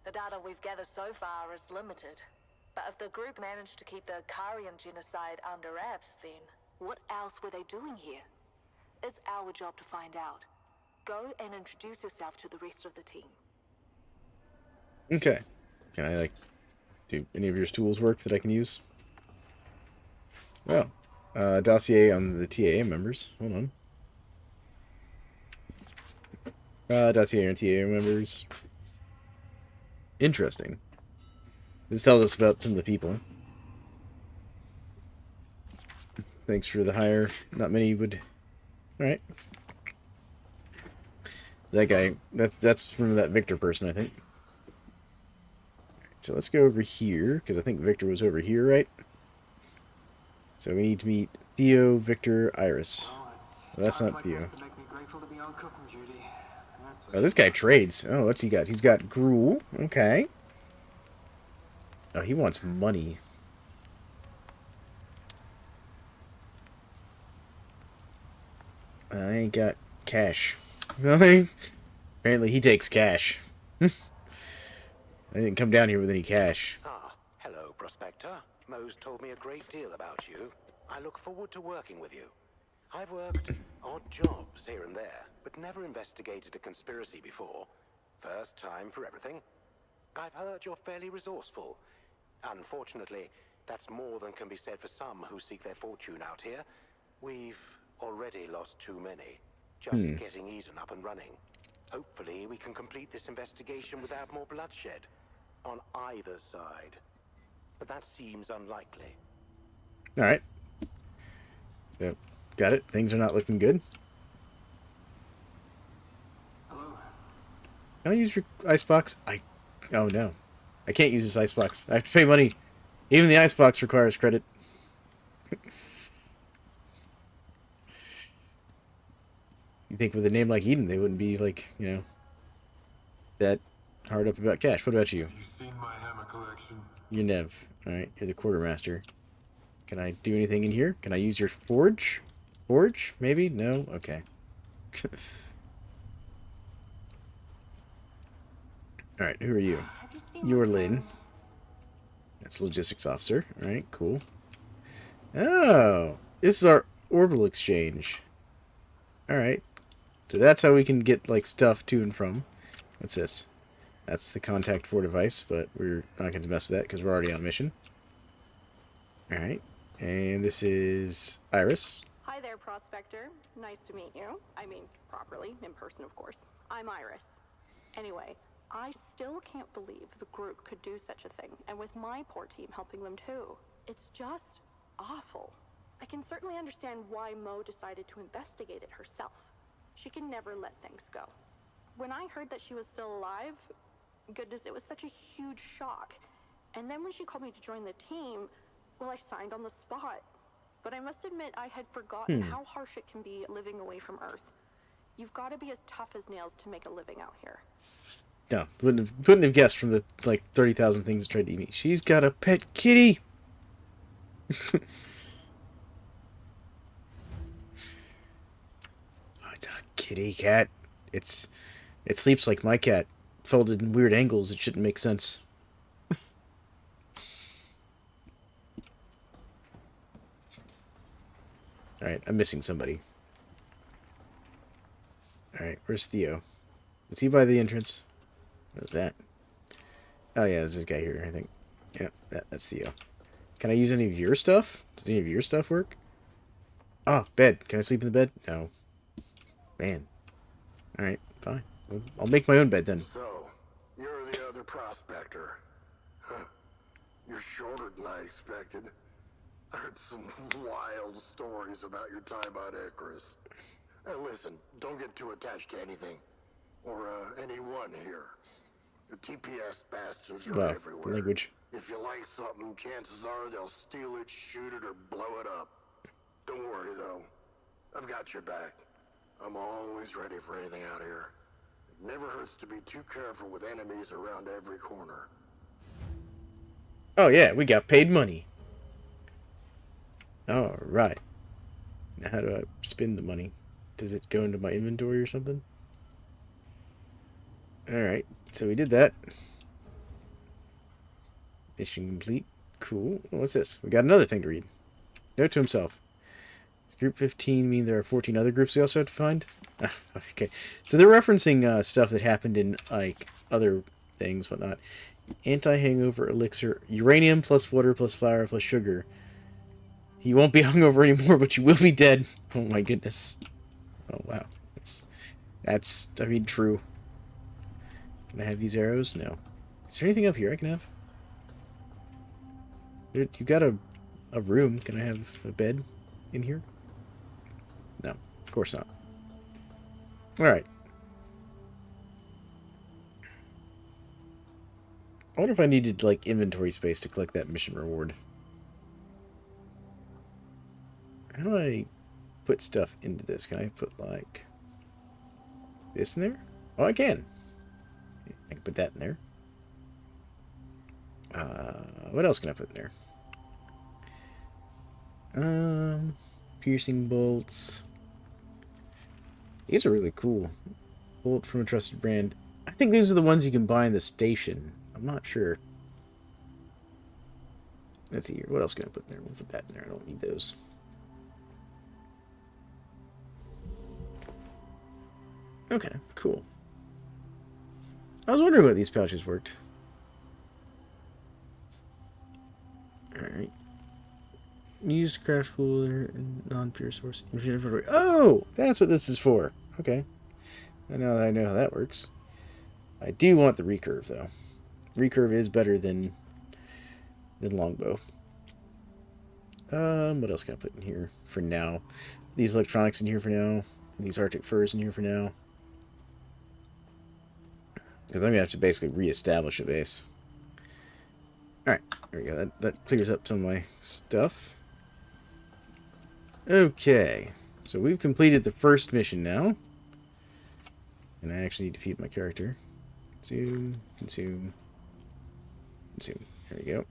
The data we've gathered so far is limited, but if the group managed to keep the Icarian genocide under wraps, then what else were they doing here? It's our job to find out. Go and introduce yourself to the rest of the team. Okay. Can I, like, do any of your tools work that I can use? Well, dossier on the TAA members. Hold on. Dossier on TAA members. Interesting. This tells us about some of the people. Thanks for the hire. Not many would... Alright. That guy, that's from that Victor person, I think. So let's go over here, because I think Victor was over here, right? So we need to meet Theo, Victor, Iris. Well, that's not Theo. Oh, this guy trades. Oh, what's he got? He's got gruel. Okay. Oh, he wants money. I ain't got cash. Apparently he takes cash. I didn't come down here with any cash. Ah, hello, Prospector. Mo's told me a great deal about you. I look forward to working with you. I've worked odd jobs here and there, but never investigated a conspiracy before. First time for everything. I've heard you're fairly resourceful. Unfortunately, that's more than can be said for some who seek their fortune out here. We've already lost too many. Just getting Eden up and running. Hopefully, we can complete this investigation without more bloodshed. On either side. But that seems unlikely. Alright. Yep. Got it. Things are not looking good. Hello. Can I use your icebox? Oh no. I can't use this icebox. I have to pay money. Even the icebox requires credit. You think with a name like Eden, they wouldn't be like, you know, that hard up about cash. What about you? Have you seen my hammer collection? You're Nev. Alright, you're the quartermaster. Can I do anything in here? Can I use your forge? Forge? Maybe? No? Okay. Alright, who are you? Have you seen You're my Lynn. plan? That's logistics officer. Alright, cool. Oh! This is our orbital exchange. Alright. So that's how we can get, like, stuff to and from. What's this? That's the contact 4 device, but we're not going to mess with that because we're already on mission. Alright. And this is Iris. Hi there, Prospector. Nice to meet you. I mean, properly, in person, of course. I'm Iris. Anyway, I still can't believe the group could do such a thing, and with my poor team helping them too. It's just awful. I can certainly understand why Mo decided to investigate it herself. She can never let things go. When I heard that she was still alive, goodness, it was such a huge shock. And then when she called me to join the team, well, I signed on the spot. But I must admit I had forgotten how harsh it can be living away from Earth. You've got to be as tough as nails to make a living out here. No, wouldn't have guessed from the, like, 30,000 things that tried to eat me. She's got a pet kitty! Oh, it's a kitty cat. It sleeps like my cat, folded in weird angles. It shouldn't make sense. Alright, I'm missing somebody. Alright, where's Theo? Is he by the entrance? What's that? Oh yeah, there's this guy here, I think. Yeah, that's Theo. Can I use any of your stuff? Does any of your stuff work? Oh, bed. Can I sleep in the bed? No. Man. Alright, fine. I'll make my own bed then. So, you're the other prospector. Huh. You're shorter than I expected. I heard some wild stories about your time on Icarus. And listen, don't get too attached to anything. Or anyone here. The TPS bastards are everywhere. Language. If you like something, chances are they'll steal it, shoot it, or blow it up. Don't worry, though. I've got your back. I'm always ready for anything out here. It never hurts to be too careful with enemies around every corner. Oh yeah, we got paid money. Alright. Now how do I spend the money? Does it go into my inventory or something? Alright, so we did that. Mission complete. Cool. What's this? We got another thing to read. Note to himself. Does Group 15 mean there are 14 other groups we also have to find? Okay. So they're referencing stuff that happened in, like, other things, whatnot. Anti-hangover elixir. Uranium plus water plus flour plus sugar. You won't be hungover anymore, but you will be dead. Oh my goodness. Oh wow. That's I mean, true. Can I have these arrows? No. Is there anything up here I can have? You got a room. Can I have a bed in here? No, of course not. Alright. I wonder if I needed, like, inventory space to collect that mission reward. How do I put stuff into this? Can I put, like, this in there? Oh, I can. I can put that in there. What else can I put in there? Piercing bolts. These are really cool. Bolt from a trusted brand. I think these are the ones you can buy in the station. I'm not sure. Let's see here. What else can I put in there? We'll put that in there. I don't need those. Okay, cool. I was wondering what these pouches worked. Alright. Use craft cooler and non-pure source. Oh! That's what this is for. Okay. And now that I know how that works. I do want the recurve, though. Recurve is better than longbow. What else can I put in here for now? These electronics in here for now. These Arctic furs in here for now. Because I'm going to have to basically reestablish a base. Alright, there we go. That clears up some of my stuff. Okay. So we've completed the first mission now. And I actually need to feed my character. Consume, consume, consume. There we go.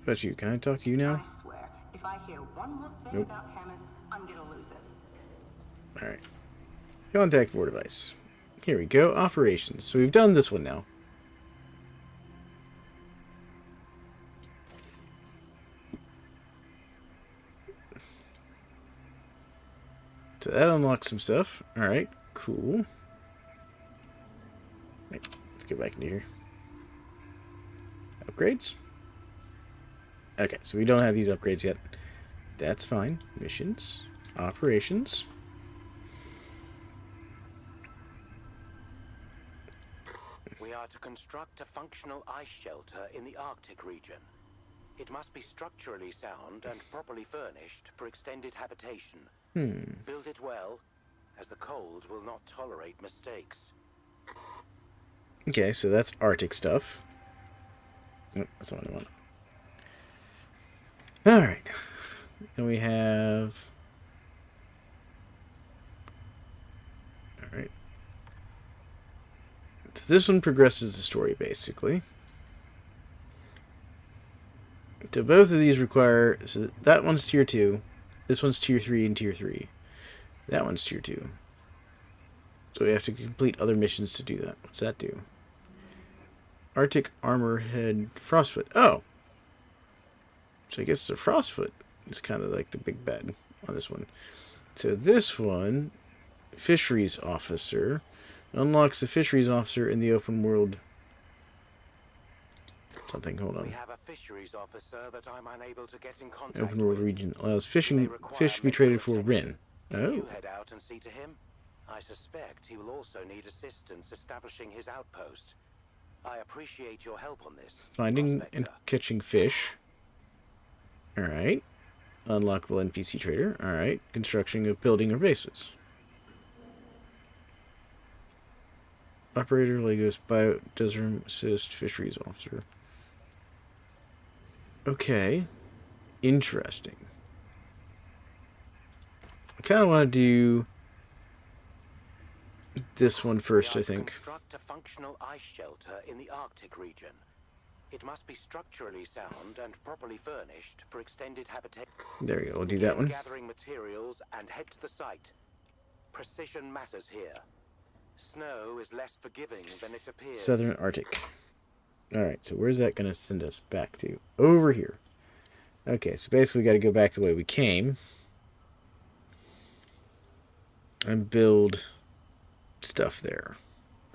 But you, can I talk to you now? I swear, if I hear one more thing about hammers, I'm gonna lose it. Alright. Contact 4 device. Here we go. Operations. So we've done this one now. So that unlocks some stuff. Alright. Cool. Wait, let's get back into here. Upgrades? Okay, so we don't have these upgrades yet. That's fine. Missions. Operations. We are to construct a functional ice shelter in the Arctic region. It must be structurally sound and properly furnished for extended habitation. Build it well, as the cold will not tolerate mistakes. Okay, so that's Arctic stuff. Oh, that's not what I want. Alright. And we have... Alright. So this one progresses the story, basically. So both of these require... So that one's tier 2. This one's tier 3 and tier 3. That one's tier 2. So we have to complete other missions to do that. What's that do? Arctic Armorhead Frostfoot. Oh! So I guess the Frostfoot is kind of like the big bad on this one. So this one, Fisheries Officer, unlocks the Fisheries Officer in the open world. Something, hold on. We have a fisheries officer that I'm unable to get in contact Open world with. region allows fish to be traded for Rin. Can Oh. you head out and see to him? I suspect he will also need assistance establishing his outpost. I appreciate your help on this. Finding Prospector. and catching fish. Alright. Unlockable NPC trader. Alright. Construction of building or bases. Operator, Lagos, Biodesert Assist, Fisheries Officer. Okay. Interesting. I kind of want to do this one first, I think. Construct a functional ice shelter in the Arctic region. It must be structurally sound and properly furnished for extended habitation. There we go. We'll do that one. Gathering materials and head to the site. Precision matters here. Snow is less forgiving than it appears. Southern Arctic. Alright, so where's that going to send us back to? Over here. Okay, so basically we got to go back the way we came. And build stuff there.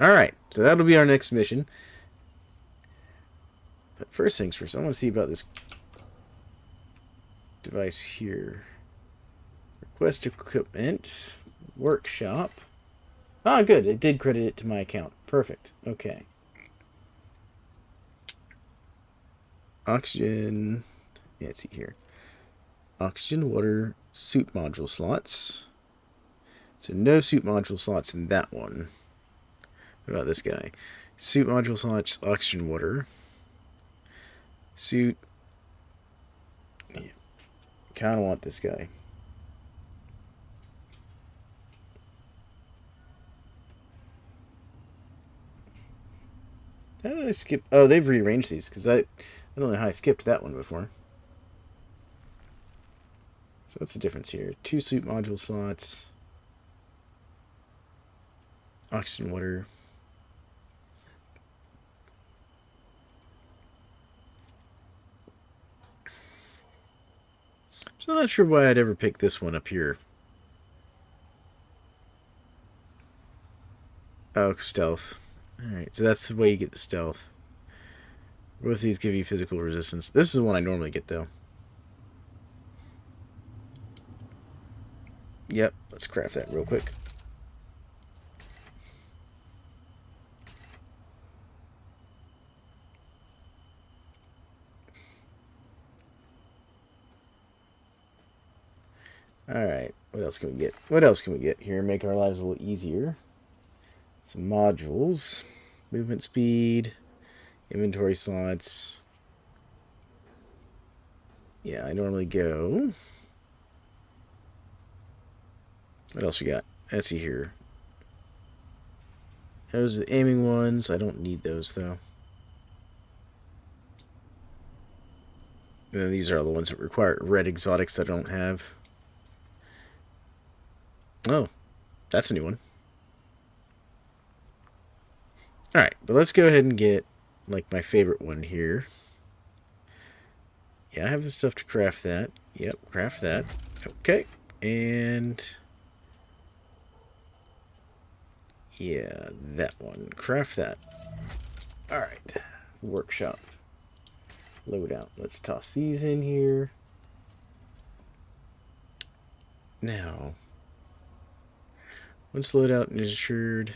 Alright, so that'll be our next mission. But first things first, I want to see about this device here. Request equipment. Workshop. Ah, good. It did credit it to my account. Perfect. Okay. Oxygen. Yeah, let's see here. Oxygen, water, suit module slots. So no suit module slots in that one. What about this guy? Suit module slots, oxygen, water. Suit. Yeah. Kind of want this guy. How did I skip? Oh, they've rearranged these because I don't know how I skipped that one before. So what's the difference here? 2 suit module slots. Oxygen, water. So I'm not sure why I'd ever pick this one up here. Oh, stealth. Alright, so that's the way you get the stealth. Both of these give you physical resistance. This is the one I normally get, though. Yep, let's craft that real quick. Alright, what else can we get? What else can we get here? Make our lives a little easier. Some modules. Movement speed. Inventory slots. Yeah, I normally go. What else we got? Let's see here. Those are the aiming ones. I don't need those, though. And then these are all the ones that require red exotics that I don't have. Oh, that's a new one. Alright, but let's go ahead and get, like, my favorite one here. Yeah, I have the stuff to craft that. Yep, craft that. Okay, and... Yeah, that one. Craft that. Alright. Workshop. Loadout. Let's toss these in here. Now, once loadout is assured.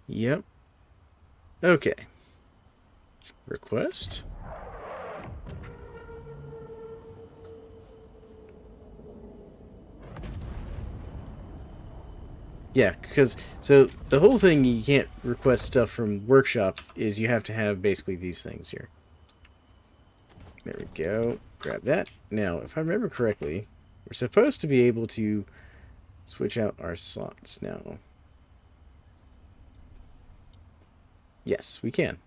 Yep. Okay. Request. Yeah, because, so, the whole thing you can't request stuff from Workshop is you have to have basically these things here. There we go. Grab that. Now, if I remember correctly, we're supposed to be able to switch out our slots now. Yes, we can.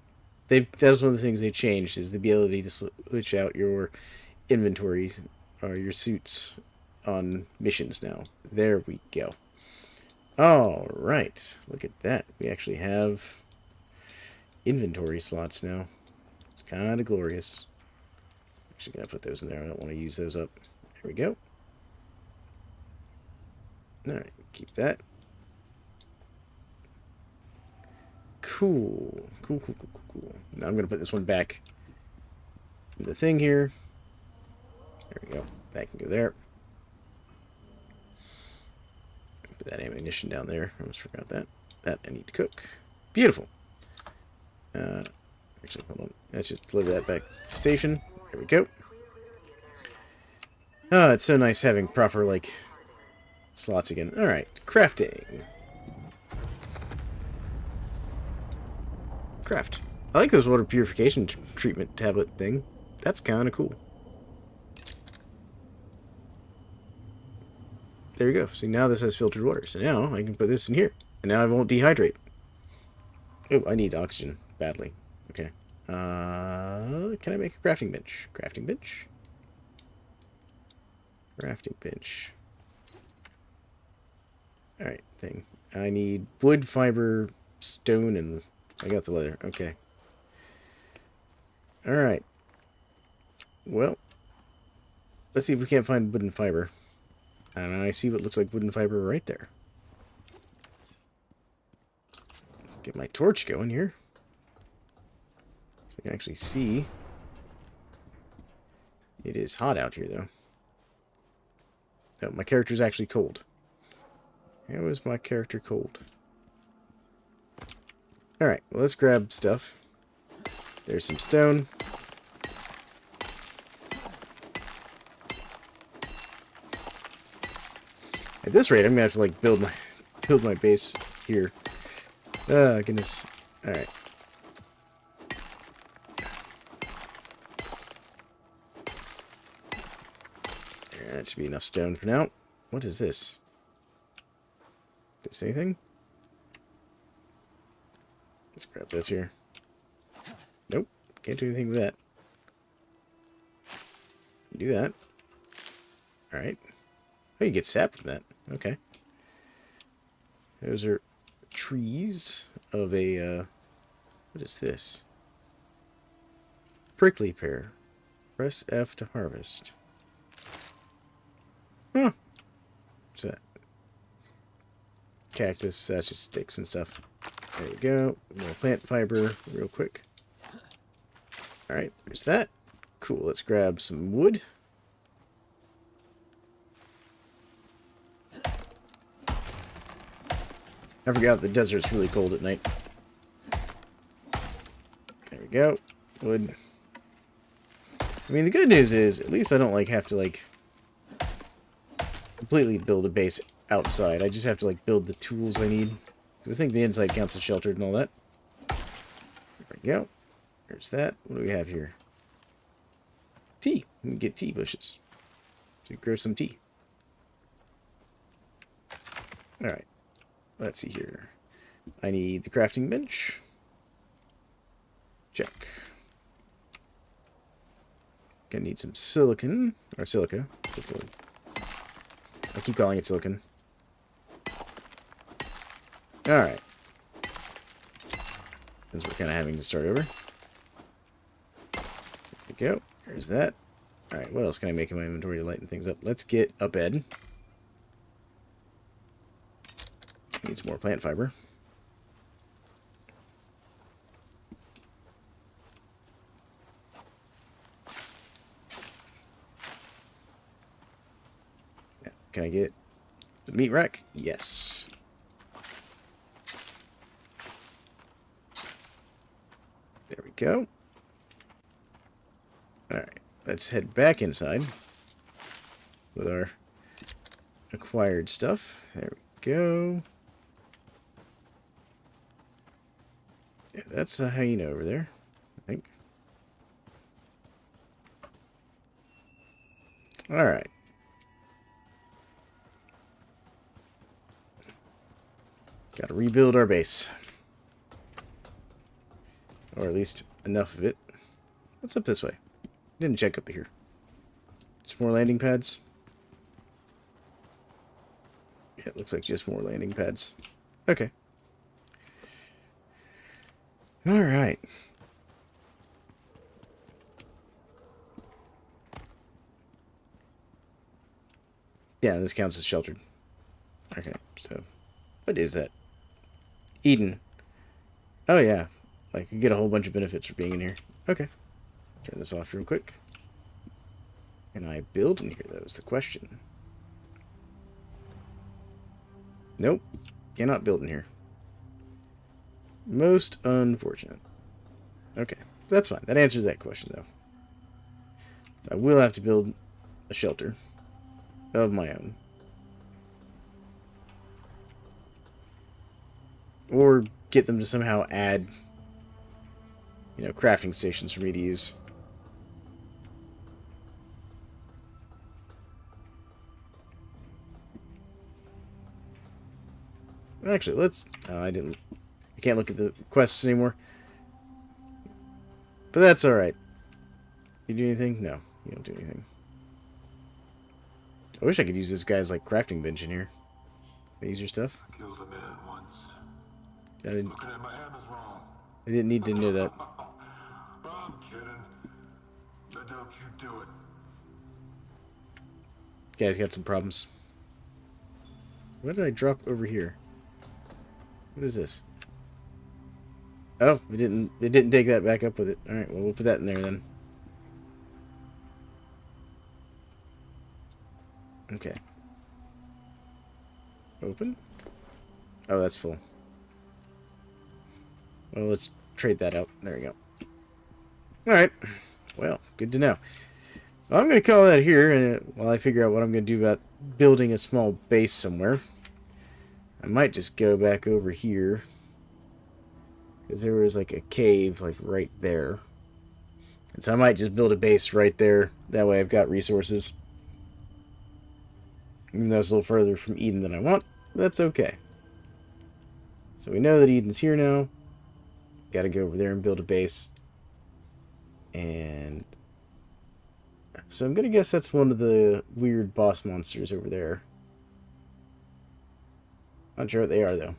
That's one of the things they changed, is the ability to switch out your inventories, or your suits, on missions now. There we go. Alright, look at that. We actually have inventory slots now. It's kind of glorious. Actually going to put those in there. I don't want to use those up. There we go. Alright, keep that. Cool. Cool. Now I'm going to put this one back in the thing here. There we go. That can go there. Put that ammunition down there. I almost forgot that. That I need to cook. Beautiful. Actually, hold on. Let's just deliver that back to the station. There we go. Oh, it's so nice having proper, like, slots again. Alright, crafting. Craft. I like this water purification treatment tablet thing. That's kind of cool. There we go. See, now this has filtered water. So now I can put this in here. And now I won't dehydrate. Oh, I need oxygen badly. Okay. Can I make a crafting bench? Crafting bench? Crafting bench. Alright, thing. I need wood, fiber, stone, and I got the leather. Okay. Alright. Well, let's see if we can't find wood and fiber. And I see what looks like wooden fiber right there. Get my torch going here. So I can actually see. It is hot out here, though. Oh, my character's actually cold. How is my character cold? Alright, well, let's grab stuff. There's some stone. At this rate, I'm gonna have to like build my base here. Oh goodness. Alright. That should be enough stone for now. What is this? Did it say anything? Let's grab this here. Nope. Can't do anything with that. Do that. Alright. Oh, you get sap from that. Okay. Those are trees of a, what is this? Prickly pear. Press F to harvest. Huh. What's that? Cactus. That's just sticks and stuff. There you go. More plant fiber real quick. Alright, there's that. Cool, let's grab some wood. I forgot the desert's really cold at night. There we go. Wood. I mean, the good news is, at least I don't, like, have to, like, completely build a base outside. I just have to, like, build the tools I need. Because I think the inside counts as sheltered and all that. There we go. There's that. What do we have here? Tea. We can get tea bushes. To grow some tea. Alright. Let's see here. I need the crafting bench. Check. Gonna need some silicon. Or silica. I keep calling it silicon. Alright. Since we're kind of having to start over. There we go. There's that. Alright, what else can I make in my inventory to lighten things up? Let's get a bed. Need some more plant fiber. Yeah. Can I get the meat rack? Yes. There we go. Alright, let's head back inside with our acquired stuff. There we go. Yeah, that's a hyena over there, I think. Alright. Gotta rebuild our base. Or at least enough of it. What's up this way? Didn't check up here. Just more landing pads? Yeah, it looks like just more landing pads. Okay. Alright. Yeah, this counts as sheltered. Okay, so what is that? Eden. Oh yeah. Like, you get a whole bunch of benefits for being in here. Okay. Turn this off real quick. Can I build in here, though, is the question. Nope. Cannot build in here. Most unfortunate. Okay. That's fine. That answers that question, though. So I will have to build a shelter of my own. Or get them to somehow add, you know, crafting stations for me to use. Actually, let's... I can't look at the quests anymore. But that's alright. You do anything? No, you don't do anything. I wish I could use this guy's, like, crafting bench in here. Can I use your stuff? I killed a man once. I didn't, Looking at my hammer's wrong. I didn't need to know that. I'm kidding. Now don't you do it. Guy's got some problems. What did I drop over here? What is this? Oh, it didn't take that back up with it. Alright, well, we'll put that in there then. Okay. Open? Oh, that's full. Well, let's trade that out. There we go. Alright. Well, good to know. Well, I'm going to call that here while I figure out what I'm going to do about building a small base somewhere. I might just go back over here. Because there was like a cave like right there. And so I might just build a base right there. That way I've got resources. Even though it's a little further from Eden than I want. But that's okay. So we know that Eden's here now. Got to go over there and build a base. And so I'm going to guess that's one of the weird boss monsters over there. Not sure what they are, though.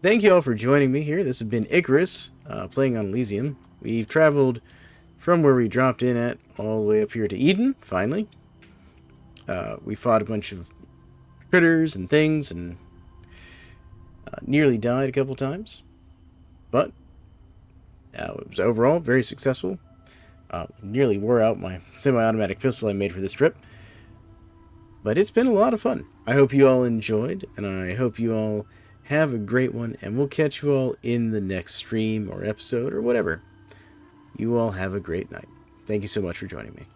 Thank you all for joining me here. This has been Icarus, playing on Elysium. We've traveled from where we dropped in at all the way up here to Eden, finally. We fought a bunch of critters and things, and nearly died a couple times. But it was overall very successful. Nearly wore out my semi-automatic pistol I made for this trip. But it's been a lot of fun. I hope you all enjoyed, and I hope you all have a great one, and we'll catch you all in the next stream or episode or whatever. You all have a great night. Thank you so much for joining me.